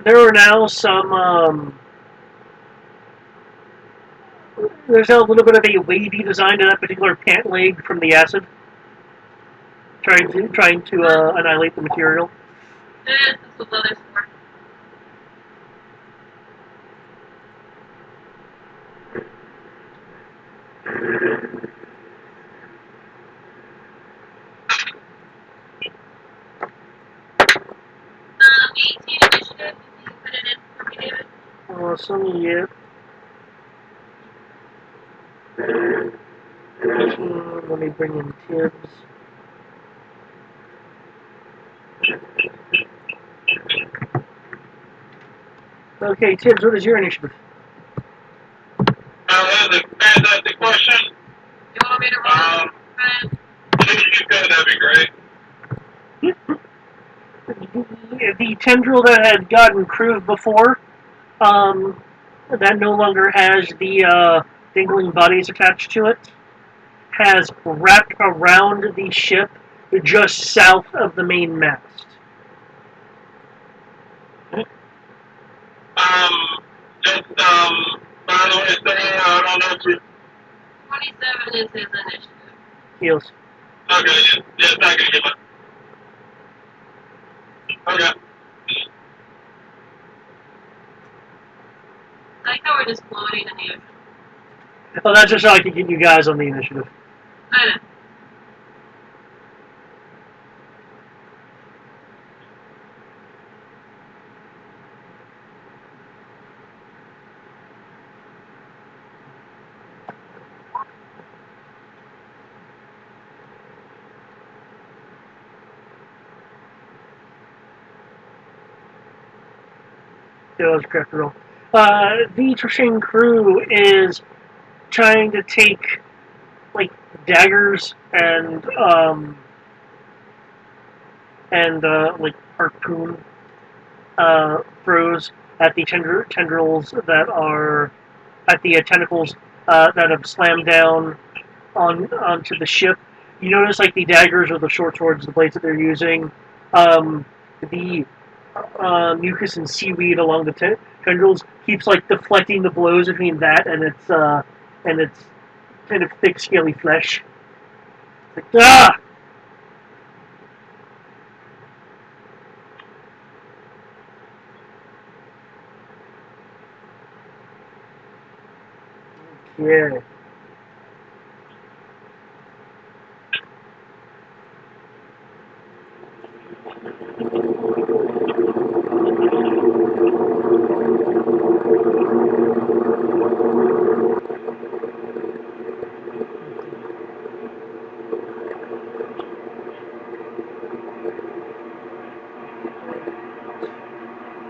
Speaker 4: There are now some. There's now a little bit of a wavy design to that particular pant leg from the acid, trying to annihilate the material.
Speaker 6: That's what leather's for. Um, 18 initiative, if you can put it in for me, David.
Speaker 4: Awesome, yeah. Let me bring in Tibbs. Okay, Tibbs, what is your initiative?
Speaker 7: That's a fantastic question.
Speaker 6: You want me to roll?
Speaker 7: If you could, that'd be great.
Speaker 4: The tendril that had gotten Crew before, that no longer has the dangling bodies attached to it, has wrapped around the ship just south of the main mast.
Speaker 7: By the way, sir, I don't know if you...
Speaker 6: 27 is his initiative.
Speaker 4: Heals.
Speaker 7: Okay, yes, I can give it. Okay.
Speaker 6: I like how we're just floating in the ocean.
Speaker 4: Well, that's just so I can get you guys on the initiative.
Speaker 6: I know.
Speaker 4: Yeah, that was correct roll. The Trishane Crew is trying to take like daggers and like harpoon throws at the tendrils that are at the tentacles that have slammed down onto the ship. You notice like the daggers or the short swords, the blades that they're using, the mucus and seaweed along the tendrils keeps like deflecting the blows between that and its kind of thick, scaly flesh. Like, ah! Yeah.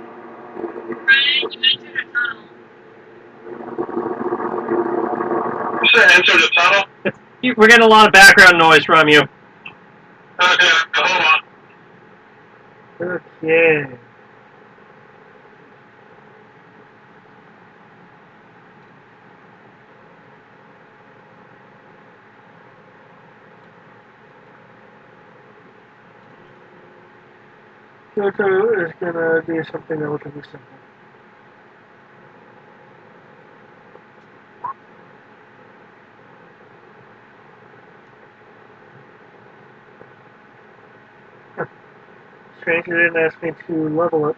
Speaker 6: Brian, you entered a tunnel.
Speaker 7: You said enter the tunnel?
Speaker 4: We're getting a lot of background noise from you.
Speaker 7: Okay, hold on.
Speaker 4: Okay.
Speaker 1: Kyoto is gonna be something relatively simple. Strange, you didn't ask me to level it.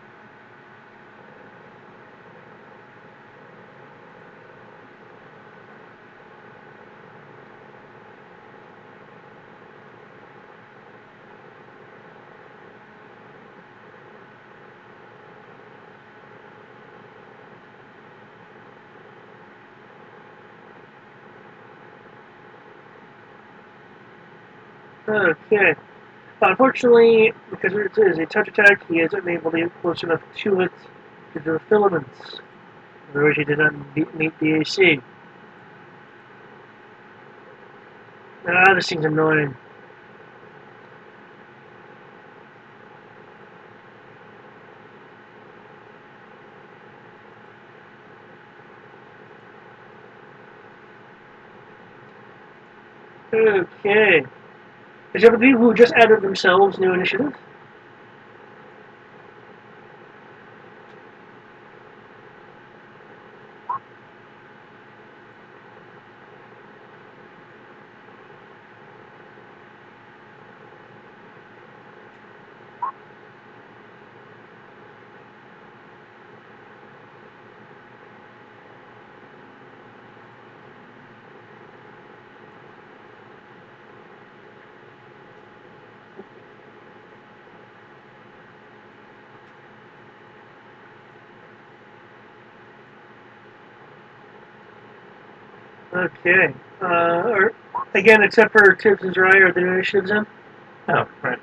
Speaker 1: Okay. Unfortunately, because it is a touch attack, he isn't able to get close enough to it to do the filaments. Otherwise, he did not meet the AC. Ah, this thing's annoying. Okay. Is there the people who just added themselves new initiative? Okay. Again, except for Tibbs and Dry, are the new initiatives in?
Speaker 4: Oh, right.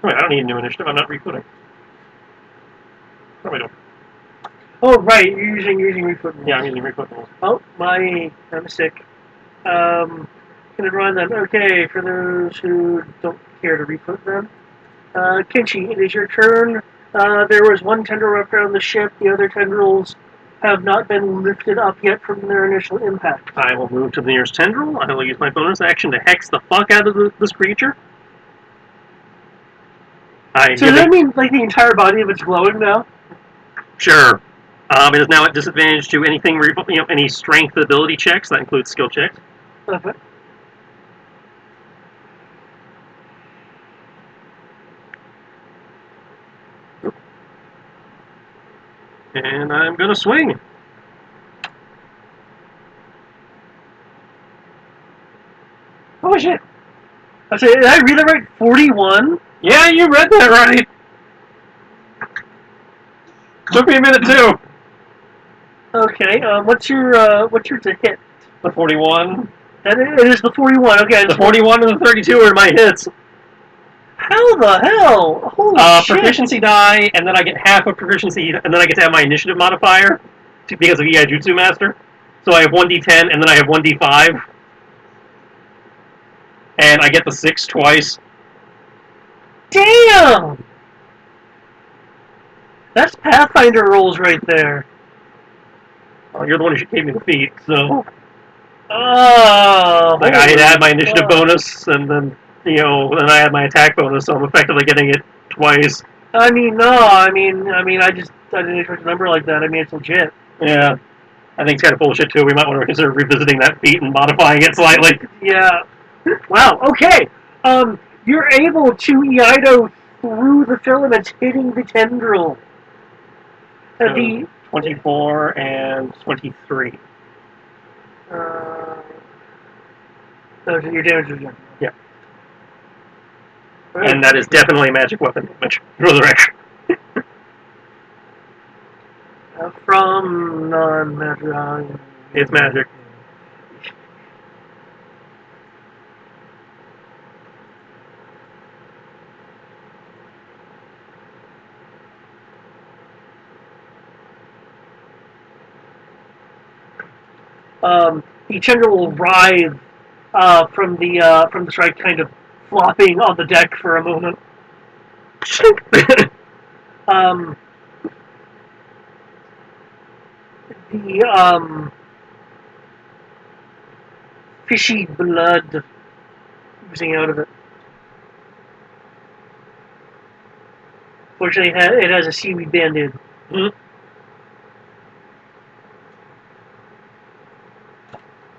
Speaker 4: Wait, I don't need a new initiative. I'm not recruiting. What am I doing?
Speaker 1: Oh, right. You're using refund rules.
Speaker 4: Yeah, I'm using recruiting.
Speaker 1: Oh, my mistake. Can I run them? Okay, for those who don't care to re-put them. Kinchi, it is your turn. There was one tendril wrapped around the ship. The other tendrils have not been lifted up yet from their initial impact.
Speaker 4: I will move to the nearest tendril. I will use my bonus action to hex the fuck out of this creature.
Speaker 1: So does that mean like the entire body of it's glowing now?
Speaker 4: Sure. It is now at disadvantage to anything, any strength ability checks. That includes skill checks.
Speaker 1: Okay.
Speaker 4: And I'm gonna swing.
Speaker 1: Oh shit! I say, did I read that right? 41?
Speaker 4: Yeah, you read that right. Took me a minute too.
Speaker 1: Okay. What's your to hit?
Speaker 4: The 41.
Speaker 1: It is the 41. Okay.
Speaker 4: The 41 and the 32 are my hits.
Speaker 1: How the hell? Holy shit!
Speaker 4: Proficiency die, and then I get half of proficiency, and then I get to have my initiative modifier because of EI Jutsu Master. So I have 1d10, and then I have 1d5. And I get the 6 twice.
Speaker 1: Damn! That's Pathfinder rolls right there.
Speaker 4: You're the one who gave me the feat, so.
Speaker 1: Oh!
Speaker 4: Like, I had my initiative bonus, and then, then I had my attack bonus, so I'm effectively getting it twice.
Speaker 1: I mean, no, I didn't expect a number like that. I mean, it's legit.
Speaker 4: Yeah. I think it's kind of bullshit, too. We might want to consider revisiting that feat and modifying it slightly.
Speaker 1: Yeah. Wow, okay. You're able to Iaido through the filaments, hitting the tendril.
Speaker 4: So 24 and 23.
Speaker 1: So your damage is done.
Speaker 4: Yeah. Right. And that is definitely magic weapon damage. Resurrection.
Speaker 1: From non-magic.
Speaker 4: It's magic.
Speaker 1: The tendril will writhe from the strike, kind of
Speaker 4: flopping on the deck for a moment. um, the fishy blood oozing out of it. Fortunately, it has a seaweed band-aid.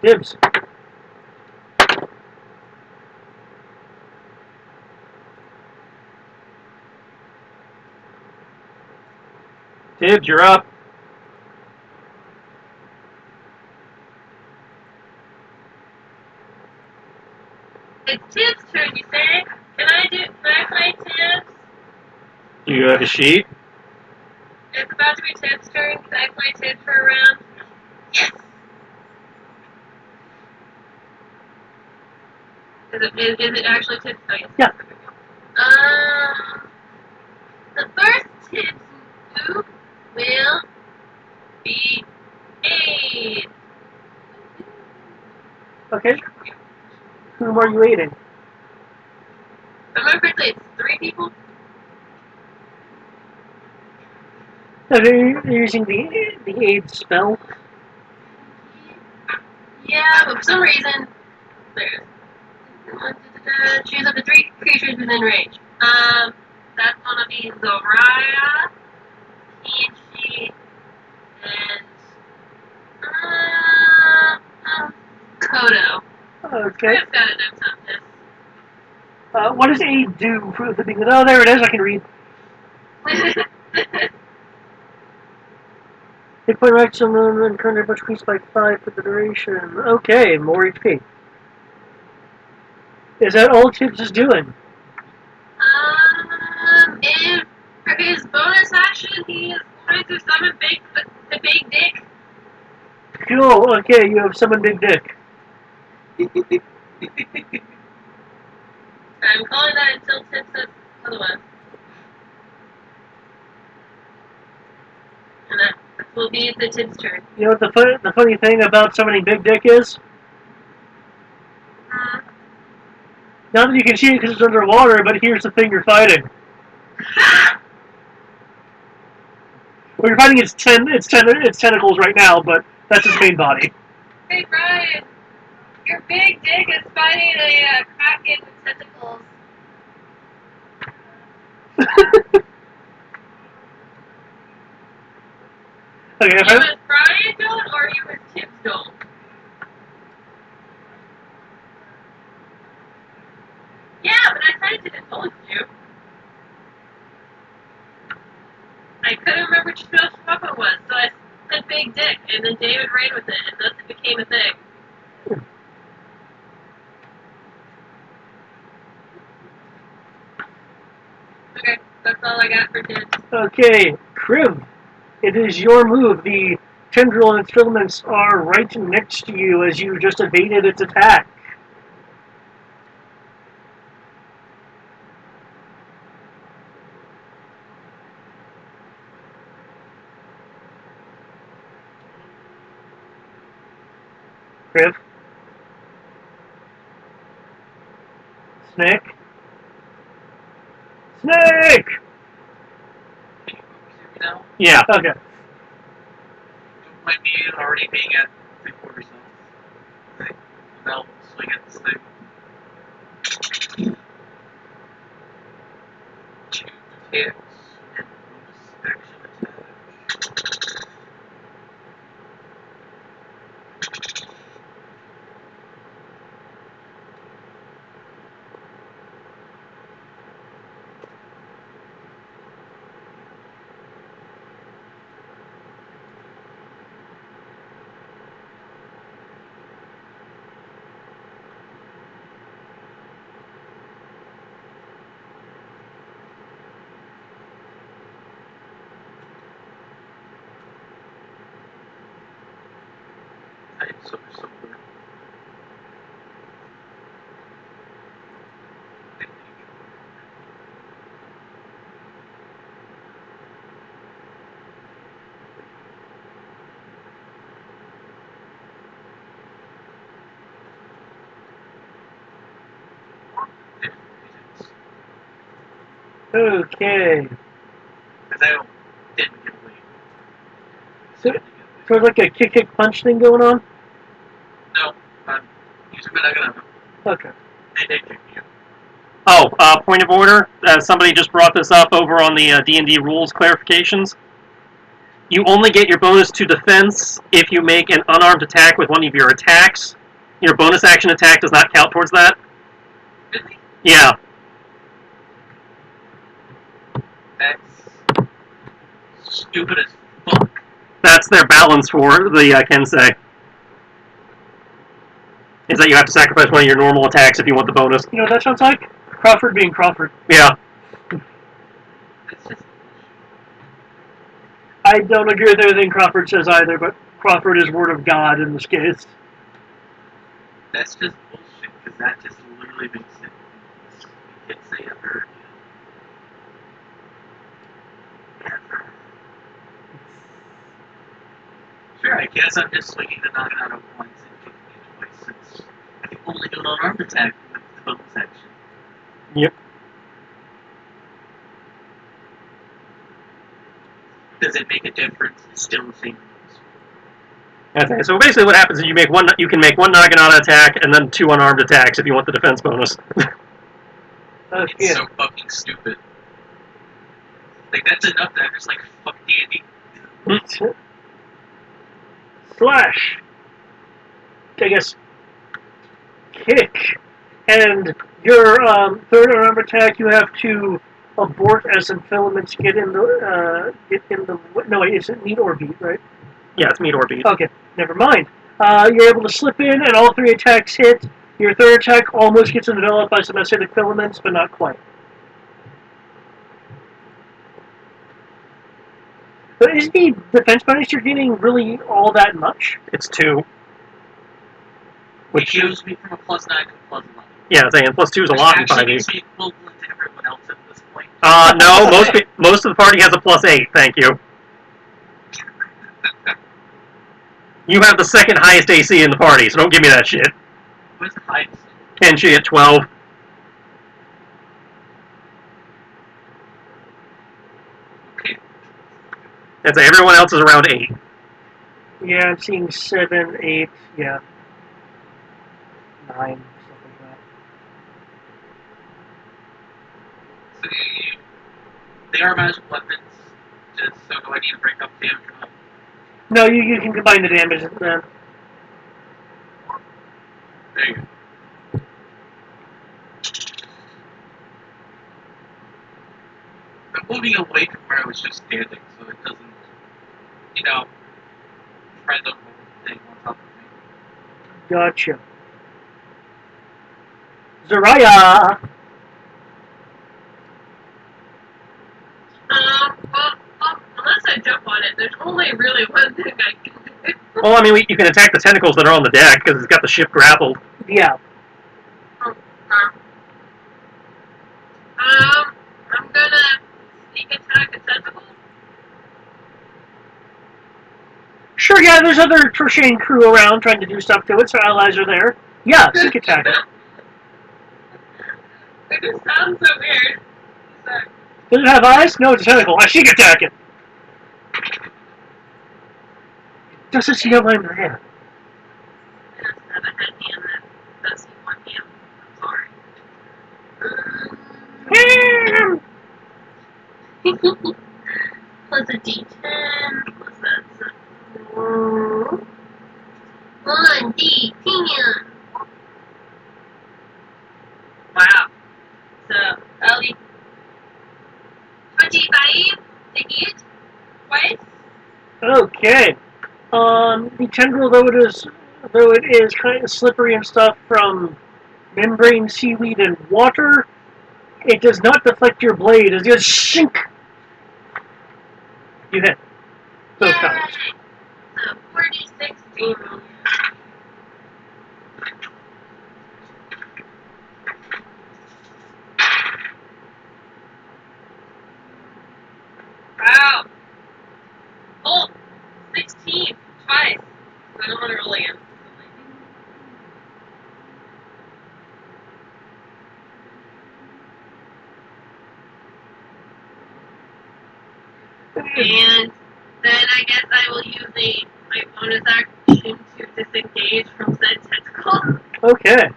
Speaker 4: Dibs. Dibs, you're up.
Speaker 6: It's Tibbs' turn, you say? Can I play Tibbs?
Speaker 4: Do you have a sheet?
Speaker 6: It's about to be Tibbs' turn. Can I play Tibbs for a round? Yes! Is it actually Tibbs? Oh, yes.
Speaker 4: Yeah.
Speaker 6: The first Tibbs move will be aid.
Speaker 4: Okay. Whom are you aiding?
Speaker 6: If I remember correctly, it's 3 people.
Speaker 4: No, you're using the aid spell.
Speaker 6: Yeah, but for some reason, there's choose up to 3 creatures within range. That's gonna be Zoraya, Ichi, and Kodo.
Speaker 4: Okay.
Speaker 6: I've got enough time.
Speaker 4: What does aid do for the thing? Oh, there it is. I can read. Hit point right summon and current damage increased by 5 for the duration. Okay, more HP. Is that all Tibbs is doing?
Speaker 6: And for his bonus action, he is going to summon the big dick.
Speaker 4: Cool. Okay, you have summoned Big Dick.
Speaker 6: I'm calling that until Tim says otherwise. And that will be the Tim's turn.
Speaker 4: You know what the funny thing about summoning Big Dick is? Not that you can see it because it's underwater, but here's the thing you're fighting. Well, you're fighting its tentacles right now, but that's its main body.
Speaker 6: Hey, Brian, your big dick is fighting a kraken with tentacles.
Speaker 4: Okay,
Speaker 6: You was Brian doing, or you was Tim's doing? Yeah, but I typed it and told you. I couldn't remember which swap it was, so I said big dick, and then David ran with it, and thus it became a thing. Okay, that's all I got for Tim.
Speaker 4: Okay, Kriv, it is your move. The tendril and its filaments are right next to you as you just evaded its attack. Kriv? Snake? Snake!
Speaker 5: Now,
Speaker 4: Yeah, okay.
Speaker 5: don't mind me already being at 3/4 health. I'll swing at this thing. 2 hits and bonus action attack. I'm so good.
Speaker 4: Okay.
Speaker 5: Because I didn't get away.
Speaker 4: So, so like a kick punch thing going on?
Speaker 5: No, I'm using my Naganama.
Speaker 4: Okay.
Speaker 5: And they kicked me out.
Speaker 4: Oh, point of order. Somebody just brought this up over on the D&D rules clarifications. You only get your bonus to defense if you make an unarmed attack with one of your attacks. Your bonus action attack does not count towards that.
Speaker 5: Really?
Speaker 4: Yeah.
Speaker 5: That's stupid as fuck.
Speaker 4: That's their balance for the Kensei. Is that you have to sacrifice one of your normal attacks if you want the bonus.
Speaker 1: You know what that sounds like? Crawford being Crawford.
Speaker 4: Yeah.
Speaker 5: That's just
Speaker 1: I don't agree with everything Crawford says either, but Crawford is word of God in this case.
Speaker 5: That's just bullshit, because that just literally makes it. You can't say ever again. Ever. Sure, I guess I'm just swinging the Naganata once and kicking it twice, since I can only do an unarmed attack with the bonus action.
Speaker 4: Yep.
Speaker 5: Does it make a difference? It's still the same rules.
Speaker 4: Okay, so basically what happens is you can make one Naginata attack and then 2 unarmed attacks if you want the defense bonus.
Speaker 5: It's so fucking stupid. Like, that's enough that I'm just like, fuck D&D.
Speaker 1: Slash. I guess kick. And your third unarmed attack, you have to abort as some filaments get in the no, wait, is it meet or beat, right?
Speaker 4: Yeah, it's meet or beat.
Speaker 1: Okay, never mind. You're able to slip in, and all 3 attacks hit. Your third attack almost gets enveloped by some acidic filaments, but not quite. But is the defense bonus you're getting really all that much?
Speaker 4: It's 2.
Speaker 5: Which moves me from a +9 to a +11.
Speaker 4: Yeah, I'm saying +2 is a lot in
Speaker 5: Which actually
Speaker 4: 5e.
Speaker 5: makes me equivalent to everyone else at this point.
Speaker 4: No, most of the party has a +8, thank you. You have the second highest AC in the party, so don't give me that shit.
Speaker 5: What's the highest?
Speaker 4: Kenshi at 12.
Speaker 5: Okay.
Speaker 4: I'd say everyone else is around 8.
Speaker 1: Yeah, I'm seeing 7, 8, yeah. 9, stuff like that.
Speaker 5: So they are magic weapons. Just so do I need to break up damage?
Speaker 1: No, you can combine the damage then.
Speaker 5: There you go. I'm moving away from where I was just standing, so it doesn't, try the whole thing on top of me.
Speaker 1: Gotcha. Zaraya!
Speaker 6: Well, unless I jump on it, there's only really one thing I can do.
Speaker 4: Well, I mean, you can attack the tentacles that are on the deck, because it's got the ship grappled.
Speaker 1: Yeah.
Speaker 6: I'm gonna sneak attack a tentacle.
Speaker 1: Sure, yeah, there's other crocheting crew around trying to do stuff to it, so allies are there. Yeah, sneak attack it.
Speaker 6: It just sounds so weird.
Speaker 1: Does it have eyes? No, it's a tentacle. I sneak attack it. Doesn't see a line in the hand.
Speaker 6: I just have a head hand that does see one hand. I'm sorry. Plus a D10, plus that's 1D10. Wow. So, Ellie, 25 to hit twice.
Speaker 1: Okay. The tendril, though it is kind of slippery and stuff from membrane, seaweed, and water, it does not deflect your blade. It just shink. You hit. Both times.
Speaker 6: So, 46 damage. Wow. Oh, 16 twice. I don't want to roll again. And then I guess I will use my bonus action to disengage from said tentacle.
Speaker 4: Okay.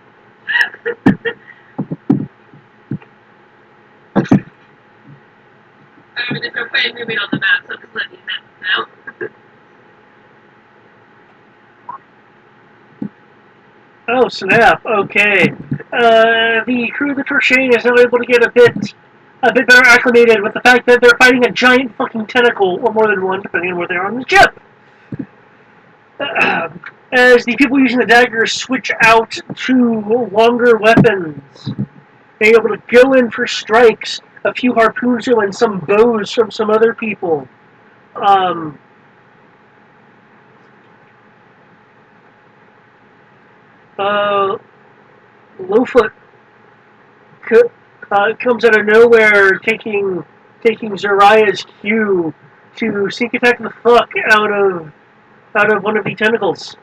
Speaker 6: I mean, they're quite moving on the map, so just letting you know.
Speaker 4: Oh, snap. Okay. The crew of the Torchain is now able to get a bit better acclimated with the fact that they're fighting a giant fucking tentacle, or more than one, depending on where they are on the ship. As the people using the daggers switch out to longer weapons, being able to go in for strikes, a few harpoons and some bows from some other people. Lowfoot comes out of nowhere, taking Zariah's cue to sneak attack the fuck out of one of the tentacles.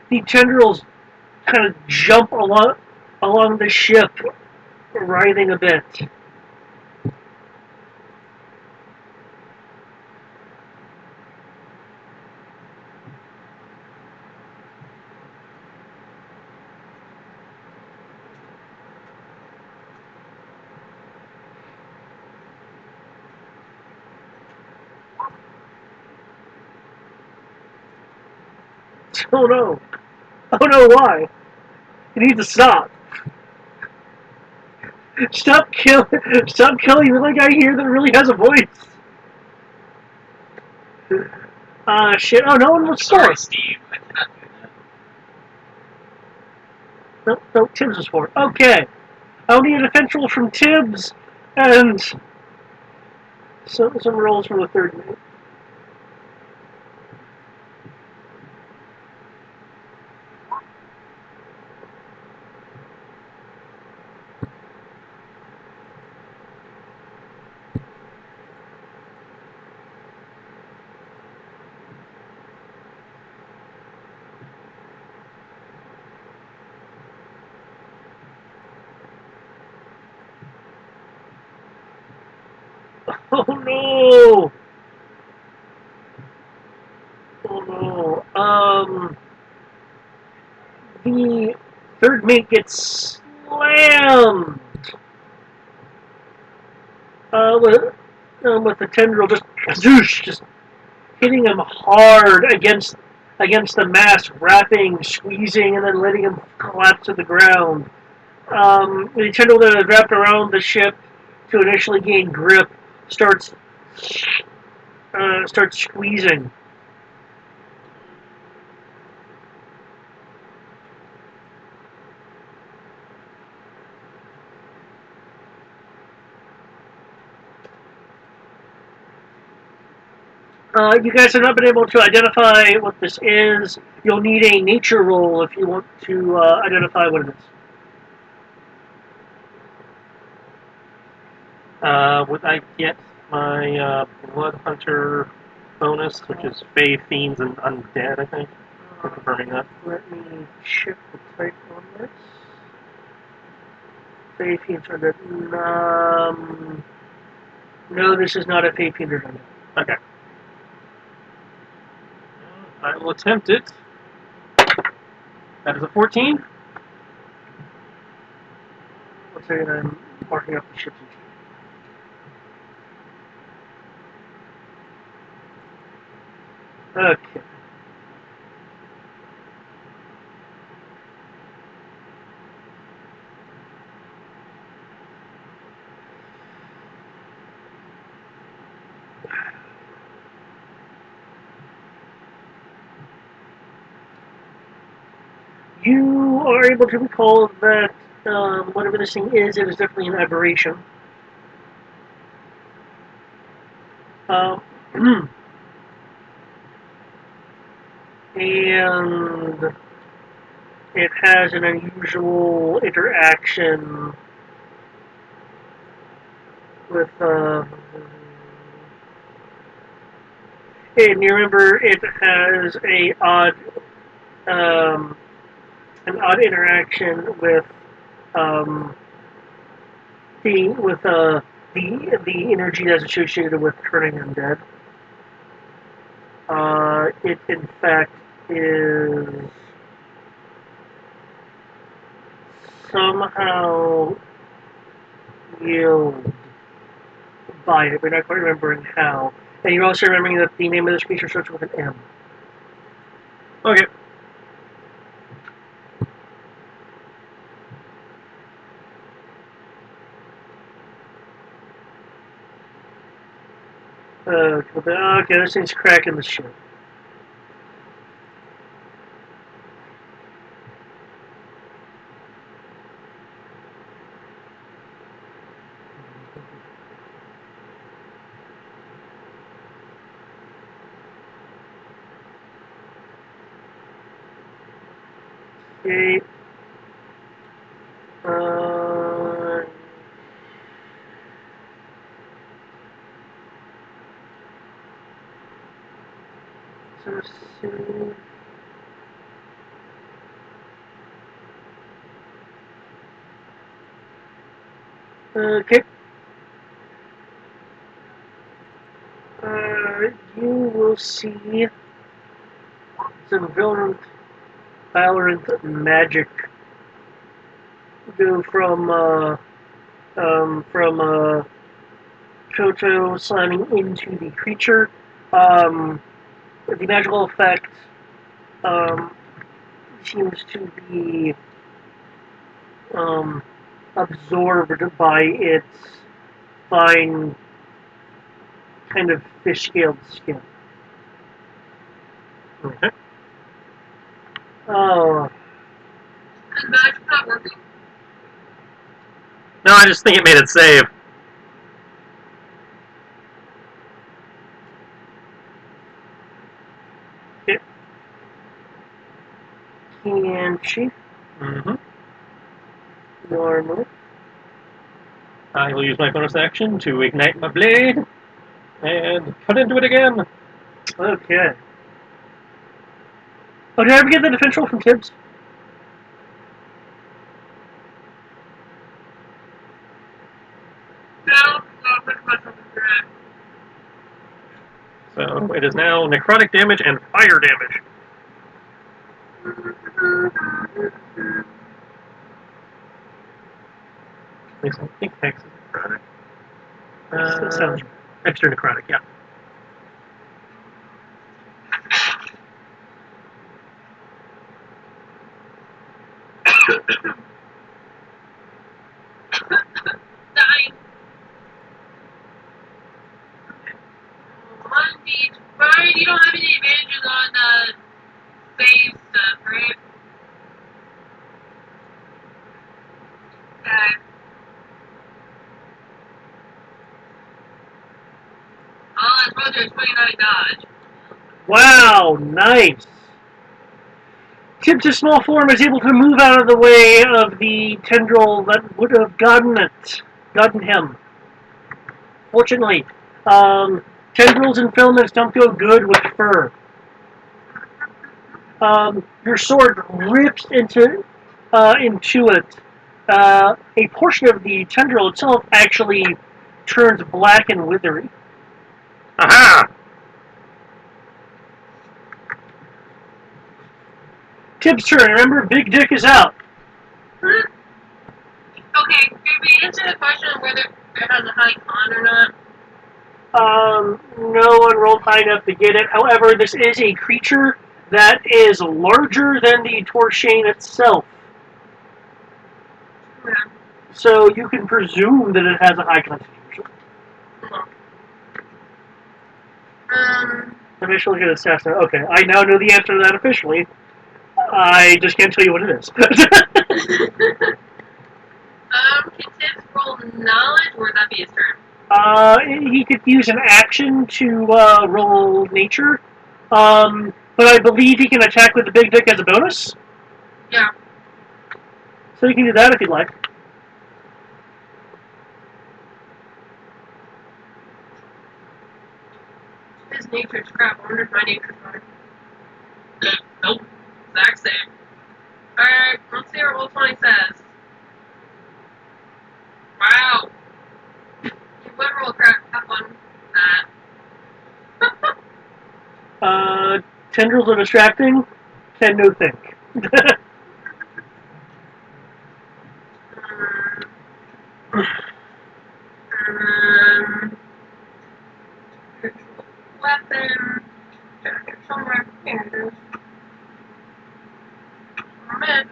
Speaker 4: The tendrils kind of jump along the ship, writhing a bit. Oh no! Oh no! Why? You need to stop. Stop killing! Stop killing the guy here that really has a voice. Shit. Oh, no one was
Speaker 5: Sorry,
Speaker 4: score.
Speaker 5: Steve. I cannot do that.
Speaker 4: No, Tibbs was for. Okay. I'll need a defense roll from Tibbs and some rolls from the third mate. Oh no! Oh no. The third mate gets slammed. With the tendril just zoosh, just hitting him hard against the mast, wrapping, squeezing, and then letting him collapse to the ground. The tendril that is wrapped around the ship to initially gain grip starts squeezing. You guys have not been able to identify what this is. You'll need a nature roll if you want to identify what it is. Would I get my Blood Hunter bonus, which is Fae, Fiends, and Undead, I think? Confirming that. Let me check the type on this. Fae, Fiends, Undead. No, this is not a Fae, Fiends, or Undead. Okay. I will attempt it. That is a 14. Let's say I'm marking up the ship's achievement. Okay.
Speaker 1: are able to recall that whatever this thing is, it is definitely an aberration. Uh, and it has an unusual interaction with. And you remember it has an odd interaction with um, the energy that's associated with turning undead. It in fact is somehow yielded by it, but not quite remembering how. And you're also remembering that the name of this creature starts with an M.
Speaker 4: Okay. Okay, this thing's cracking the shit. Okay. Let's see. Okay. You will see some Valorant magic go from Toto slamming into the creature. The magical effect seems to be absorbed by its fine kind of fish-scaled skin. Okay.
Speaker 1: Oh,
Speaker 6: And that's not working.
Speaker 4: No, I just think it made it save.
Speaker 1: can she?
Speaker 4: Mm-hmm.
Speaker 1: Normally.
Speaker 4: I will use my bonus action to ignite my blade and cut into it again.
Speaker 1: Okay. Oh, did I ever get the defense roll from Tibbs?
Speaker 6: No, pretty much something correct.
Speaker 4: So it is now necrotic damage and fire damage. At least I think Hex is necrotic.
Speaker 1: That sounds right.
Speaker 4: Extra necrotic, yeah.
Speaker 6: Nine. 1d. Brian, you don't have any advantages on save stuff, right? Okay. All his brother is 29 dodge.
Speaker 1: Wow, nice. Tibbs' small form is able to move out of the way of the tendril that would have gotten him. Fortunately, tendrils and filaments don't go good with fur. Your sword rips into it. A portion of the tendril itself actually turns black and withery.
Speaker 4: Aha!
Speaker 1: Tibbs' turn. Remember, Big Dick is out.
Speaker 6: Okay, did we answer the question of whether it has a high con or not?
Speaker 1: No one rolled high enough to get it. However, this is a creature that is larger than the Torshane itself.
Speaker 6: Yeah.
Speaker 1: So you can presume that it has a high constitution. I'm actually going to assess that. Okay, I now know the answer to that officially.
Speaker 4: I just can't tell you what it is.
Speaker 6: Can Tibbs roll knowledge, or would that be his turn?
Speaker 4: He could use an action to roll nature, but I believe he can attack with the big dick as a bonus.
Speaker 6: Yeah.
Speaker 4: So you can do that if you'd like.
Speaker 6: His nature's crap. I wonder if my nature's fine.
Speaker 5: Nope.
Speaker 6: Exact same. Alright, let's see what roll 20 says. Wow. You would roll crap on that.
Speaker 4: Tendrils are distracting. Can no think.
Speaker 6: Weapon. Somewhere. Here it is. Mid.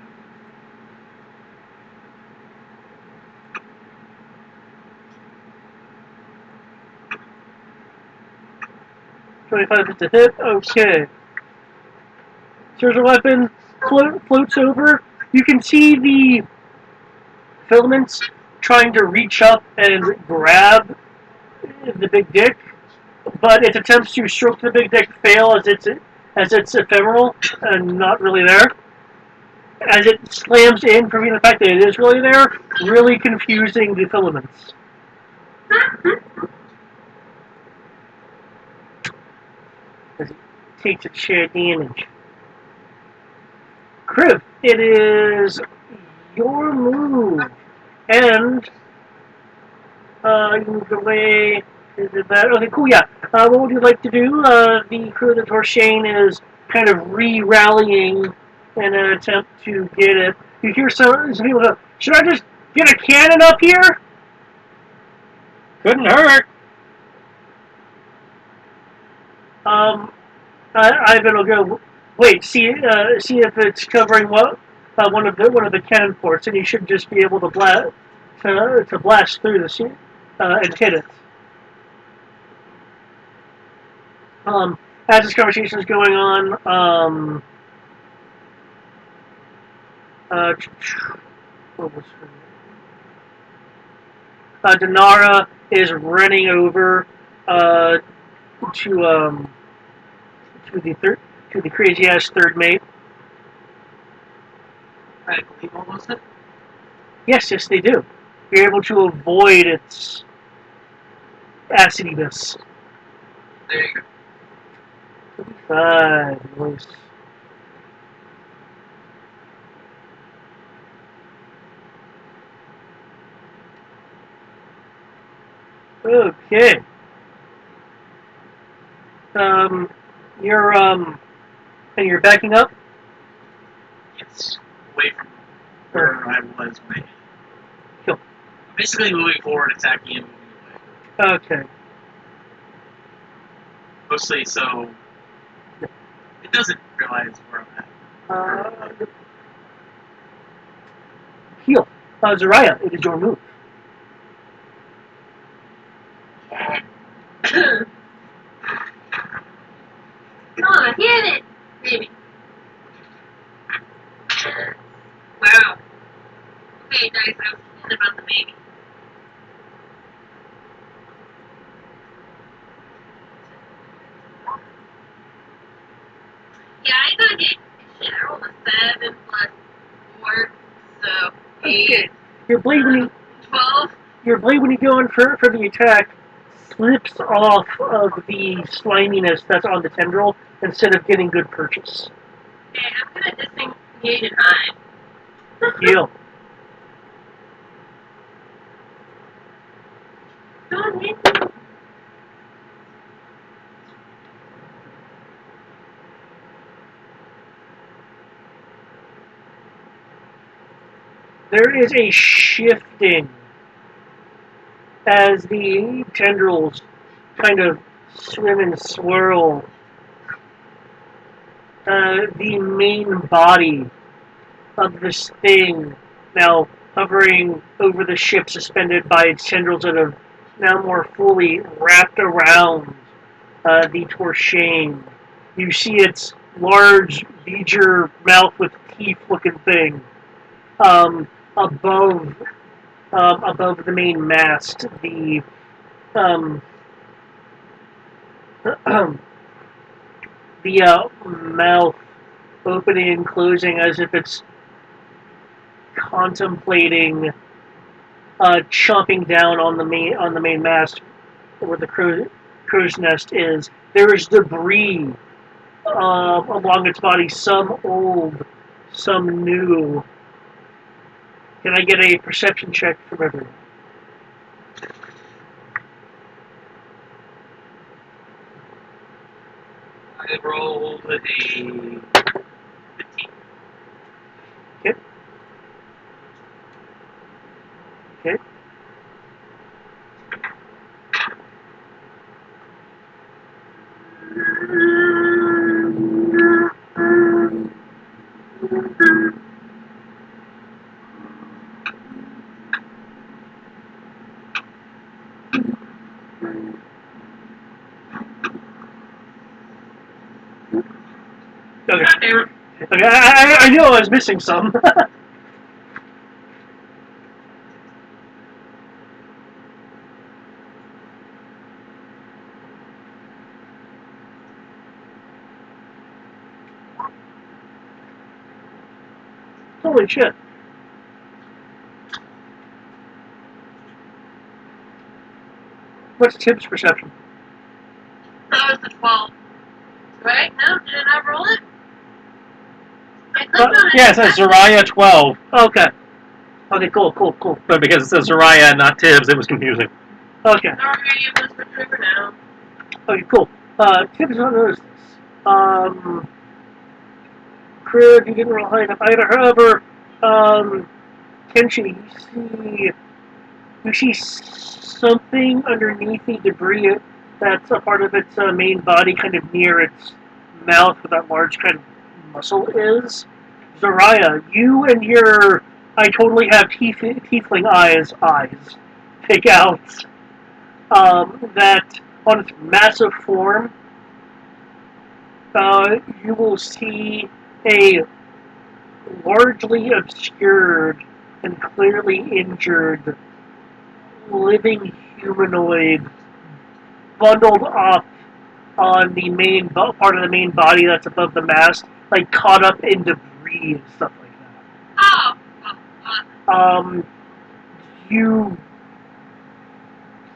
Speaker 4: 25 is a hit. Okay. Here's a weapon. Floats over. You can see the filaments trying to reach up and grab the big dick, but its attempts to stroke the big dick fail as it's ephemeral and not really there. As it slams in, proving the fact that it is really there, really confusing the filaments. As it takes its share damage. Crib, it is your move, and you moved away. Is it that? Okay, cool. Yeah. What would you like to do? The crew that Torshane is kind of re-rallying in an attempt to get it. You hear some people go, "Should I just get a cannon up here?"
Speaker 2: Couldn't hurt.
Speaker 4: Ivan will go. Wait, see if it's covering one of the cannon ports, and you should just be able to blast through the and hit it. As this conversation is going on, what was her name? Denara is running over to the crazy ass third mate.
Speaker 5: I believe almost it.
Speaker 4: Yes, they do. You're able to avoid its acidiness.
Speaker 5: There you go.
Speaker 4: Nice. Okay. You're backing up.
Speaker 5: Yes. Away from where I was when I.
Speaker 4: Cool.
Speaker 5: I'm basically moving forward, attacking and moving away.
Speaker 4: Okay.
Speaker 5: Mostly so it doesn't realize where I'm at.
Speaker 4: Heal. Zariah, it is your move.
Speaker 6: Come on, hit it! Maybe. Wow. Okay, guys, I was kidding about the baby. Yeah, I got hit. Shit, I rolled a 7 plus 4, so 8.
Speaker 4: Okay. Your blade when
Speaker 6: 12.
Speaker 4: you go in for the attack slips off of the sliminess that's on the tendril instead of getting good purchase.
Speaker 6: Okay, I'm gonna disengage and hide.
Speaker 4: Heal.
Speaker 6: Don't hit me.
Speaker 4: There is a shifting as the tendrils kind of swim and swirl. The main body of this thing now hovering over the ship, suspended by its tendrils that have now more fully wrapped around the Torshane. You see its large beeger mouth with teeth looking thing um, above above the main mast. The um, the mouth opening and closing as if it's contemplating chomping down on the main mast where the crow's nest is. There is debris along its body, some old, some new. Can I get a perception check from everyone?
Speaker 5: I rolled a 15.
Speaker 4: Okay. Okay. Okay. Okay. I knew I was missing some. Holy shit. What's Tip's perception?
Speaker 6: That was the 12. Right? No? Did I not roll it? I clicked on it.
Speaker 4: Yeah, it says Zariah 12. Okay. Okay, cool. But because it says Zariah, not Tibbs, it was confusing. Okay.
Speaker 6: Sorry, you must remember now.
Speaker 4: Okay, cool. Tibbs don't notice this. Crib, you didn't roll high enough either. However, Kenshi, you see something underneath the debris that's a part of its main body, kind of near its mouth, where that large kind of muscle is. Zariah, you and your I totally have tiefling eyes pick out that on its massive form, you will see a largely obscured and clearly injured living humanoid bundled up on the main part of the main body that's above the mast, like caught up in debris and stuff like that.
Speaker 6: Oh!
Speaker 4: You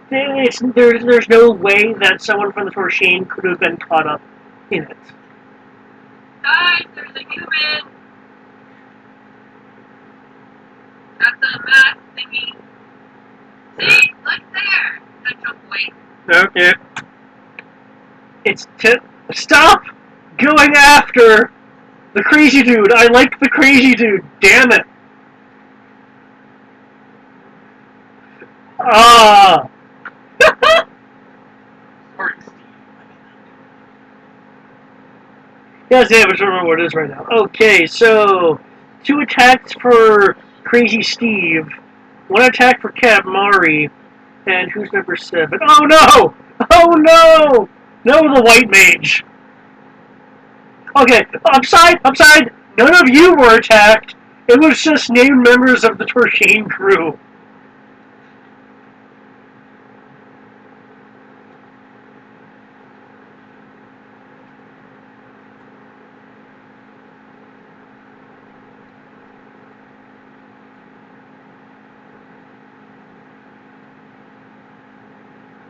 Speaker 4: there's no way that someone from the Torshane could have been caught up in it.
Speaker 6: Guys, there's a human! At the mask thingy. See? Look there! Central point.
Speaker 4: Okay. Stop going after the crazy dude. I like the crazy dude. Damn it. Ah.
Speaker 5: Sorry, Steve.
Speaker 4: Yes, yeah, I don't remember what it is right now. Okay, so 2 attacks for Crazy Steve, 1 attack for Cat Mari, and who's number 7? Oh no! Oh no! No, the White Mage. Okay, upside. None of you were attacked. It was just named members of the Torshane crew.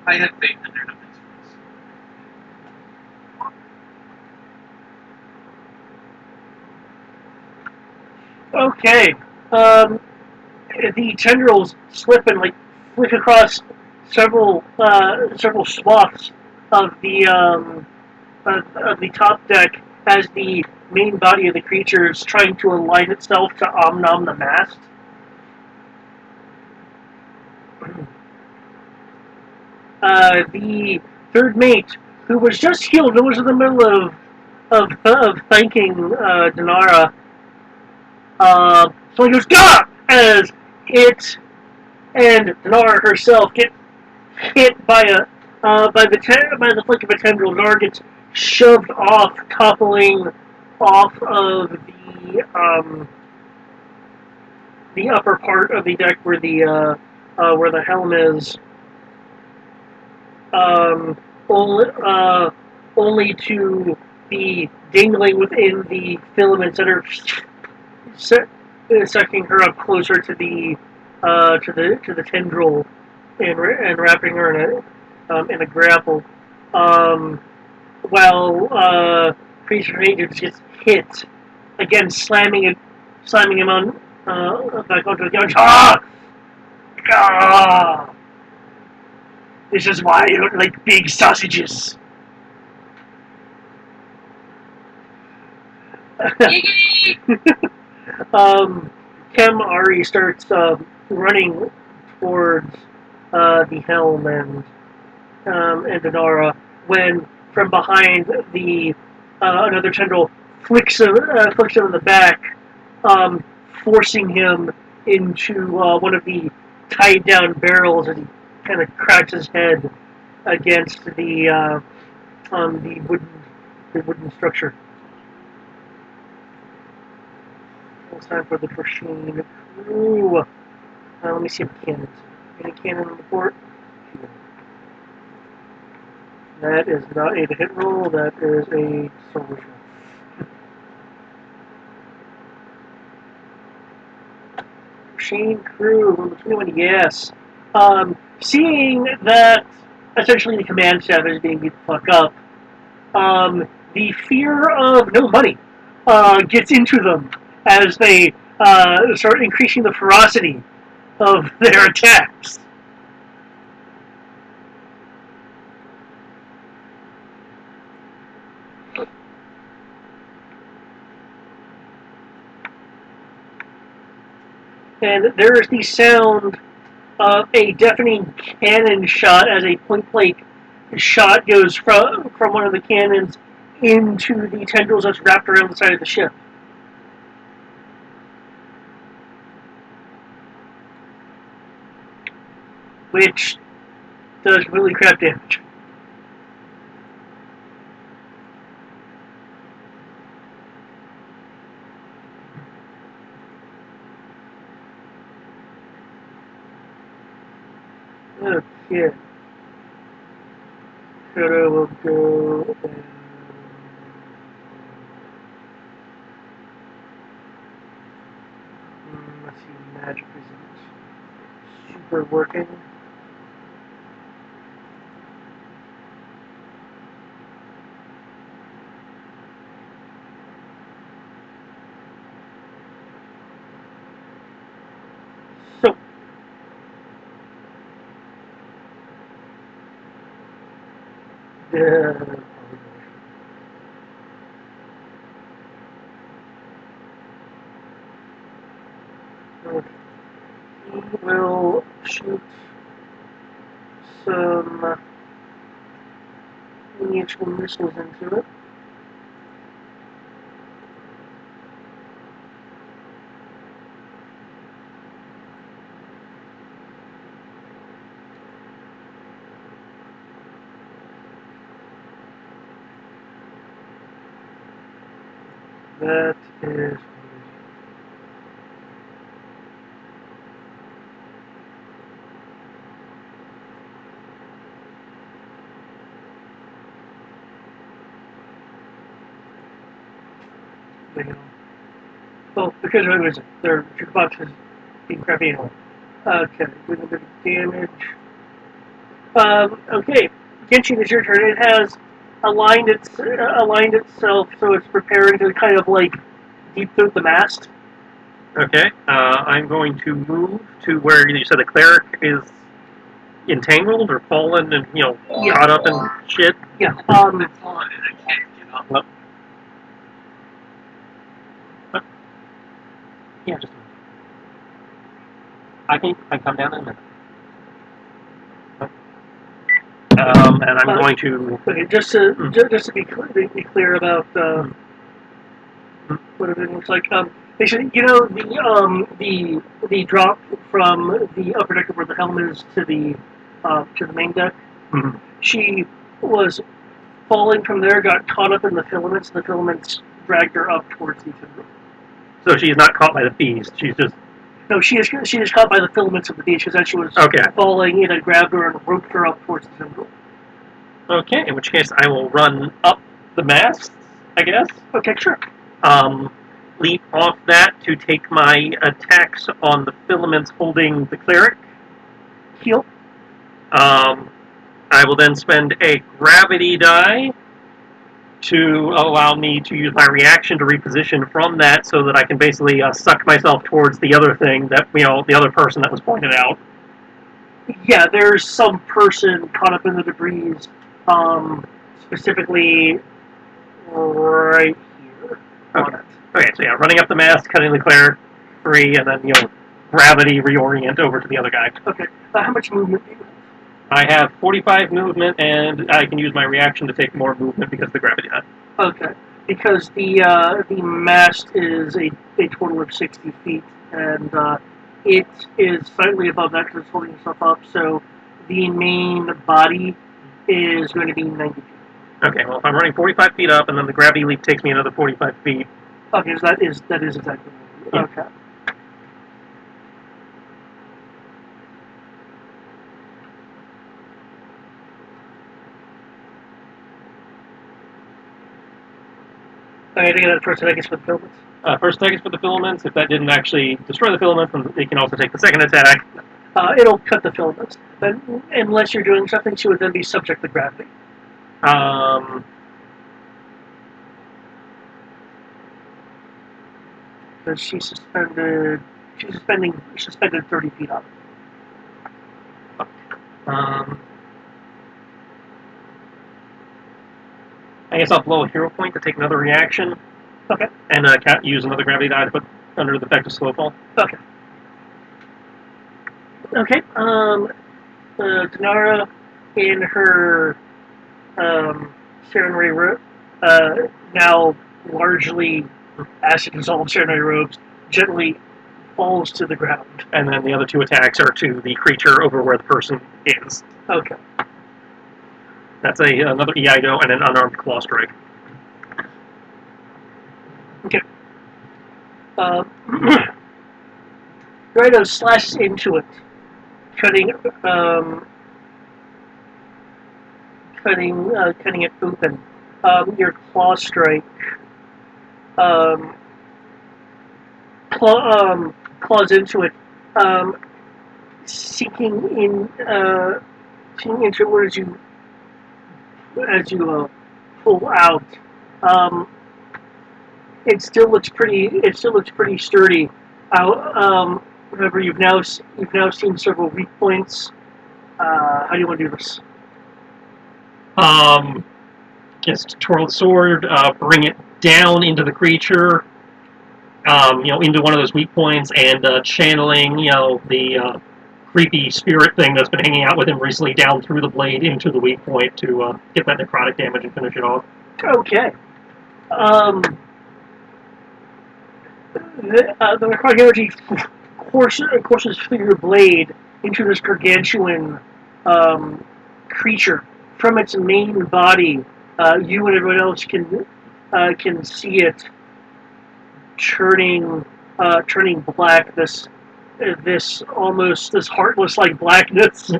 Speaker 5: I have faith in their defense force.
Speaker 4: Okay. The tendrils slip and flick across several swaths of the top deck as the main body of the creature is trying to align itself to Omnom the mast. The third mate, who was just healed and was in the middle of thanking Denara, so he goes, "Gah!" as it and Denara herself get hit by by the flick of a tendril. Denara gets
Speaker 1: shoved off, toppling off of the upper part of the deck where the helm is. Only, only to be dangling within the filaments that are sucking her up closer to the tendril and wrapping her in a grapple. While Priest Agents gets hit again, slamming him on back onto the couch. Ah! This is why I don't like big sausages. Kem Ari starts running towards the helm and Denara when from behind the another tendril flicks him in the back, forcing him into one of the tied down barrels as he kind of cracks his head against the wooden structure. It's time for the machine crew. Let me see the cannons. Any cannon on the port? That is not a hit roll, that is a soldier. Machine crew, number 21, yes. Seeing that essentially the command staff is being beat the fuck up, the fear of no money gets into them as they start increasing the ferocity of their attacks. And there is the sound of a deafening cannon shot as a point-blank shot goes from one of the cannons into the tendrils that's wrapped around the side of the ship. Which does really crap damage. Okay. Kuro will go and let's see, magic isn't super working. So he will shoot some miniature missiles into it. That is well, because it was their jukebox is being crappy anyway. Okay, with a bit of damage. Okay, Genshin, it's your turn. It has aligned itself, so it's preparing to kind of like deep throat the mast.
Speaker 4: Okay, I'm going to move to where you said the cleric is entangled or fallen and, caught up in shit.
Speaker 1: Yeah.
Speaker 5: I'm falling and I can't get up.
Speaker 4: Well, yeah, just a minute. I can come down in a minute. And I'm going to.
Speaker 1: Okay, just to be clear about what it looks like. Basically, the drop from the upper deck where the helm is to the main deck.
Speaker 4: Mm-hmm.
Speaker 1: She was falling from there, got caught up in the filaments, and the filaments dragged her up towards the timber.
Speaker 4: So she's not caught by the thieves. She's just...
Speaker 1: No, she is caught by the filaments of the beach, because as she was falling, it had grabbed her and roped her up towards the timber.
Speaker 4: Okay, in which case I will run up the mast, I guess.
Speaker 1: Okay, sure.
Speaker 4: Leap off that to take my attacks on the filaments holding the cleric.
Speaker 1: Heal.
Speaker 4: I will then spend a gravity die to allow me to use my reaction to reposition from that, so that I can basically suck myself towards the other thing that, the other person that was pointed out.
Speaker 1: Yeah, there's some person caught up in the debris, specifically right here.
Speaker 4: Okay, so yeah, running up the mast, cutting the cleric free, and then, gravity reorient over to the other guy.
Speaker 1: Okay. How much movement do you have?
Speaker 4: I have 45 movement, and I can use my reaction to take more movement because of the gravity die.
Speaker 1: Okay. Because the mast is a total of 60 feet, and it is slightly above that because it's holding itself up, so the main body is going to be 90 feet.
Speaker 4: Okay, well, if I'm running 45 feet up, and then the gravity leap takes me another 45 feet.
Speaker 1: Okay, so that is exactly right.
Speaker 4: Yeah.
Speaker 1: Okay. I had to get that first attack against the filaments.
Speaker 4: First attack is for the filaments. If that didn't actually destroy the filaments, then they can also take the second attack.
Speaker 1: It'll cut the filaments. But unless you're doing something, she would then be subject to gravity. Because she's suspended 30 feet up.
Speaker 4: I guess I'll blow a hero point to take another reaction.
Speaker 1: Okay.
Speaker 4: And use another gravity die to put under the effect of slow fall.
Speaker 1: Okay. Okay. Denara, in her ceremony robe, now largely acid-dissolved ceremony robes, gently falls to the ground.
Speaker 4: And then the other two attacks are to the creature over where the person is.
Speaker 1: Okay.
Speaker 4: That's another Eido and an unarmed claw strike.
Speaker 1: Okay. Eido slashes into it, cutting it open. Your claw strike claws into it, seeking into it as you pull out. It still looks pretty sturdy. However, you've now seen several weak points. How do you want to do this?
Speaker 4: Just twirl the sword, bring it down into the creature, into one of those weak points, and channeling, the creepy spirit thing that's been hanging out with him recently down through the blade into the weak point to get that necrotic damage and finish it off.
Speaker 1: Okay. The necrotic energy courses through your blade into this gargantuan creature. From its main body, you and everyone else can see it turning black. This heartless like blackness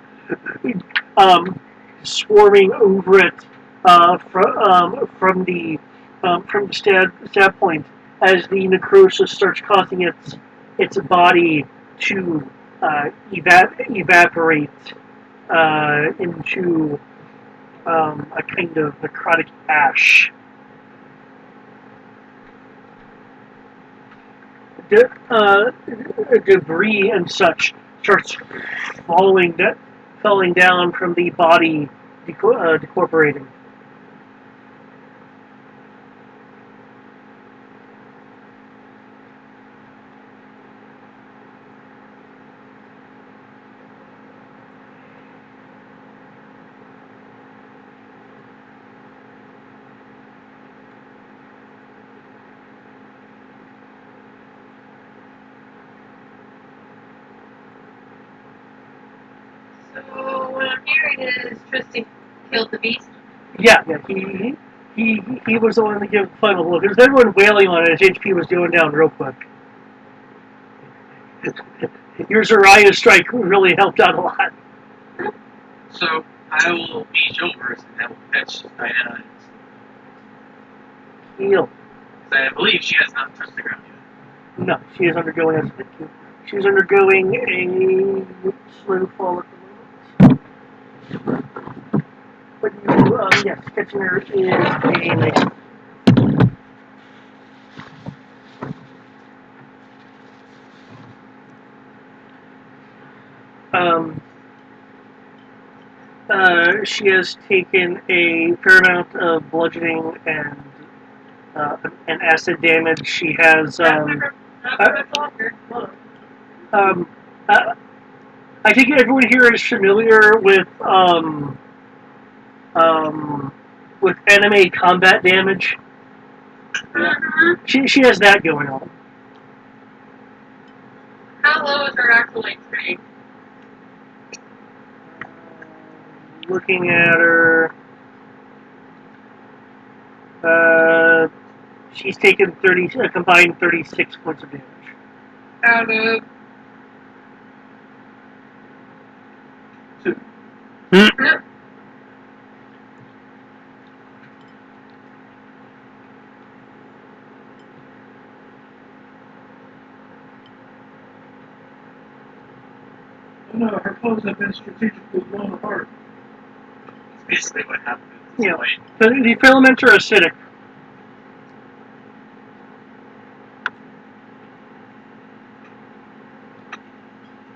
Speaker 1: swarming over it from the stab point, as the necrosis starts causing its body to evaporate into a kind of necrotic ash. Debris and such starts falling down from the body, decorporating.
Speaker 6: So what I'm hearing is Tristan killed the beast.
Speaker 1: Yeah, he was the one to give the final blow. Because everyone wailing on it, his HP was going down real quick. Your Zariah strike really helped out a lot.
Speaker 5: So I will reach over and I will catch Diana.
Speaker 1: Heal.
Speaker 5: I believe she has not touched the ground yet.
Speaker 1: No, she is undergoing she's undergoing a slow fall at the moment. But you, yes, catching her is a nice. She has taken a fair amount of bludgeoning and acid damage. She has um, uh, I think everyone here is familiar with anime combat damage. She has that going on.
Speaker 6: How low is her actual HP?
Speaker 1: Looking at her, she's taken a combined 36 points of damage.
Speaker 6: Out of
Speaker 4: Hmm.
Speaker 3: No, her clothes have been strategically blown apart.
Speaker 5: That's basically what happened at this
Speaker 1: Yeah.
Speaker 5: point.
Speaker 1: The filaments are acidic.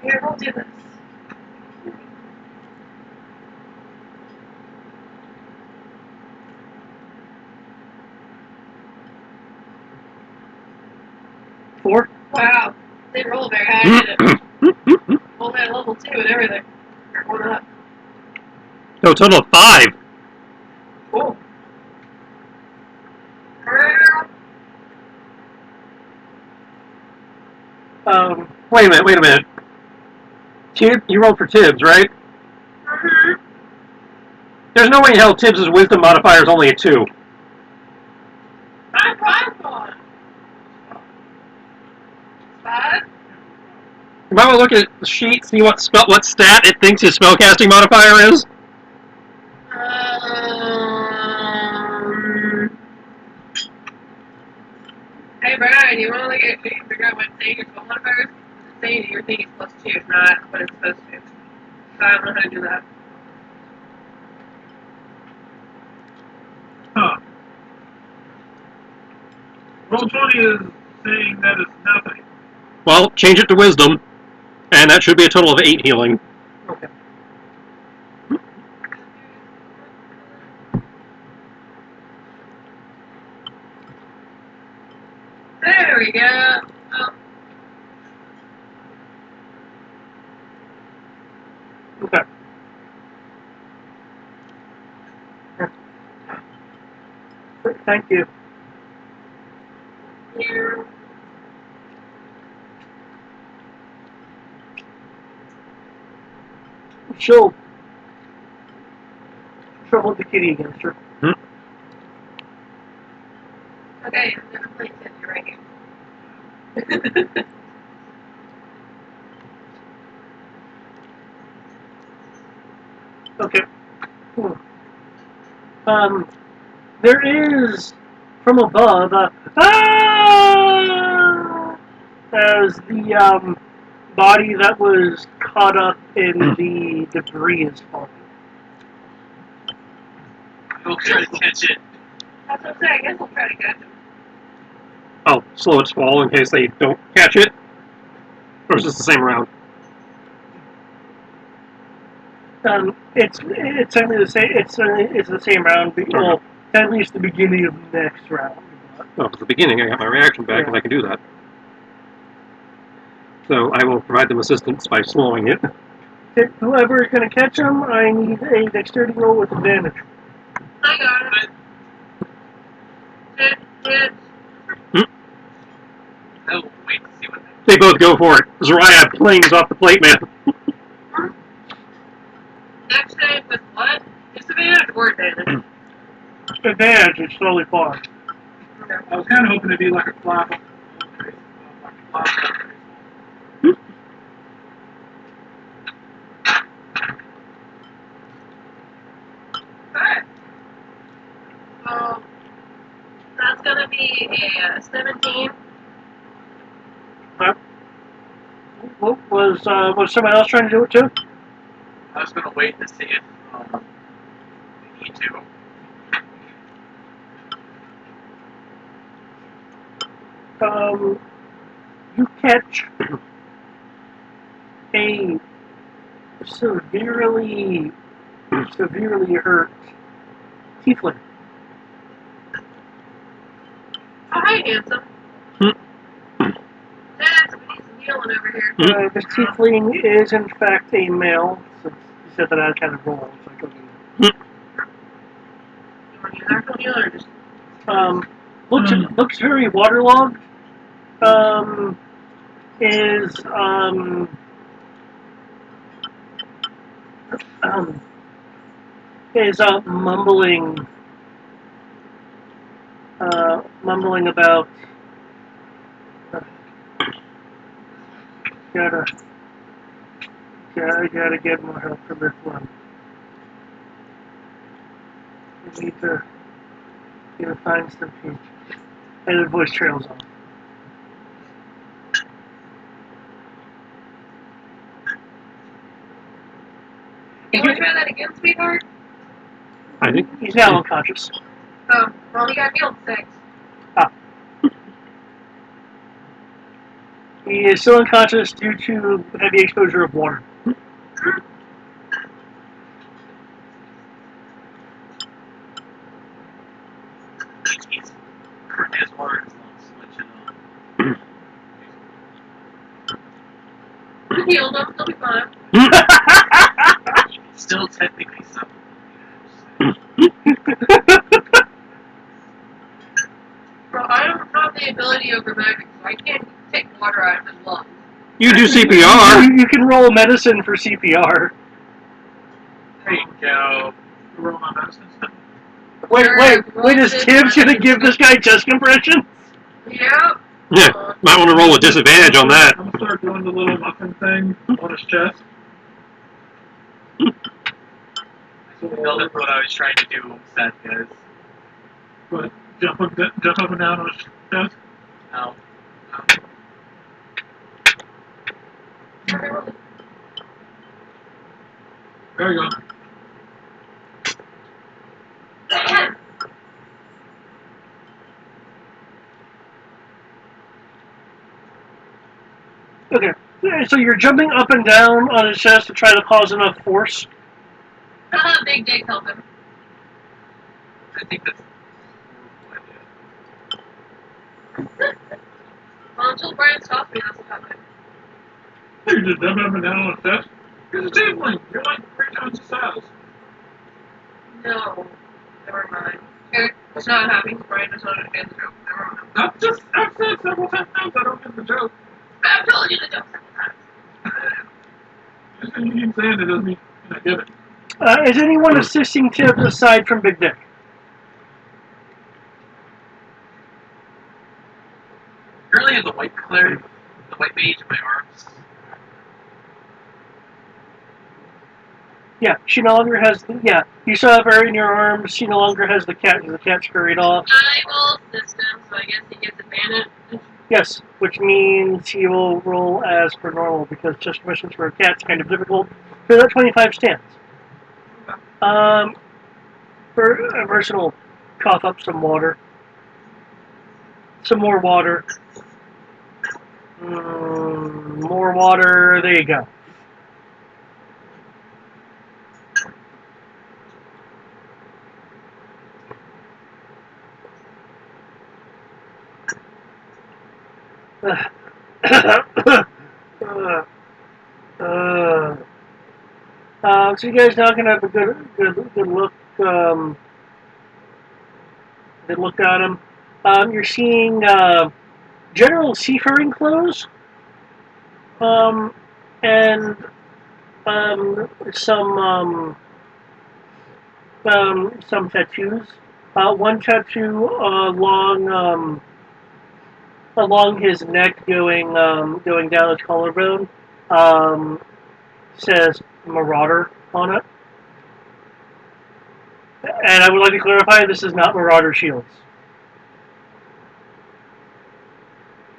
Speaker 6: here, we'll do this.
Speaker 1: Four.
Speaker 6: Wow, they roll very high, didn't it? Roll at level 2 and everything. Or 1 up.
Speaker 4: No, total of 5.
Speaker 6: Cool.
Speaker 4: Wait a minute. You rolled for Tibbs, right?
Speaker 6: Mm-hmm.
Speaker 4: There's no way in hell Tibbs' wisdom modifier is only a 2.
Speaker 6: I'm 5 5?
Speaker 4: You might want to look at the sheet, see what stat it thinks his spellcasting modifier is.
Speaker 6: Hey Brian, you want to look at me figure out what saying your spell modifier is? It's saying that your thing is +2, it's not what it's supposed to. So I don't know how to do that.
Speaker 3: Huh. Roll 20 is saying that it's nothing.
Speaker 4: Well, change it to wisdom, and that should be a total of 8 healing.
Speaker 1: Okay.
Speaker 6: There we go. Oh.
Speaker 1: Okay. Thank you.
Speaker 6: Yeah.
Speaker 1: She'll hold the kitty against her.
Speaker 6: Okay, I'm gonna play it. You're right here.
Speaker 1: Okay. There is from above. As the body that was caught up in the debris is falling.
Speaker 5: I'll try to catch it.
Speaker 6: That's what I'm saying. I guess we'll try to catch him.
Speaker 4: Oh, slow its fall in case they don't catch it? Or is this the same round?
Speaker 1: It's only the same. It's the same round. Well, at least the beginning of the next round.
Speaker 4: Oh, at the beginning I got my reaction back, and I can do that. So I will provide them assistance by slowing it.
Speaker 1: Whoever is going to catch him, I need a dexterity roll with advantage.
Speaker 6: I got it.
Speaker 5: I will wait to see what happens.
Speaker 4: They both go for it. Zariah planes off the plate man.
Speaker 6: Next save with what? Disadvantage or advantage?
Speaker 1: disadvantage, it's slowly falling.
Speaker 3: I was kind of hoping to be like a flap.
Speaker 6: Alright. So, that's gonna be a 17.
Speaker 1: Was someone else trying to do it too?
Speaker 5: I was gonna wait to see if we need to.
Speaker 1: You catch a severely hurt tiefling.
Speaker 6: Oh, hi, handsome. Dad, we need some healing over here.
Speaker 1: This tiefling is in fact a male. Since you said that I kind of roll, so I go
Speaker 6: You want to use our healer or just...
Speaker 1: looks very waterlogged. Is mumbling about gotta get more help for this one. We need to find some peace. And the voice trails off.
Speaker 6: You want to try that again, sweetheart?
Speaker 4: I think
Speaker 1: He's now unconscious.
Speaker 6: Oh, well, he got healed 6.
Speaker 1: He is still unconscious due to heavy exposure of water.
Speaker 5: He's for his words, I'll switch it up.
Speaker 6: You healed him, he'll be fine.
Speaker 5: Still technically something.
Speaker 6: Bro, I don't have the ability over magic, so I can't take water out of his lungs.
Speaker 4: you do CPR.
Speaker 1: You can roll medicine for CPR.
Speaker 5: There you go.
Speaker 3: Roll my medicine.
Speaker 1: Wait, is Tibbs gonna give this guy chest compression?
Speaker 6: Yep.
Speaker 4: Yeah, might want to roll a disadvantage on that.
Speaker 3: I'm gonna start doing the little muffin thing on his chest.
Speaker 5: That's what I was trying to do with that, guys.
Speaker 3: But jump up and down on his chest.
Speaker 5: No.
Speaker 3: There you go.
Speaker 1: Okay, so you're jumping up and down on his chest to try to cause enough force.
Speaker 6: Big Dick help him.
Speaker 5: I think that's
Speaker 6: Well, until Brian stops me, that's what happened.
Speaker 3: You're just jumping up and down on his chest. You're a tiefling. You're like 3 times the size.
Speaker 6: No. Never mind. Okay, it's not happening. Brian does not understand the joke. Never mind.
Speaker 3: I've said several times I don't get the joke.
Speaker 6: I've told you the joke several times.
Speaker 3: Just because you keep saying it doesn't mean I get it.
Speaker 1: Is anyone assisting Tibbs aside from Big Dick?
Speaker 5: Currently in the white cleric, the white mage in my arms.
Speaker 1: Yeah, she no longer has. Yeah, you still have her in your arms. She no longer has the cat. The cat scurried off.
Speaker 6: I will assist him, so I guess he gets advantage.
Speaker 1: Yes, which means he will roll as per normal because chest missions for a cat's kind of difficult. So that 25 stands. Merson will cough up some water. Some more water. More water. There you go. So you guys now can have a good look. Good look at him. You're seeing general seafaring clothes, and some tattoos. One tattoo along his neck, going down his collarbone, um, says Marauder on it. And I would like to clarify, this is not Marauder Shields.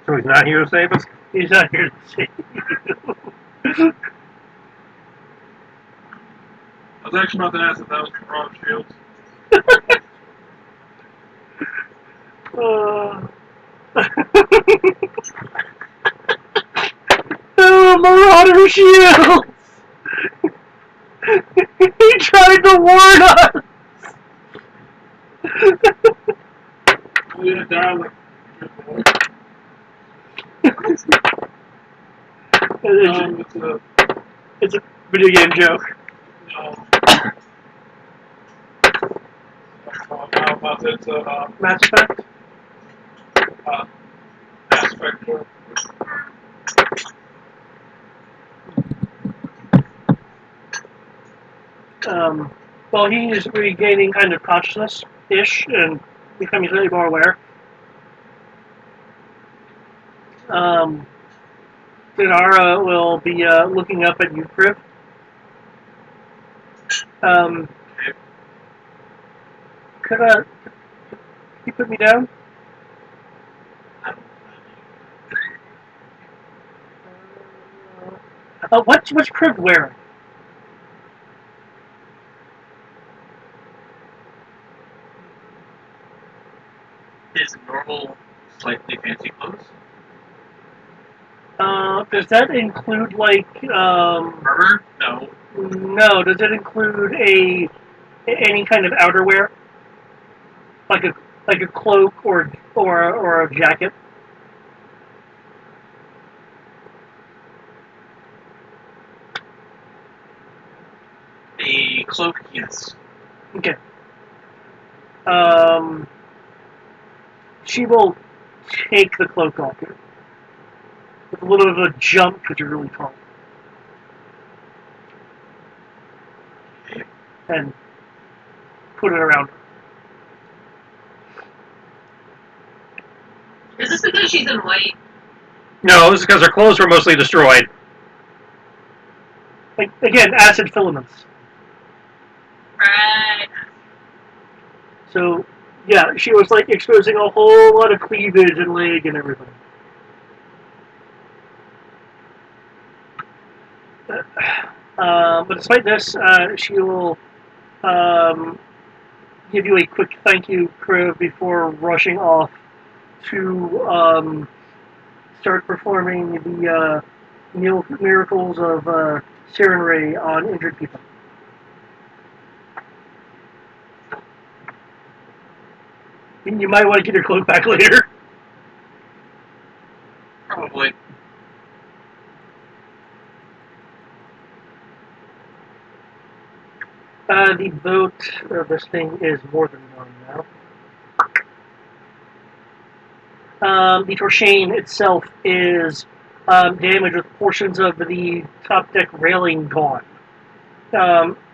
Speaker 4: So he's not here to save us?
Speaker 1: He's not here to save you.
Speaker 7: I was actually about to ask if that was Ron Shields.
Speaker 1: Oh, Marauder Shields! He tried to warn us!
Speaker 7: Yeah, darling.
Speaker 1: It's a video game joke.
Speaker 7: No. How about it's
Speaker 1: Mass Effect?
Speaker 7: aspect of
Speaker 1: Well, he is regaining kind of consciousness-ish and becoming slightly more aware. Dinara will be looking up at you, Crib. Could you put me down? What's Crib wearing?
Speaker 5: His normal, slightly fancy clothes.
Speaker 1: Does that include
Speaker 5: Armor? No.
Speaker 1: No, does it include any kind of outerwear? Like a cloak or a jacket?
Speaker 5: A cloak, yes.
Speaker 1: Okay. She will take the cloak off you. With a little bit of a jump because you're really tall. And put it around her.
Speaker 6: Is this because she's in white?
Speaker 4: No, this is because her clothes were mostly destroyed.
Speaker 1: Like, again, acid filaments.
Speaker 6: Right.
Speaker 1: So, yeah, she was like exposing a whole lot of cleavage and leg and everything. But despite this, she will give you a quick thank you, Kriv, before rushing off to start performing the miracles of Siren Ray on injured people. You might want to get your cloak back later.
Speaker 5: Probably.
Speaker 1: The boat of this thing is more than gone now. The Torshane itself is damaged with portions of the top deck railing gone.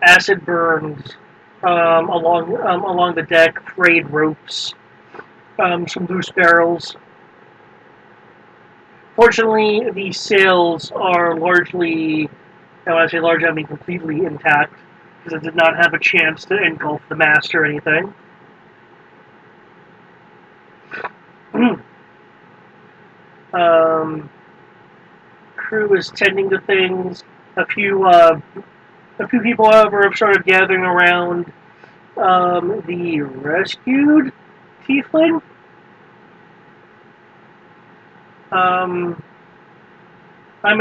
Speaker 1: Acid burns along the deck, frayed ropes, some loose barrels. Fortunately, the sails are largely, and when I say largely, I mean completely intact, because it did not have a chance to engulf the mast or anything. Crew is tending to things. A few people, however, have started gathering around the rescued tiefling. Simon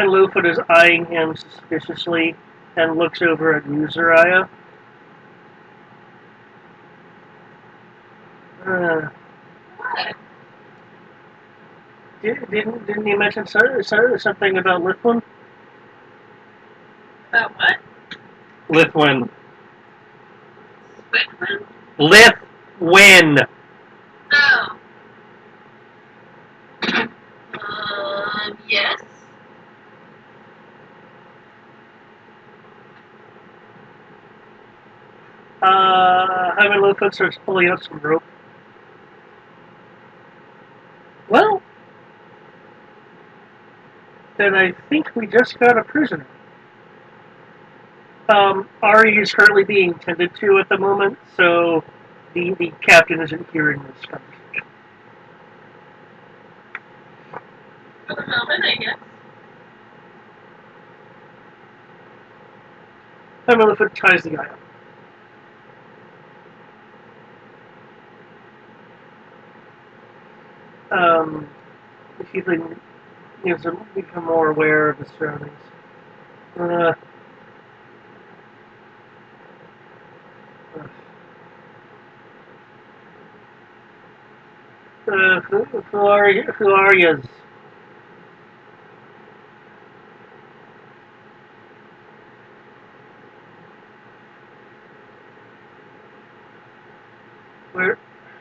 Speaker 1: Lowfoot is eyeing him suspiciously and looks over at you, Zariah.
Speaker 6: What?
Speaker 1: Didn't you mention something about Lithlin?
Speaker 6: About what?
Speaker 4: Lithwin.
Speaker 6: Whitman?
Speaker 4: Lithwin.
Speaker 6: Oh. Yes.
Speaker 4: Jaime Lopez starts pulling out some rope. Well, then I think we just got a prisoner. Ari is currently being tended to at the moment, so the captain isn't hearing this conversation.
Speaker 6: For the moment, I guess.
Speaker 4: Jaime Lopez ties the guy up. He's been, become more aware of the surroundings. Who are you? Who are you?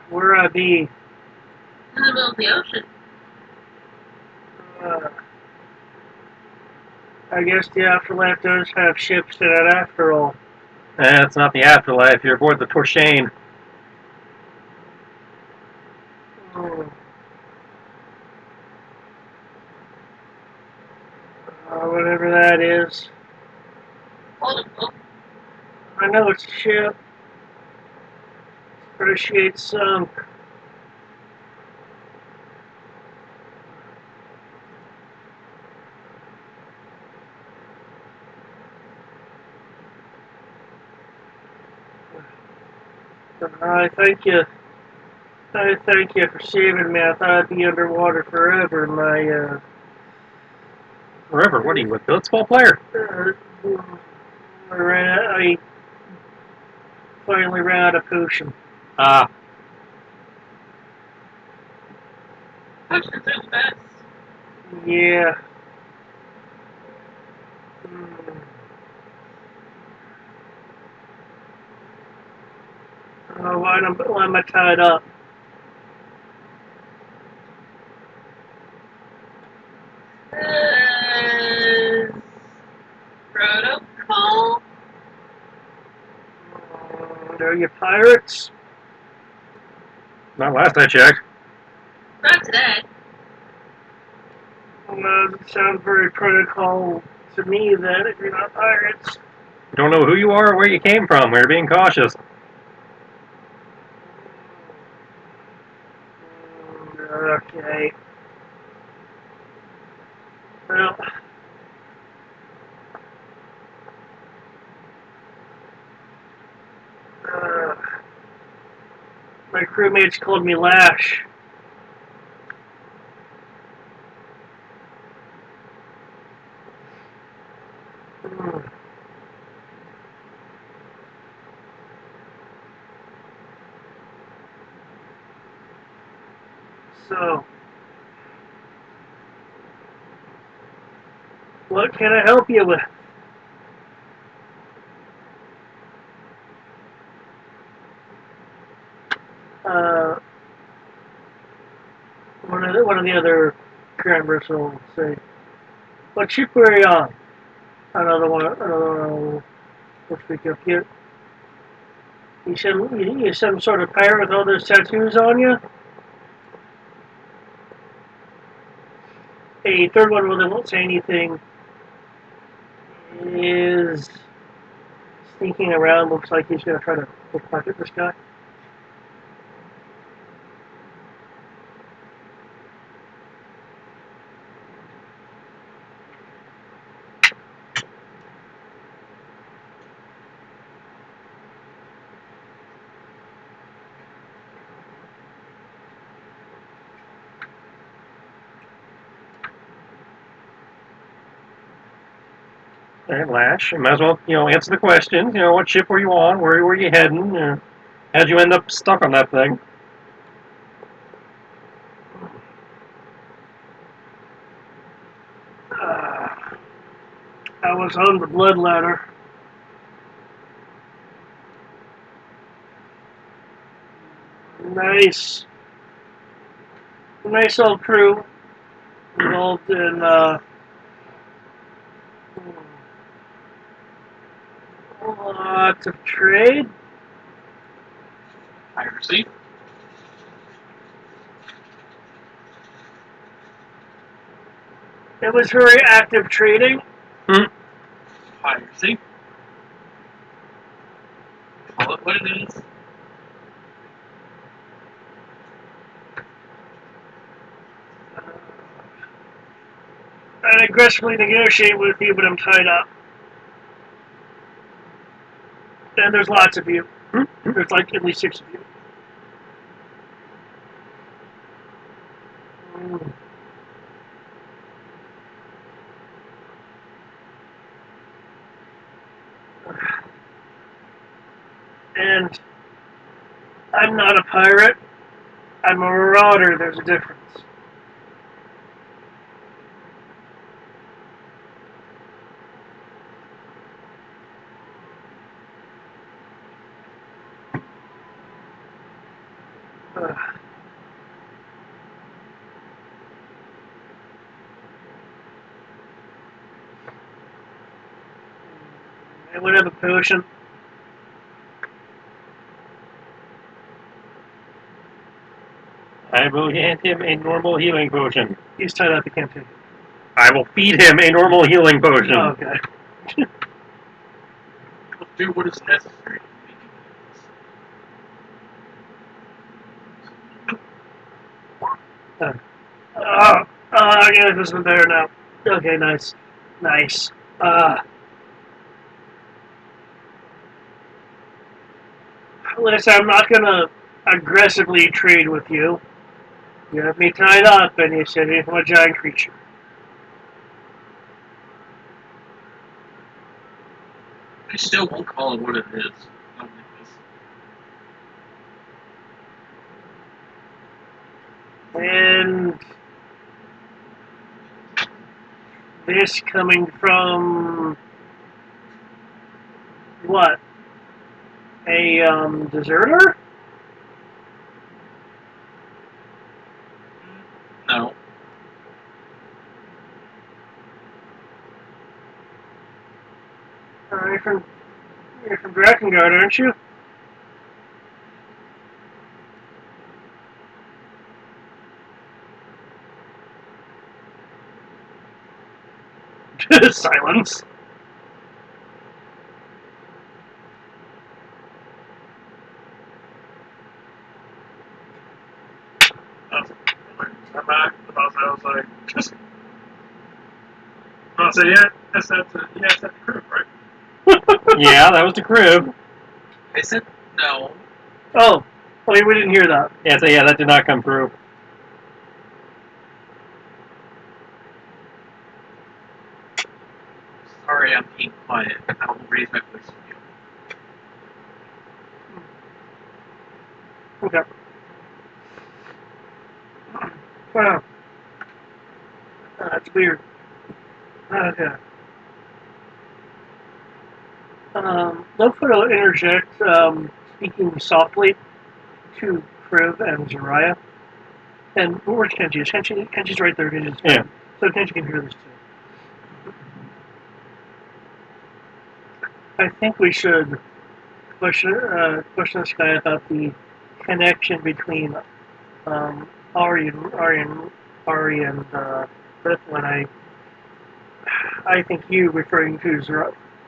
Speaker 4: Where I be?
Speaker 6: In the middle of the ocean.
Speaker 4: I guess the afterlife does have ships in it after all. It's not the afterlife. You're aboard the Torshane. Whatever that is.
Speaker 6: Hold it, oh.
Speaker 4: I know it's a ship. Appreciate sunk. I thank you. I thank you for saving me. I thought I'd be underwater forever. Forever? What are you, a blitzball player? I finally ran out of potion. Ah.
Speaker 6: Potions are the best.
Speaker 4: Yeah. Why am I tied up?
Speaker 6: Protocol?
Speaker 4: Are you pirates? Not last I checked.
Speaker 6: Not today.
Speaker 4: It sounds very protocol to me that if you're not pirates. You don't know who you are or where you came from. We're being cautious. Okay. Well. My crewmates called me Lash. So, what can I help you with? One of the other crew members will say, "What ship were you on?" Another one will speak up. You some sort of pirate with all those tattoos on you? A third one that won't say anything is sneaking around. Looks like he's going to try to pickpocket this guy. And Lash, you might as well, answer the questions. What ship were you on? Where were you heading? How'd you end up stuck on that thing? I was on the blood ladder. Nice old crew involved in lots of trade.
Speaker 5: Piracy.
Speaker 1: It was very active trading.
Speaker 5: Piracy. Call it what it is.
Speaker 1: I'd aggressively negotiate with you, but I'm tied up. And there's lots of you. There's like at least 6 of you. And I'm not a pirate. I'm a marauder. There's a difference. Anyone have a potion?
Speaker 4: I will hand him a normal healing potion.
Speaker 1: He's tied up. He can't take it.
Speaker 4: I will feed him a normal healing potion.
Speaker 1: Oh, okay.
Speaker 5: We'll do what is necessary to make it.
Speaker 1: Yeah, this is better now. Okay, nice. Nice. Listen, I'm not gonna aggressively trade with you. You have me tied up, and you said me from a giant creature.
Speaker 5: I still won't call it what it is. I don't think this.
Speaker 1: And this coming from what? A deserter?
Speaker 5: No.
Speaker 1: You're from Drakengard, aren't you? Silence.
Speaker 7: I'm back. The boss I was like, just. I say, yeah, that's the crew, right?
Speaker 4: Yeah, that was the crib.
Speaker 5: I said no.
Speaker 1: Oh, we didn't hear that.
Speaker 4: Yeah, so yeah, that did not come through.
Speaker 5: Sorry, I'm being quiet. I will raise my voice for you.
Speaker 1: Okay. Wow. That's weird. Okay. Lowfoot will interject, speaking softly to Kriv and Zariah. And where's Kenji? Kenji's right there. Kenji's
Speaker 4: Yeah.
Speaker 1: So Kenji can hear this too. I think we should question this guy about the connection between Ari and Beth when I think you, referring to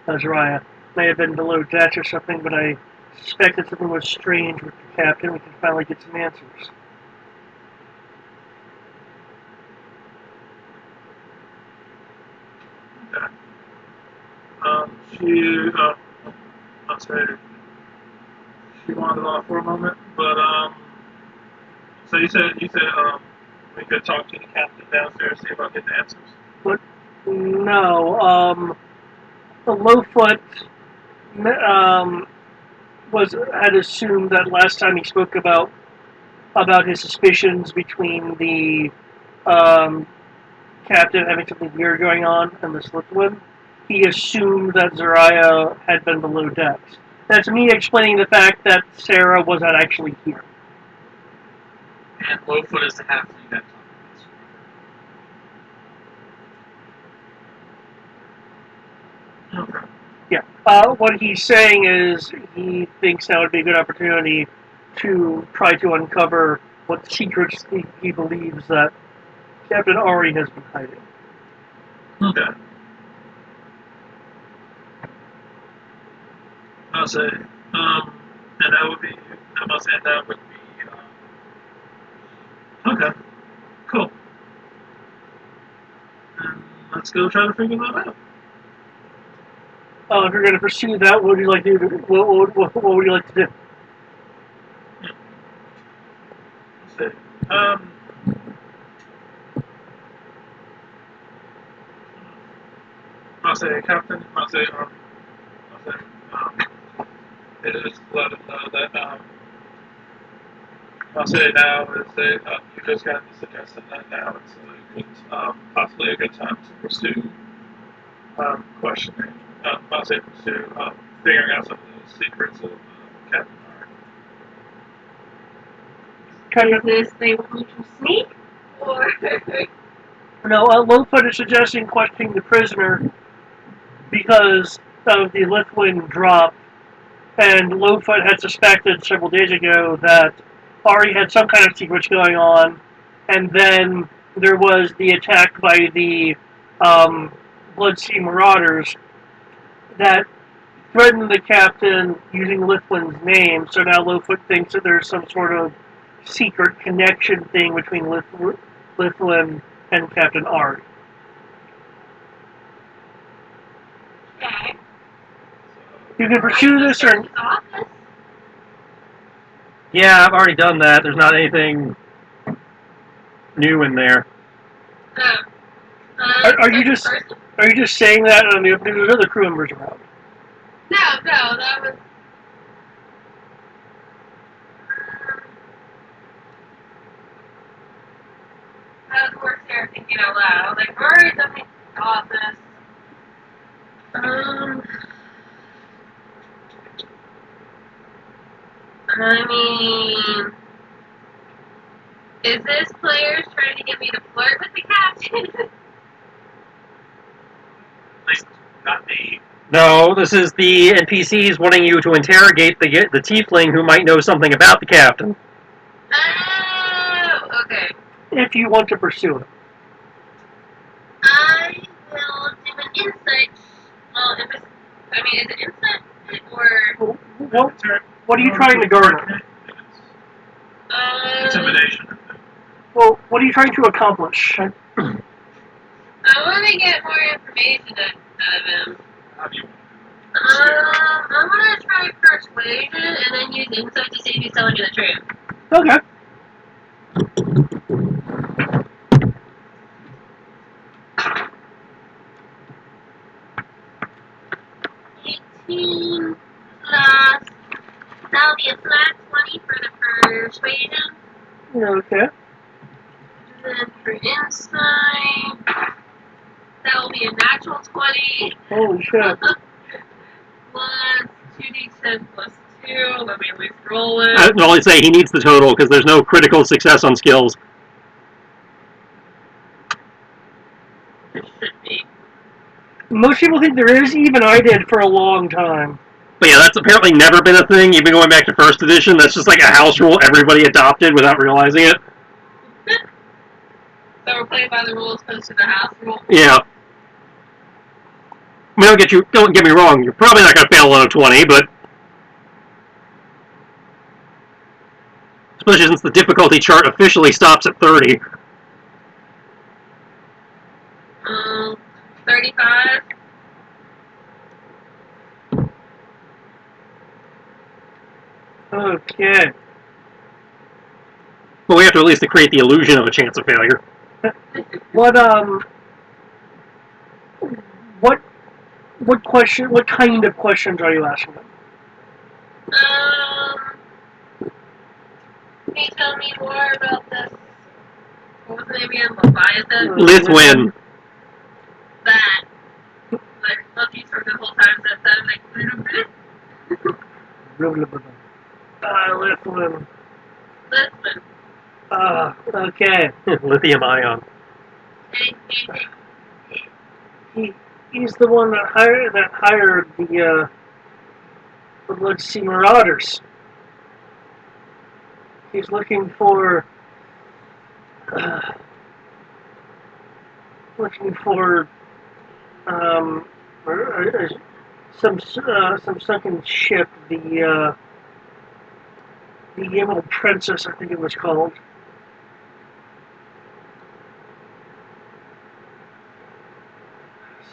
Speaker 1: Zariah, may have been below decks or something, but I suspected something was strange with the captain. We can finally get some answers.
Speaker 7: Okay. I'll say, she wandered off for a moment, but, so you said, we could talk to the captain downstairs, see about getting answers.
Speaker 1: But no, the Lowfoot had assumed that last time he spoke about his suspicions between the captain having something weird going on and the Slytherin, he assumed that Zariah had been below decks. That's me explaining the fact that Sarah was not actually here.
Speaker 5: And Lowfoot is the halfling that talked to us.
Speaker 7: Okay.
Speaker 1: Yeah. What he's saying is he thinks that would be a good opportunity to try to uncover what secrets he believes that Captain Ari has been hiding.
Speaker 7: Okay. I'll say, and that would be, I must say that would be, okay, cool. And let's go try to figure that out.
Speaker 1: If you're going to pursue that, what would you like to do? What would you like to do?
Speaker 7: Let's see. I'll say, Captain, I'll say, it is let him know that, I'll say now is that you just got the suggestion that now it's a good, possibly a good time to pursue questioning. I'll say pursue figuring out some of those secrets of Captain Hart.
Speaker 6: Is this they want me to sneak? Or
Speaker 1: No, Lilford is suggesting questioning the prisoner because of the Lithwin drop, and Lilford had suspected several days ago that Ari had some kind of secrets going on, and then there was the attack by the Bloodsea Marauders that threatened the captain using Lithwin's name, so now Lilford thinks that there's some sort of secret connection thing between Lithwin and Captain Ari.
Speaker 6: okay.
Speaker 1: You can pursue this, or
Speaker 6: His office.
Speaker 4: Yeah, I've already done that. There's not anything new in there.
Speaker 1: Are you just saying that? I mean, there's other crew members around.
Speaker 6: No, that was. That was worse there thinking out loud. Like, alright, let me office. I mean, is this players trying to get me to flirt with the captain?
Speaker 5: At least not me.
Speaker 4: No, this is the NPCs wanting you to interrogate the tiefling who might know something about the captain.
Speaker 6: Oh, okay.
Speaker 1: If you want to pursue it.
Speaker 6: I will do an insight. Well, is it insight or?
Speaker 1: What are you trying to garner?
Speaker 7: Intimidation.
Speaker 1: Well, what are you trying to accomplish?
Speaker 6: I want to get more information out of him.
Speaker 7: How do you
Speaker 6: I'm gonna try persuasion and then use insight to see if he's telling me the truth.
Speaker 1: Okay.
Speaker 6: Plus, that'll be a flat 20 for the persuasion.
Speaker 1: Okay.
Speaker 6: And then for insight, that'll be a natural 20.
Speaker 1: Holy shit.
Speaker 6: Plus 2d10 plus 2. Let me at least roll it.
Speaker 4: I'd only say he needs the total because there's no critical success on skills.
Speaker 6: It should be.
Speaker 1: Most people think there is, even I did for a long time.
Speaker 4: But yeah, that's apparently never been a thing, even going back to first edition. That's just like a house rule everybody adopted without realizing it.
Speaker 6: So we're playing by the rules opposed to the house rule?
Speaker 4: Yeah. I mean, don't get me wrong, you're probably not going to fail on a 20, but especially since the difficulty chart officially stops at 30.
Speaker 6: 35.
Speaker 1: Okay.
Speaker 4: But we have to at least create the illusion of a chance of failure.
Speaker 1: What kind of questions are you asking them?
Speaker 6: Can you tell me more about this? What was the name again? Leviathan?
Speaker 4: Lithwin.
Speaker 6: That. Like, look, you for the whole time that sounded like.
Speaker 1: Lithwin.
Speaker 6: Listen.
Speaker 1: Okay.
Speaker 4: Lithium ion.
Speaker 1: He's the one that hired the Bloodsea Marauders.
Speaker 4: He's looking for uh, looking for um, some sunken ship. The Emerald Princess, I think it was called.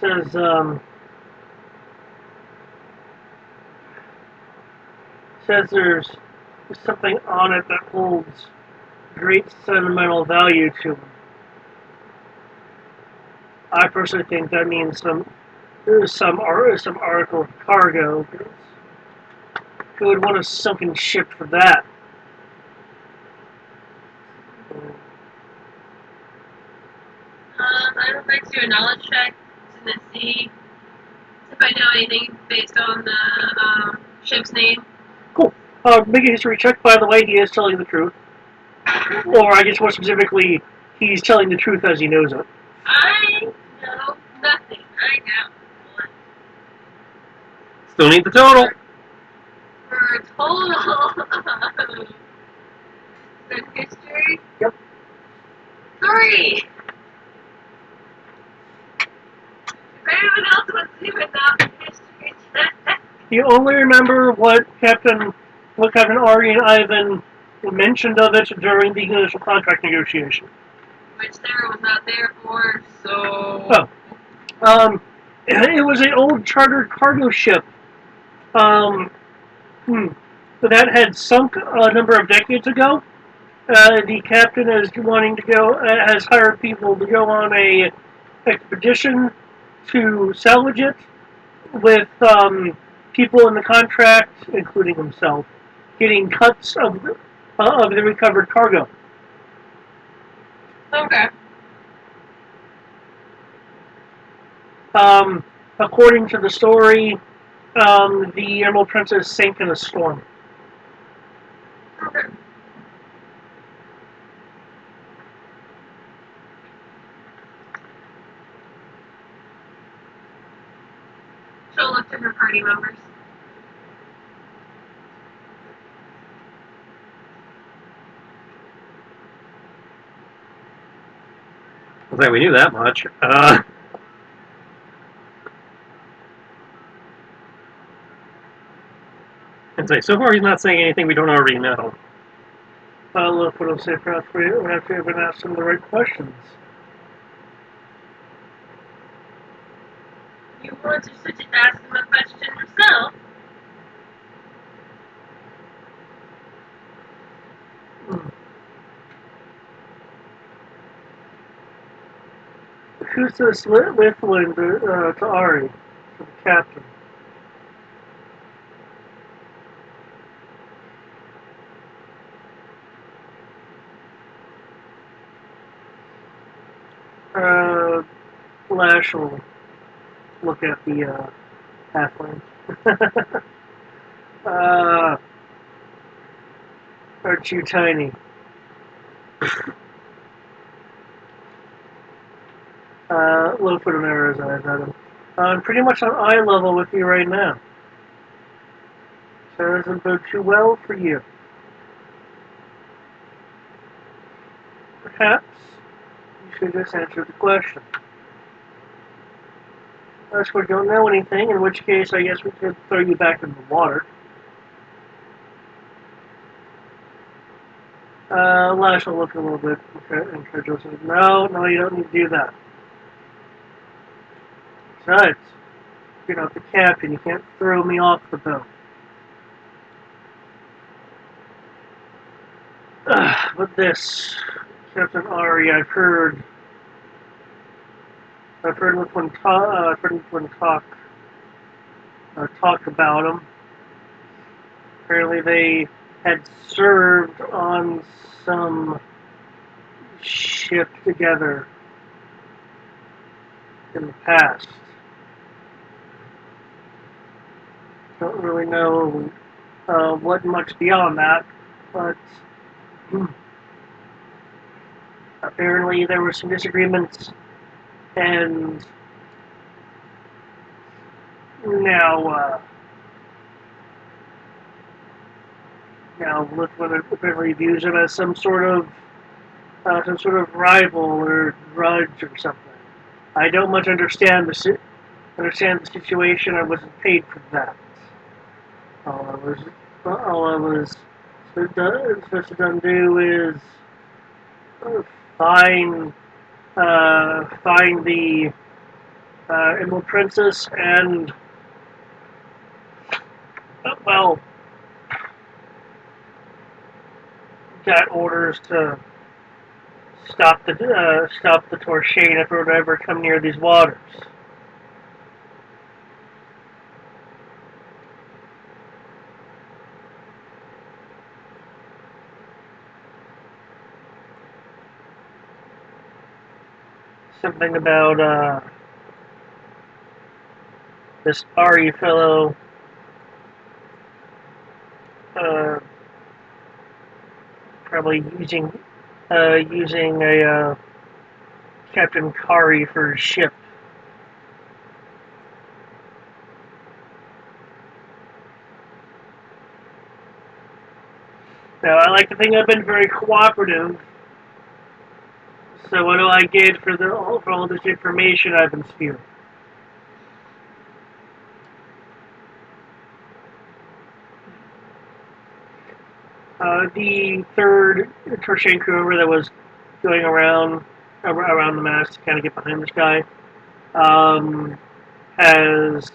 Speaker 4: Says says there's something on it that holds great sentimental value to him. I personally think that means some article of cargo. Who would want a sunken ship for that?
Speaker 6: I would like to do a knowledge check to see if I know anything based on the ship's name.
Speaker 4: Cool. Make a history check. By the way, he is telling the truth. Or I guess more specifically, he's telling the truth as he knows it.
Speaker 6: I know nothing. I know one.
Speaker 4: Still need the total.
Speaker 6: For a total of the history?
Speaker 4: Yep.
Speaker 6: 3! If anyone else wants to do without history check.
Speaker 4: You only remember what Captain Ari and Ivan mentioned of it during the initial contract negotiation.
Speaker 6: Which Sarah was not there for, so...
Speaker 4: It was an old chartered cargo ship that had sunk a number of decades ago. The captain is wanting to go, has hired people to go on a expedition to salvage it, with people in the contract, including himself, getting cuts of the recovered cargo.
Speaker 6: Okay.
Speaker 4: According to the story, the Emerald Princess sank in a storm.
Speaker 6: Okay. She'll look to her party members.
Speaker 4: I think we knew that much. And say, so far he's not saying anything we don't already know. Look what I'll say for after we've been asking the right questions.
Speaker 6: You want to suggest ask him a question yourself?
Speaker 4: Who's this Lithuanian to Ari, to the captain? Lash will look at the halfling. Aren't you tiny? Little put an arrow's eyes at him. I'm pretty much on eye level with you right now. So that doesn't bode too well for you. Perhaps you should just answer the question. Unless we don't know anything, in which case I guess we could throw you back in the water. Lash will look a little bit incredulous. No, you don't need to do that. Besides, you're not the captain. You can't throw me off the boat. But this, Captain Ari, I've heard Lithuanian talk about him. Apparently they had served on some ship together in the past. Don't really know what much beyond that, but apparently there were some disagreements, and now
Speaker 1: Now, literally views him as some sort of rival or grudge or something. I don't much understand the situation. I wasn't paid for that. All I was supposed to do is find find the Emerald Princess and well, got orders to stop the Torshane if it would ever come near these waters. Something about this Ari fellow uh, probably using a Captain Kari for his ship. Now, I like to think I've been very cooperative. So what do I get for all this information I've been spewing? The third Torshane crew that was going around the mast to kind of get behind this guy has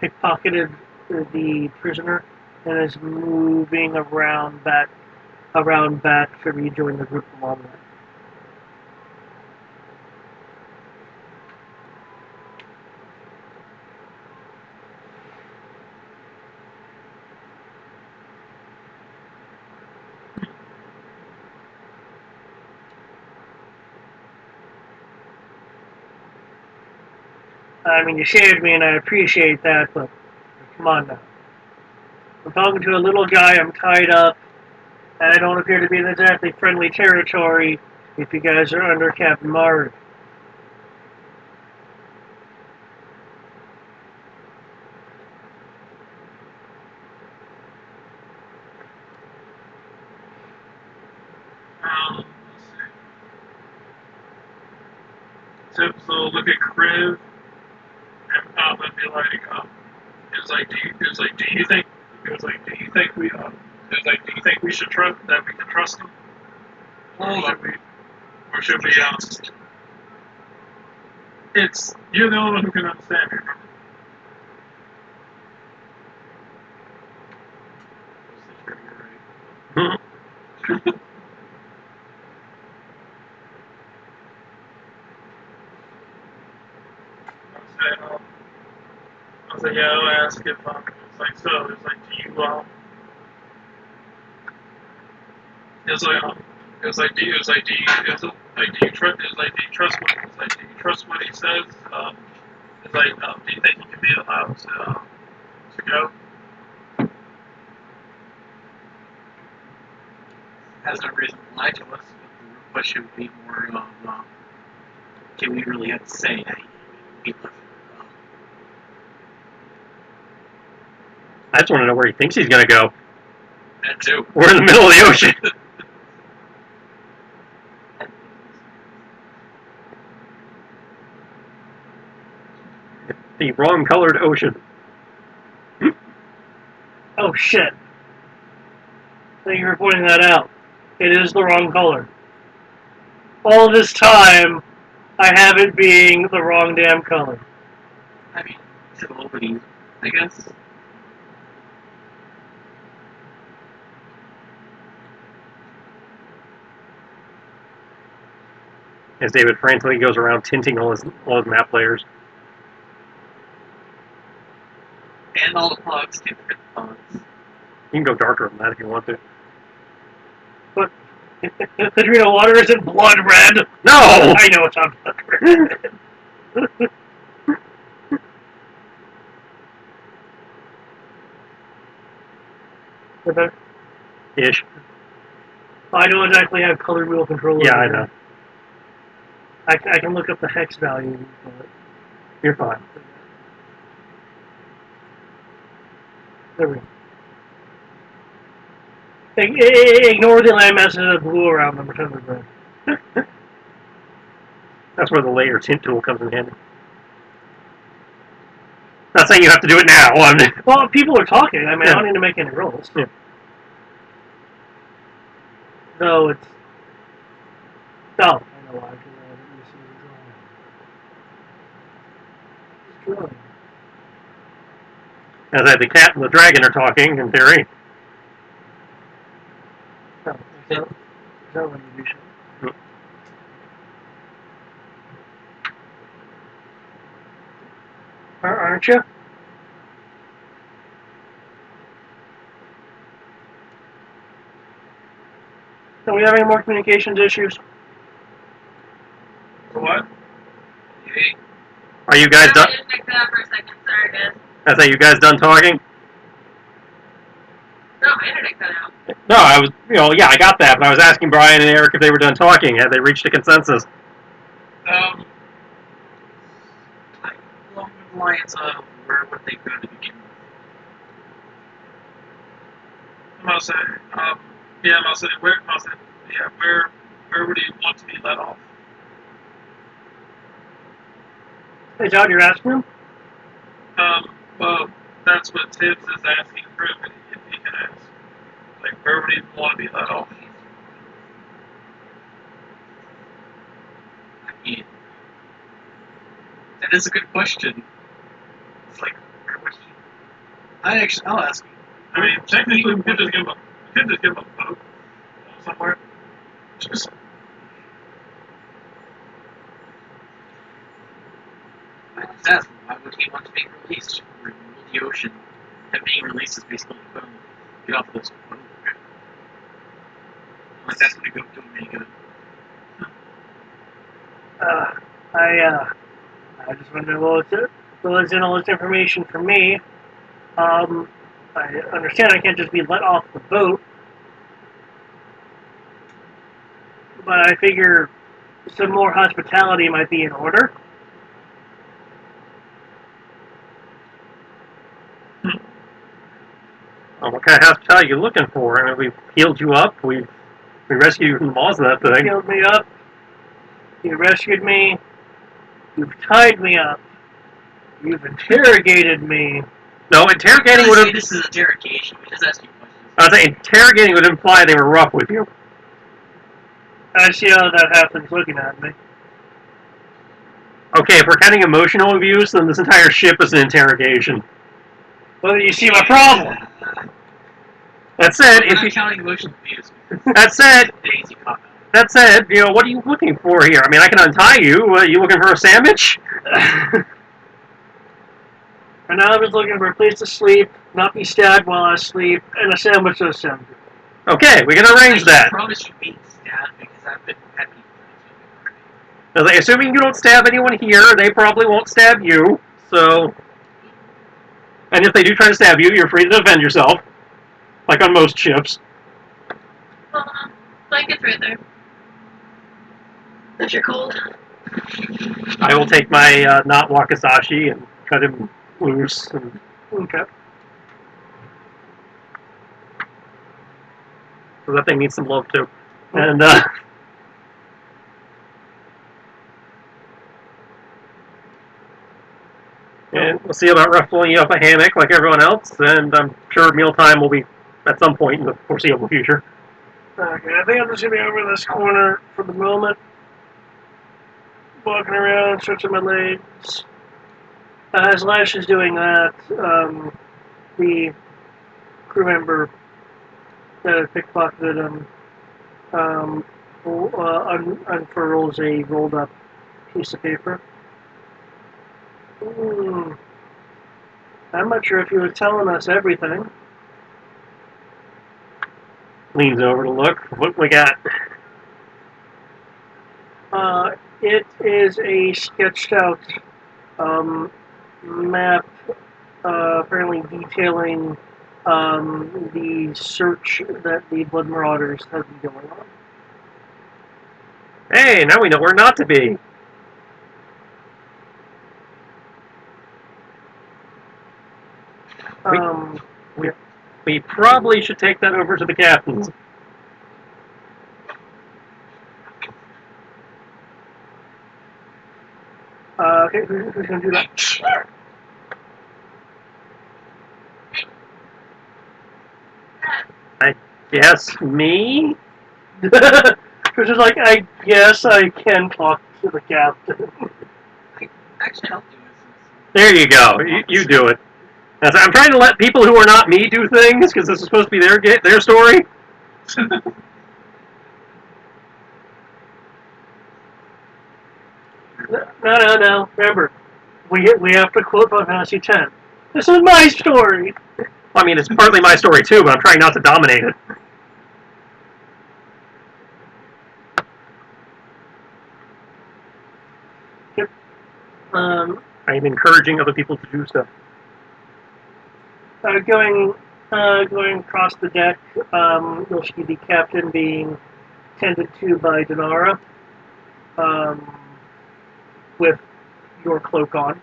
Speaker 1: pickpocketed the prisoner and is moving around back to rejoin the group along with. I mean, you saved me, and I appreciate that, but come on now. I'm talking to a little guy. I'm tied up. I don't appear to be in exactly friendly territory if you guys are under Captain Mari.
Speaker 7: Let's see. So look at Kriv and be like, do you think, do you think we should trust that we can trust him, or should we, it's you're the only one who can understand me. Remember? I was like, yeah, I'll ask if it's like so. It's like, do you do you trust? Do you trust what he says? Do you think he can be allowed to go?
Speaker 5: Has no reason to lie to us. But the real question would be more of, can we really have to say that he left?
Speaker 4: I just want to know where he thinks he's going to go.
Speaker 5: That too.
Speaker 4: We're in the middle of the ocean. The wrong colored ocean.
Speaker 1: Oh shit. Thank you for pointing that out. It is the wrong color. All this time, I have it being the wrong damn color.
Speaker 5: I mean, to opening, I guess.
Speaker 4: As David frantically goes around tinting all his map layers.
Speaker 5: And all the plugs, can't forget the plugs.
Speaker 4: You can go darker than that if you want to.
Speaker 1: But Ladrina water isn't blood red.
Speaker 4: No!
Speaker 1: I know it's not blood red. Okay.
Speaker 4: Ish.
Speaker 1: I don't exactly have color wheel control.
Speaker 4: Yeah, I know.
Speaker 1: I can look up the hex value, but
Speaker 4: you're fine.
Speaker 1: There we go. Ignore the land masses that blew around them. Pretend they're dead.
Speaker 4: That's where the layer tint tool comes in handy. Not saying you have to do it now.
Speaker 1: Well, people are talking. I mean,
Speaker 4: Yeah.
Speaker 1: I don't need to make any rolls.
Speaker 4: Yeah.
Speaker 1: No, it's... No. I know why. Because I haven't used the drawing.
Speaker 4: As I, the cat and the dragon are talking, in theory.
Speaker 1: No, is that what you do? Aren't you? Don't we have any more communications issues?
Speaker 7: What?
Speaker 5: Hey,
Speaker 4: Are you guys
Speaker 6: I
Speaker 4: done?
Speaker 6: didn't pick that up for a second. Sorry, guys.
Speaker 4: I say, you guys done talking?
Speaker 6: No, my internet cut out.
Speaker 4: No, I was, yeah, I got that, but I was asking Brian and Eric if they were done talking. Had they reached a consensus?
Speaker 5: along the lines of where would they go to begin with?
Speaker 7: I'm say, where would you want to be let off?
Speaker 1: Hey, John, you're asking him?
Speaker 7: Well, that's what Tibbs is asking for if he can ask. Like, where would he want to be let off?
Speaker 5: I mean, that is a good question. It's like a question. I'll ask you.
Speaker 7: I mean, technically, we could just give him a boat somewhere. Just
Speaker 5: I just ask him, why would he want to be released? We're in the middle of the ocean. Him being released is basically put him, get off this boat. Like, that's going to go do him any good.
Speaker 1: I just wonder what was in all this information for me. I understand I can't just be let off the boat, but I figure some more hospitality might be in order.
Speaker 4: What kind of hospitality are you looking for? I mean, we've healed you up. We rescued you from the maws of that
Speaker 1: You
Speaker 4: thing.
Speaker 1: healed me up. You rescued me. You've tied me up. You've interrogated me.
Speaker 4: No, interrogating would
Speaker 5: say
Speaker 4: have.
Speaker 5: this is interrogation. We just ask you questions.
Speaker 4: I was saying interrogating would imply they were rough with you.
Speaker 1: I see how that happens looking at me.
Speaker 4: Okay, if we're counting emotional abuse, then this entire ship is an interrogation.
Speaker 1: Well, you see my problem.
Speaker 4: That said,
Speaker 5: We're
Speaker 4: if
Speaker 5: not
Speaker 4: you,
Speaker 5: counting emotional abuse.
Speaker 4: that said,
Speaker 5: Daisy cop out.
Speaker 4: that said, what are you looking for here? I mean, I can untie you. You looking for a sandwich?
Speaker 1: And now I'm just looking for a place to sleep, not be stabbed while I sleep, and a sandwich to send.
Speaker 4: Okay, we can arrange that.
Speaker 5: I promise you being stabbed because I've been happy for
Speaker 4: I was like, assuming you don't stab anyone here, they probably won't stab you. So, and if they do try to stab you, you're free to defend yourself, like on most ships.
Speaker 6: Blanket's right there. If you're cold.
Speaker 4: I will take my not wakizashi and cut him loose. And,
Speaker 1: Okay.
Speaker 4: so that thing needs some love too. And and we'll see about ruffling you up a hammock like everyone else. And I'm sure mealtime will be at some point in the foreseeable future.
Speaker 1: Okay, I think I'm just gonna be over this corner for the moment. Walking around, stretching my legs. As Lash is doing that, the crew member that had pickpocketed him unfurls a rolled up piece of paper. I'm not sure if you were telling us everything.
Speaker 4: Leans over to look. What we got?
Speaker 1: It is a sketched out map, apparently detailing the search that the Blood Marauders have been going on.
Speaker 4: Hey, now we know where not to be.
Speaker 1: Yeah.
Speaker 4: We probably should take that over to the captains. Okay, who's going to do that? I guess me? Which is like, I guess I can talk to the captain.
Speaker 5: Actually, I'll do it.
Speaker 4: There you go. You do it. I'm trying to let people who are not me do things, because this is supposed to be their story. No. Remember, we have to quote Final Fantasy X. This is my story. Well, I mean, it's partly my story too, but I'm trying not to dominate it. Yep. I'm encouraging other people to do stuff. Going across the deck, you'll see the captain being tended to by Dinara, with your cloak on.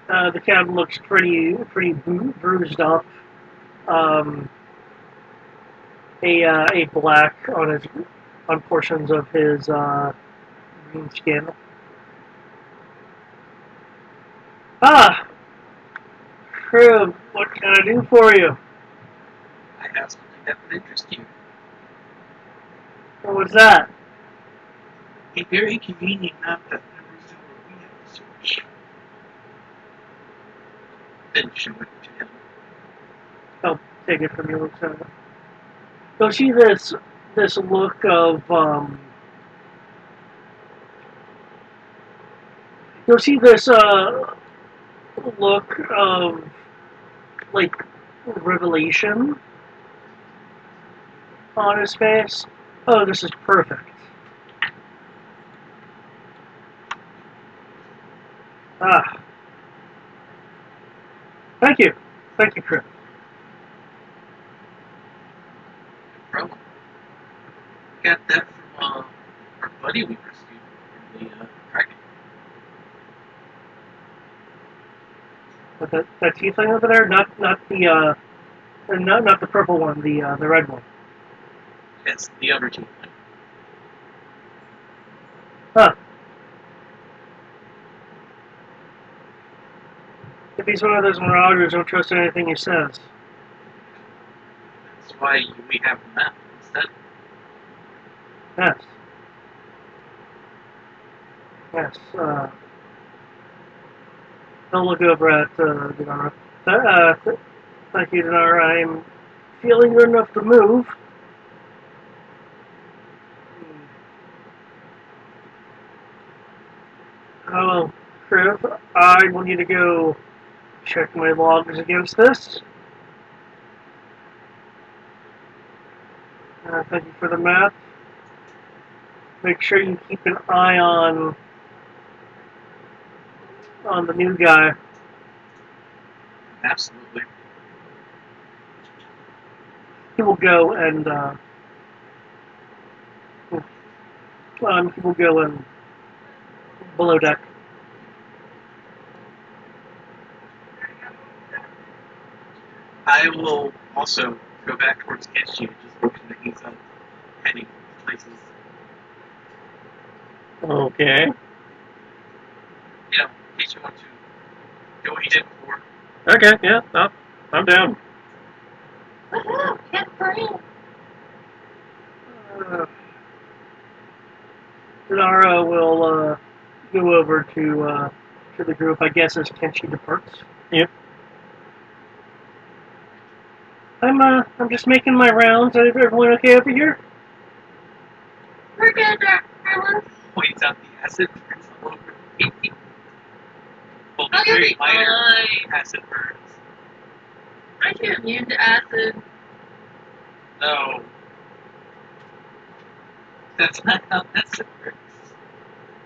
Speaker 4: The captain looks pretty bruised up. A black on portions of his green skin. Ah, Crib, what can I do for you?
Speaker 5: I have something that would interest you.
Speaker 4: What was that?
Speaker 3: A very convenient map that narrows down where we have to search.
Speaker 5: Then show it to him.
Speaker 4: I'll take it from you, Lieutenant. You'll see this look of you'll see this look of like revelation on his face. Oh, this is perfect. Ah. Thank you, Chris.
Speaker 5: Problem. Got that from our buddy we rescued from the dragon.
Speaker 4: But that tea thing over there, not the not the purple one, the red one.
Speaker 5: Yes, the other team.
Speaker 4: Huh. If he's one of those marauders, don't trust anything he says.
Speaker 5: That's why we have the map instead.
Speaker 4: Yes. Yes. I'll look over at Dinara. Thank you, Dinara. I'm feeling good enough to move. Oh, Crib, I will need to go check my logs against this. Thank you for the map. Make sure you keep an eye on the new guy.
Speaker 5: Absolutely.
Speaker 4: He will go and below deck.
Speaker 5: I will also go back towards Kenshi and just mention that he's heading places.
Speaker 4: Okay.
Speaker 5: You know, in case you want to do what you did before.
Speaker 4: Okay, yeah, I'm down.
Speaker 6: Woohoo! Hit for him!
Speaker 4: Dinara will go over to the group, I guess, as Kenshi departs. Yep. I'm just making my rounds. Is everyone okay over here?
Speaker 6: We're good, everyone.
Speaker 5: Points out the acid burns all over me. Well,
Speaker 6: Oh, you'll
Speaker 5: very
Speaker 6: be
Speaker 5: minor
Speaker 6: fine.
Speaker 5: acid burns.
Speaker 6: I should immune to acid.
Speaker 5: No. That's not how acid works.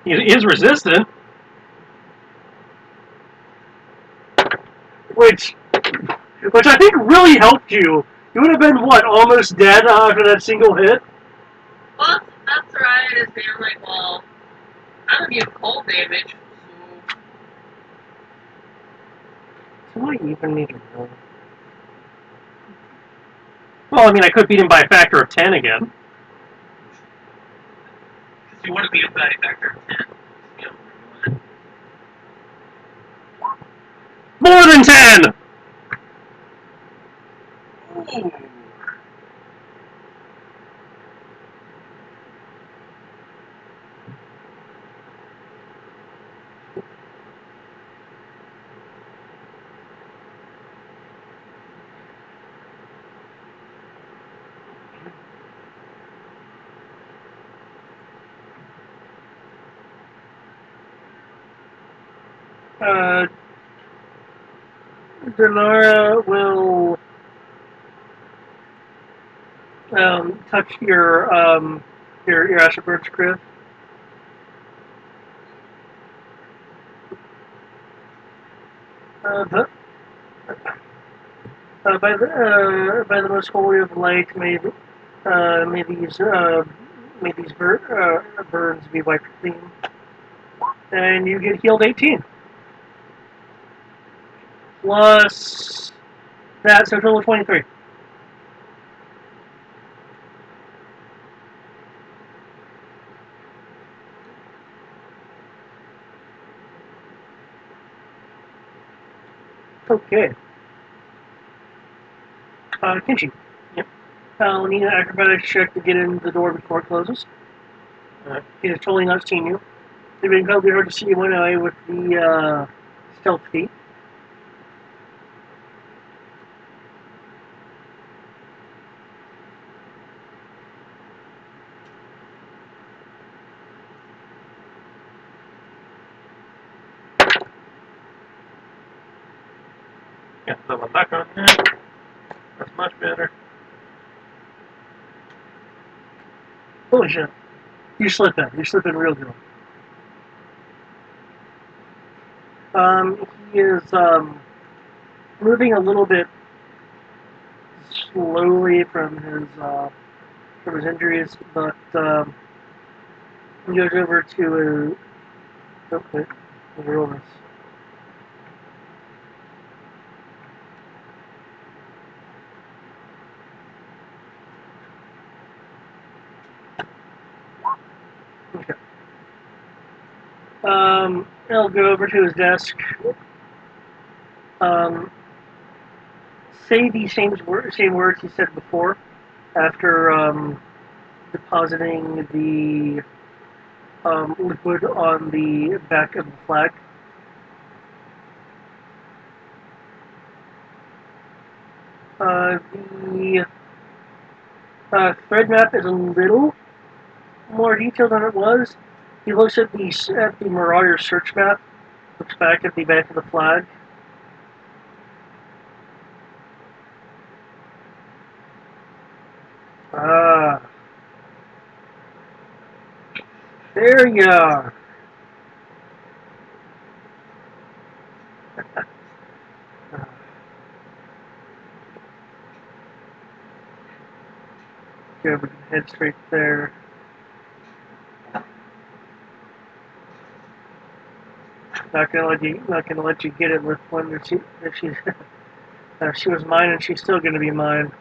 Speaker 4: He is resistant. Which I think really helped you. You would have been, what, almost dead after that single hit?
Speaker 6: Well, that's right. It's being like, well, I'm immune to cold damage, so
Speaker 4: Do I even need to roll? Well, I mean, I could beat him by a factor of 10 again.
Speaker 5: Because you want to be a by a factor of 10. You know, you
Speaker 4: More than 10!
Speaker 5: want to...
Speaker 4: Denara will touch your Asherbird's Chris. By the most holy of light, may these burns be wiped clean, and you get healed 18 plus that, so total 23. Okay. Kinchi. Yep. I'll need an acrobatics check to get in the door before it closes. He has totally not seen you. It'd be incredibly hard to see you anyway with the stealth feat.
Speaker 7: Yeah, double back on there. That's much better.
Speaker 4: Holy shit. You slip in. You slip in real good. He is moving a little bit slowly from his injuries, but he goes over to a okay, roll this. Okay. He'll go over to his desk. Say the same words he said before after depositing the liquid on the back of the flag. The thread map is a little more detailed than it was. He looks at the Marauder search map, looks back at the back of the flag. Ah, there you are. Good, we can head straight there. Not gonna let you get it with one if she was mine, and she's still gonna be mine.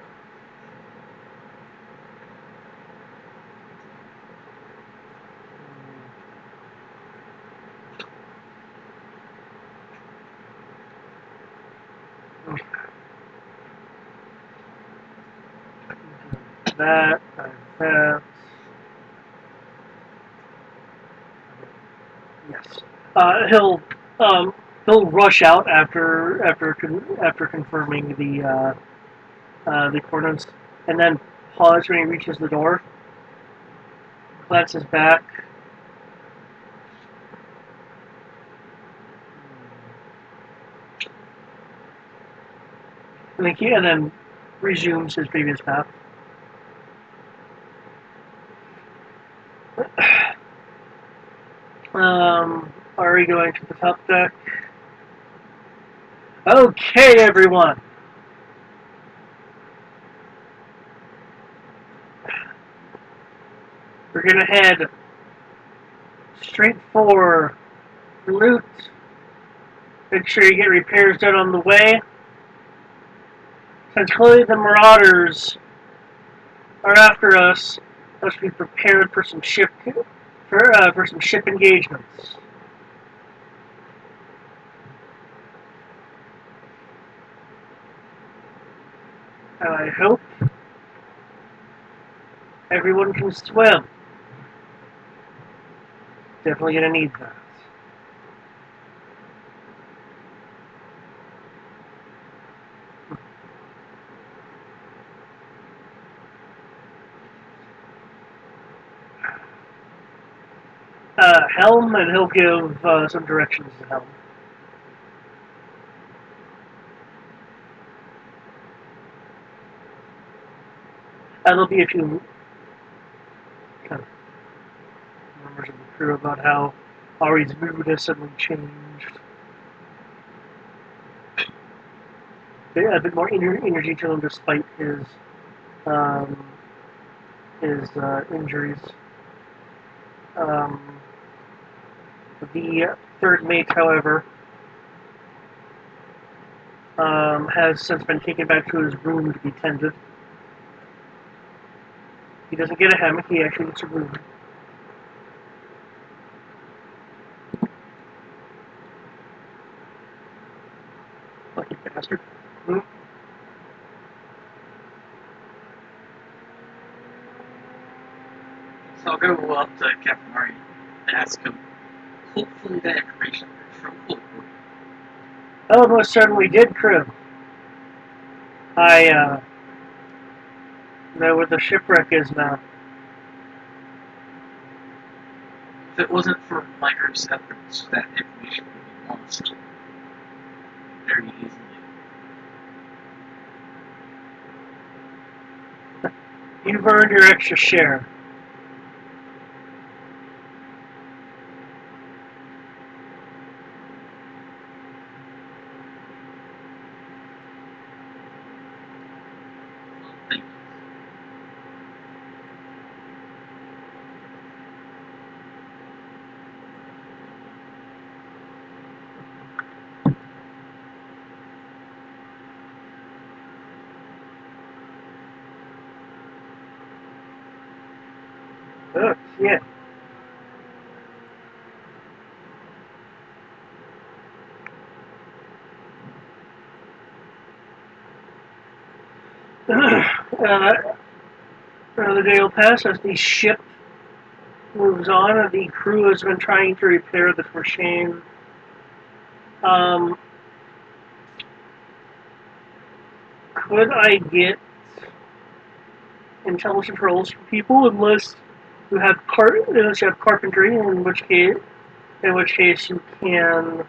Speaker 4: That. Yes. He'll rush out after confirming the coordinates, and then pause when he reaches the door. Glances back. And then resumes his previous path. Are we going to the top deck? Okay, everyone. We're gonna head straight for loot
Speaker 1: Make sure you get repairs done on the way. Since clearly the Marauders are after us, let's be prepared for some ship engagements. I hope everyone can swim. Definitely gonna need that. Helm, and he'll give some directions to Helm. There'll be a few kind of members of the crew about how Ari's mood has suddenly changed. A bit more energy to him despite his injuries. The third mate, however, has since been taken back to his room to be tended. He doesn't get a hammock, he actually gets a room. Lucky bastard.
Speaker 5: So I'll go up to Captain Murray and ask him, hopefully that information is truthful.
Speaker 1: Oh, most certainly did, crew. I know where the shipwreck is now.
Speaker 5: If it wasn't for my group's efforts, that information would be lost very easily.
Speaker 1: You've earned your extra share.
Speaker 5: Thank you.
Speaker 1: Oh, yeah. Another day will pass as the ship moves on, and the crew has been trying to repair the machine. Could I get intelligence rolls from people unless you have carpentry, in which case you can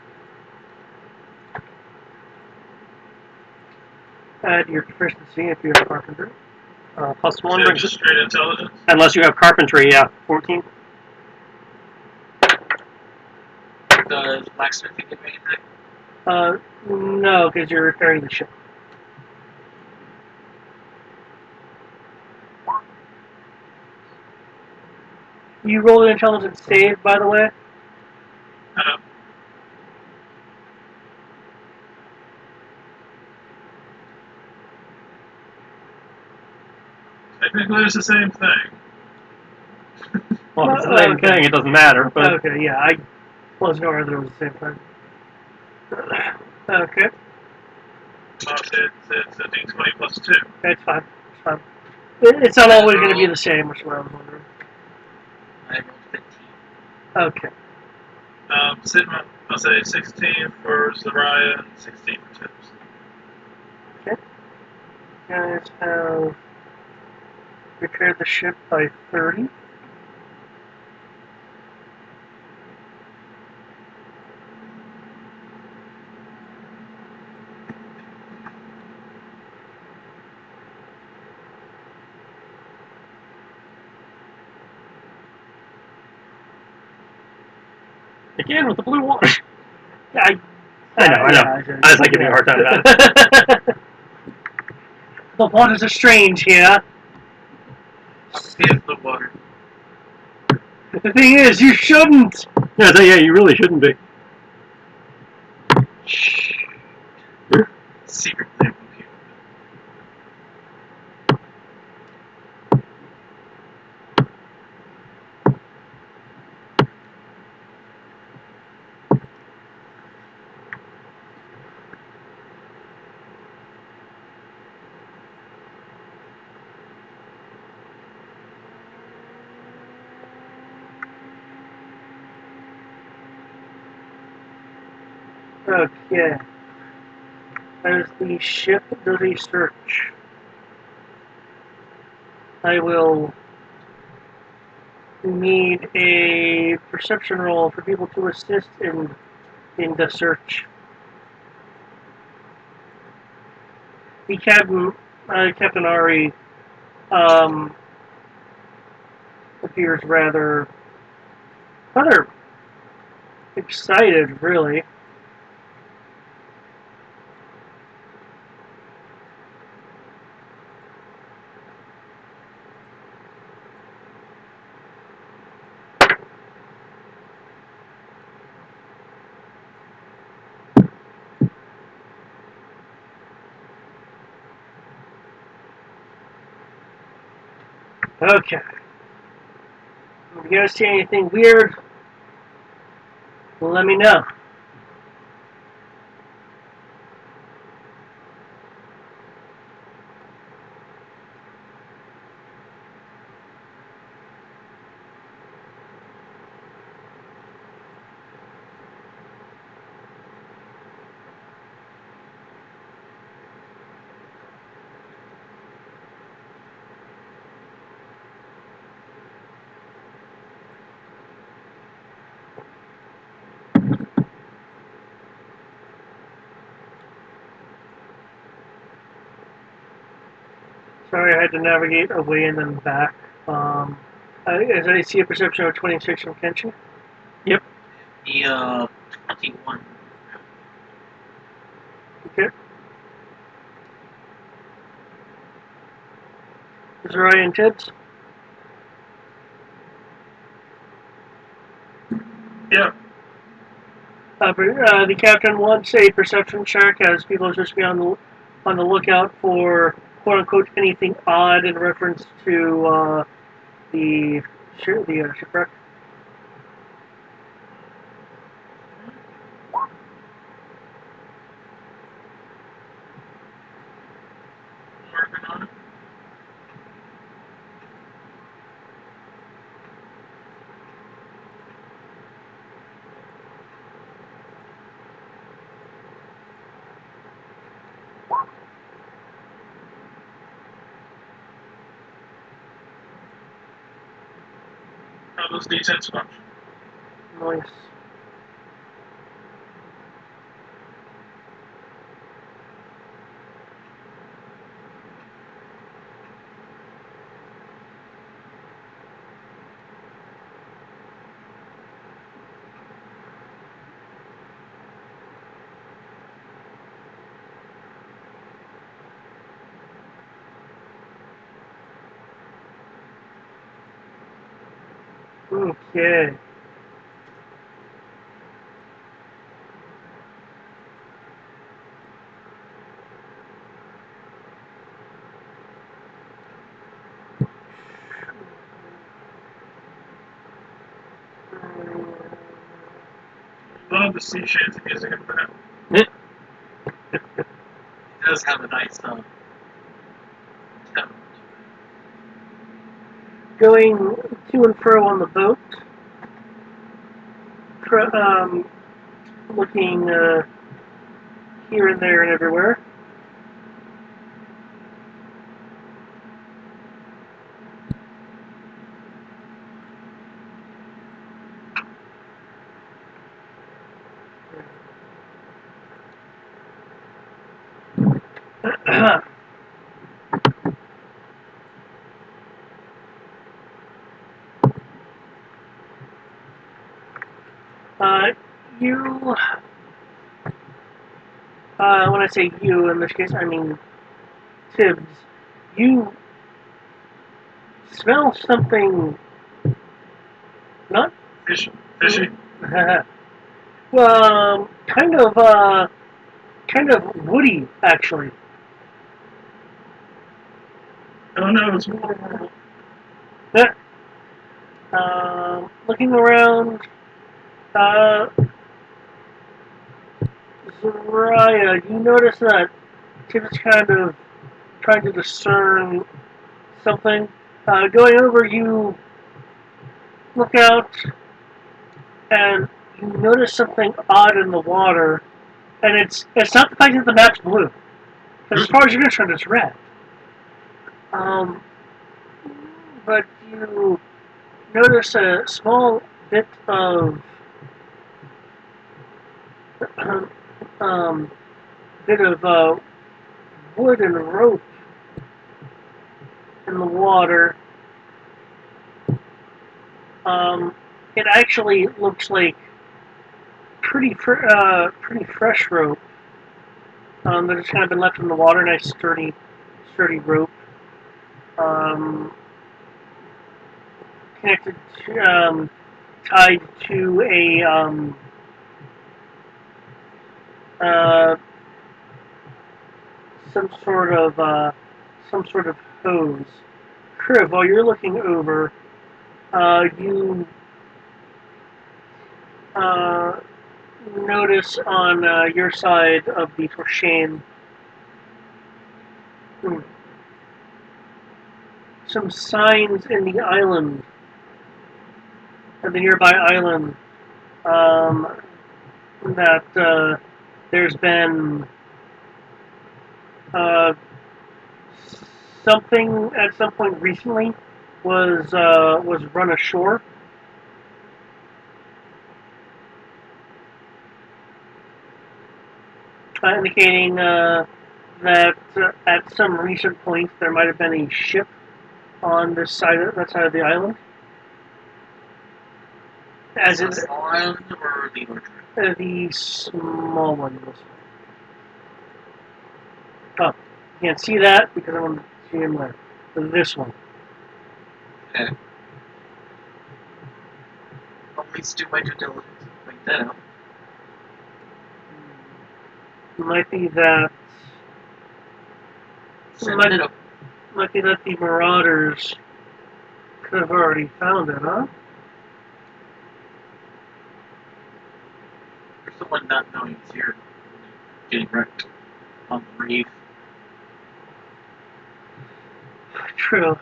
Speaker 1: add your proficiency if you have carpentry.
Speaker 4: Plus one
Speaker 7: So
Speaker 4: brings
Speaker 7: just straight intelligence.
Speaker 4: unless you have carpentry, yeah, 14.
Speaker 5: Does blacksmithing give me anything?
Speaker 1: No, because you're repairing the ship. You rolled an intelligence save, by the way.
Speaker 7: Technically, it's the same thing.
Speaker 4: Well, if it's the same
Speaker 1: Okay.
Speaker 4: thing, it doesn't matter. But
Speaker 1: Okay, yeah, I wasn't aware that it was the same thing. Okay,
Speaker 7: It's a D20 plus 2.
Speaker 1: it's fine. It's fine. It's not always going to be the same, which is what I was wondering.
Speaker 5: I rolled 15.
Speaker 1: Okay.
Speaker 7: Sigma, I'll say 16 for Zaraya and 16 for Tips.
Speaker 1: Okay. You guys have repaired the ship by 30.
Speaker 4: again with the blue water.
Speaker 1: I
Speaker 4: know. I was like giving you a hard time about
Speaker 1: it. The waters are strange here.
Speaker 5: Save the water.
Speaker 1: The thing is, you shouldn't.
Speaker 4: Yeah, you really shouldn't be.
Speaker 5: Secret thing with you.
Speaker 4: Okay. As the ship does a search, I will need a perception roll for people to assist in the search. The Captain Ari, appears rather excited, really. Okay. If you guys see anything weird, let me know. Sorry, I had to navigate away and then back. As I see a perception of 26 from Kenshin.
Speaker 5: The 21.
Speaker 4: Okay. Zerai and Tibbs.
Speaker 7: Yeah.
Speaker 4: The captain wants a perception check as people just be on the lookout for quote unquote anything odd in reference to the shipwreck.
Speaker 7: Working on it. How does D10 function?
Speaker 4: Nice. Okay.
Speaker 7: Love the sea shanty music in the back.
Speaker 5: It does have a nice tone.
Speaker 4: Going to and fro on the boat, looking here and there and everywhere. You, when I say you, in this case, I mean Tibbs, you smell something not
Speaker 7: Fishy.
Speaker 4: Kind of woody, actually.
Speaker 7: Oh no, it's more.
Speaker 4: Yeah. Looking around, uh, Zariah, you notice that Tim's kind of trying to discern something. Going over, you look out and you notice something odd in the water, and it's not the fact that the map's blue. Because as far as you're concerned, it's red. Um, but you notice a small bit of um, wood and rope in the water. Um, it actually looks like pretty fresh rope that has kind of been left in the water. Nice sturdy rope. Connected to, tied to a uh, some some sort of hose. Kriv, while you're looking over, you uh, notice on your side of the Torshane some signs in the island, in the nearby island, um, that there's been uh, something at some point recently was run ashore. Indicating that at some recent point there might have been a ship on that side of the island. As in
Speaker 5: the small island or the larger?
Speaker 4: The small one. Oh, you can't see that because I want to see him there. This one.
Speaker 5: Okay. At least do my due diligence and point that out.
Speaker 4: Might be that. Might be that the Marauders could have already found it, huh?
Speaker 5: For someone not knowing it's here, getting wrecked on the reef.
Speaker 4: True.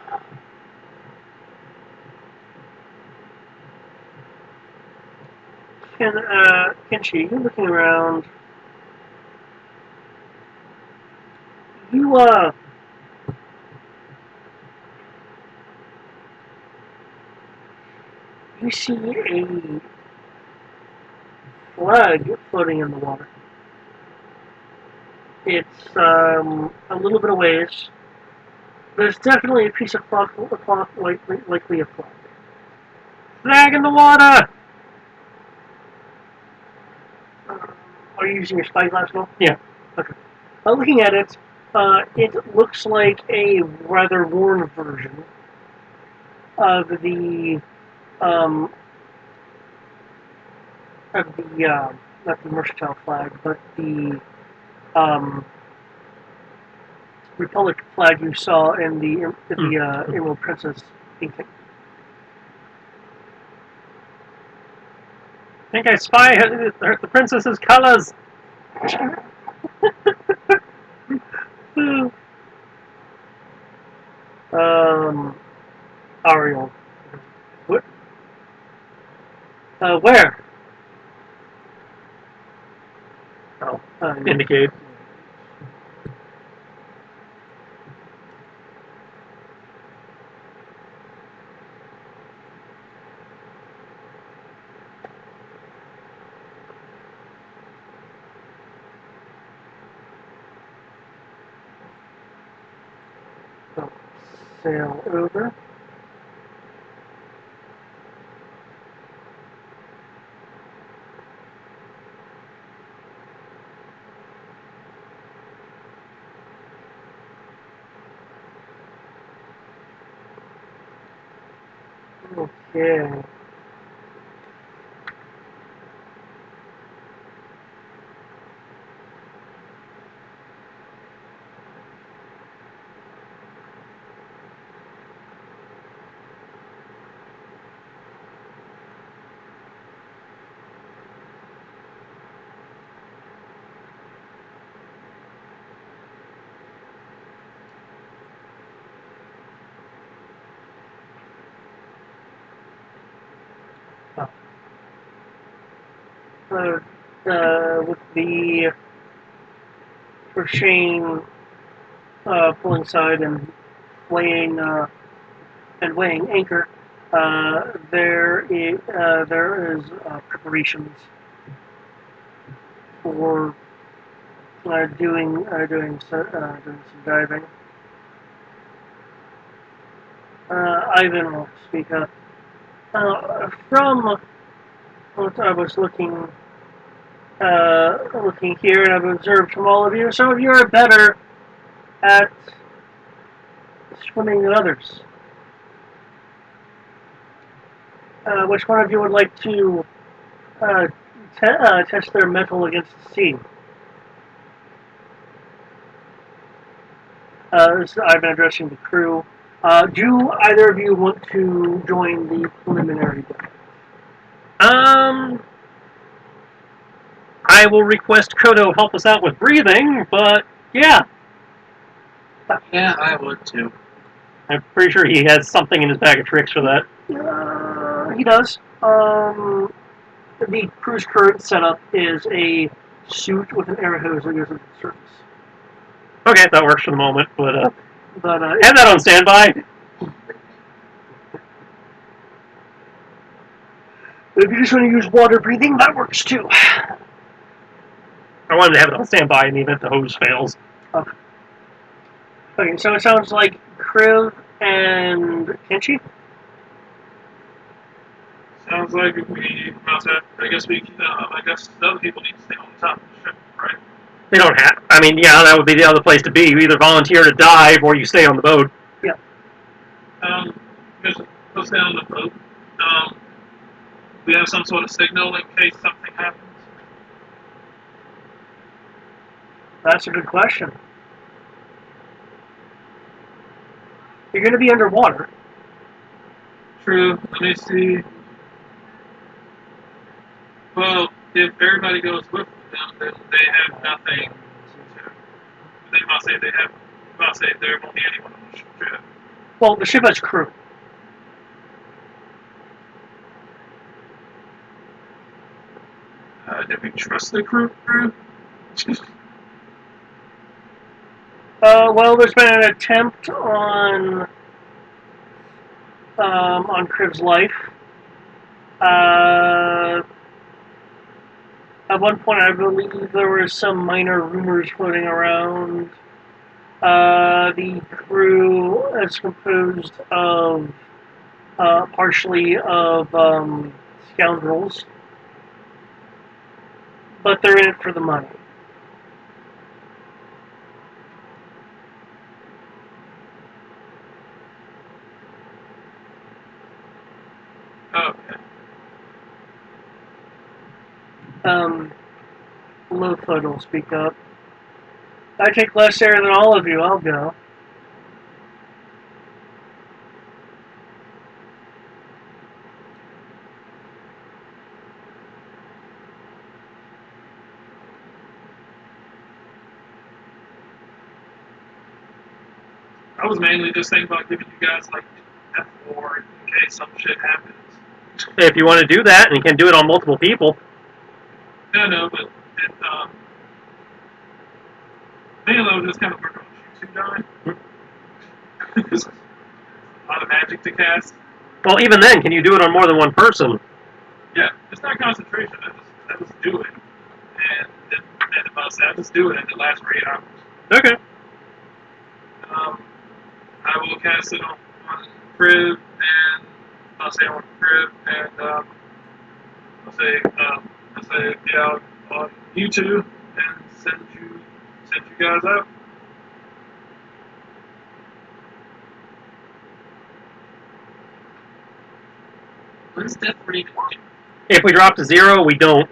Speaker 4: Kenshi, you're looking around. You you see a flag floating in the water. It's a little bit of ways. There's definitely a piece of cloth likely a flag. Flag in the water! Are you using your spyglass now?
Speaker 2: Yeah.
Speaker 4: Okay. Looking at it, it looks like a rather worn version of um, the not the Mercantile flag, but the um, Republic flag you saw in the Emerald Princess painting.
Speaker 2: I think I spy the princess's colors.
Speaker 4: Ariel. What? Where? Oh,
Speaker 2: Indicate.
Speaker 4: Sail over. Okay.
Speaker 1: with the crocheting, pulling side and weighing anchor, there is preparations for doing some diving. Ivan will speak up. From what I was looking here, and I've observed from all of you, some of you are better at swimming than others. Which one of you would like to test their mettle against the sea? This is Ivan addressing the crew. Do either of you want to join the preliminary dive?
Speaker 4: I will request Kodo help us out with breathing, but yeah,
Speaker 5: Yeah, I would too.
Speaker 4: I'm pretty sure he has something in his bag of tricks for that.
Speaker 1: He does. The crew's current setup is a suit with an air hose that goes into the surface.
Speaker 4: Okay, that works for the moment, but
Speaker 1: But
Speaker 4: have that on standby.
Speaker 1: if you just want to use water breathing, that works too.
Speaker 4: I wanted to have it on standby in the event the hose fails.
Speaker 1: Okay, so it sounds like Kriv and Kenshi.
Speaker 7: Sounds like we must have. I guess the other people need to stay on the top of the ship, right?
Speaker 4: They don't have. I mean, yeah, that would be the other place to be. You either volunteer to dive or you stay on the boat.
Speaker 7: Just let's stay on the boat. We have some sort of signal in case something happens.
Speaker 1: That's a good question. You're going to be underwater.
Speaker 7: True. Let me see. Well, if everybody goes with them, then they have nothing. They must say there won't be anyone on the ship.
Speaker 1: Well, the ship has crew.
Speaker 7: Did we trust the crew?
Speaker 1: Well, there's been an attempt on Kriv's life. At one point, I believe there were some minor rumors floating around. The crew is composed of partially of scoundrels, but they're in it for the money.
Speaker 7: Okay.
Speaker 1: Lothoid will speak up. I take less air than all of you. I'll go.
Speaker 7: I was mainly just thinking about giving you guys like F4 in case some shit happens.
Speaker 4: If you want to do that, and you can do it on multiple people.
Speaker 7: No, but mainly I was just kind of working on you two dying. There's a lot of magic to cast.
Speaker 4: Well, even then, can you do it on more than one person?
Speaker 7: Yeah, it's not concentration. I just do it, and if I say I just do it, and it lasts for 8 hours.
Speaker 4: Okay.
Speaker 7: I will cast it on Crib, and I'll say on Crib, and I'll say yeah on YouTube, and send you guys out.
Speaker 5: What does Death Ray do?
Speaker 4: If we drop to 0, we don't.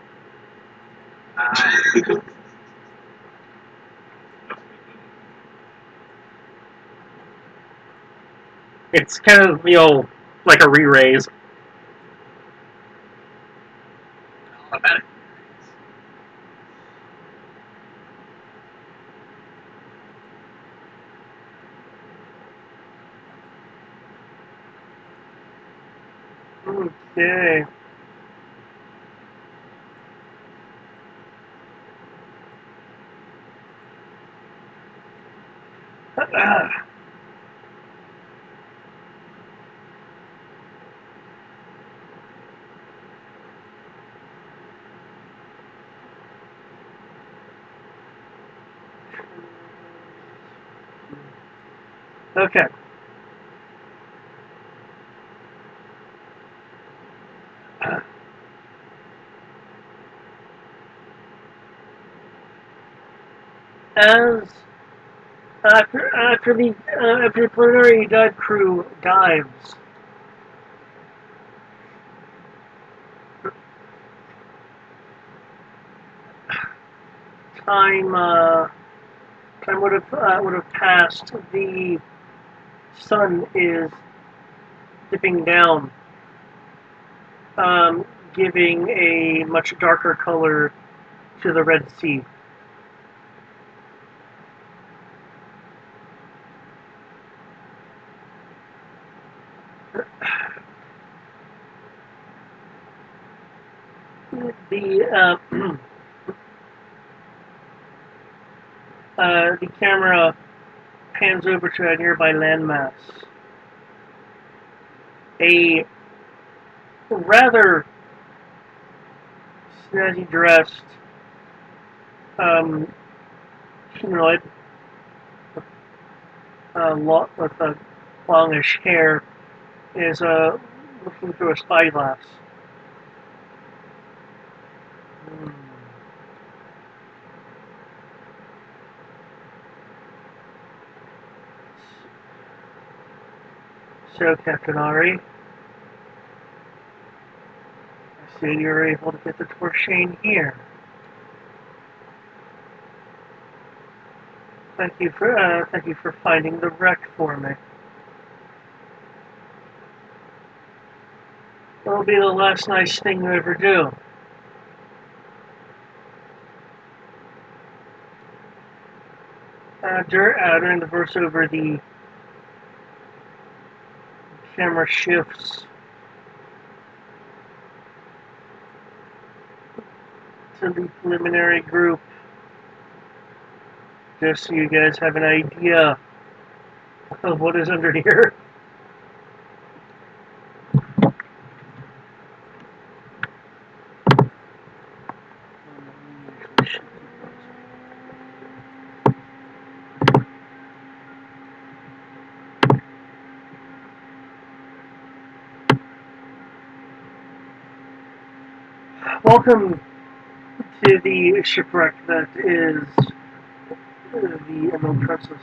Speaker 4: It's kind of, like a re-raise.
Speaker 5: Automatic.
Speaker 1: Okay. Okay. As after the preliminary dive crew dives, time time would have passed. The sun is dipping down, giving a much darker color to the Red Sea. The the camera pans over to a nearby landmass. A rather snazzy dressed um, humanoid with a longish hair is looking through a spyglass. Hmm. So, Captain Ari, I see you're able to get the Torshane here. Thank you for finding the wreck for me. It'll be the last nice thing you ever do. During the voiceover, the camera shifts to the preliminary group, just so you guys have an idea of what is under here. Welcome to the shipwreck that is the Emerald Princess.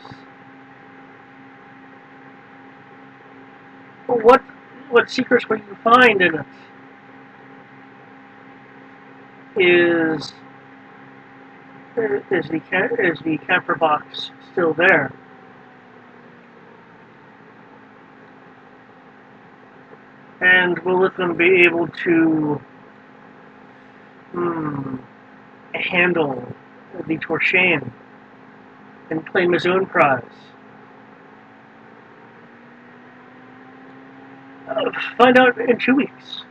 Speaker 1: What secrets will you find in it? Is is the camper box still there? And will Lithium be able to handle the Torshane and claim his own prize? Find out in 2 weeks.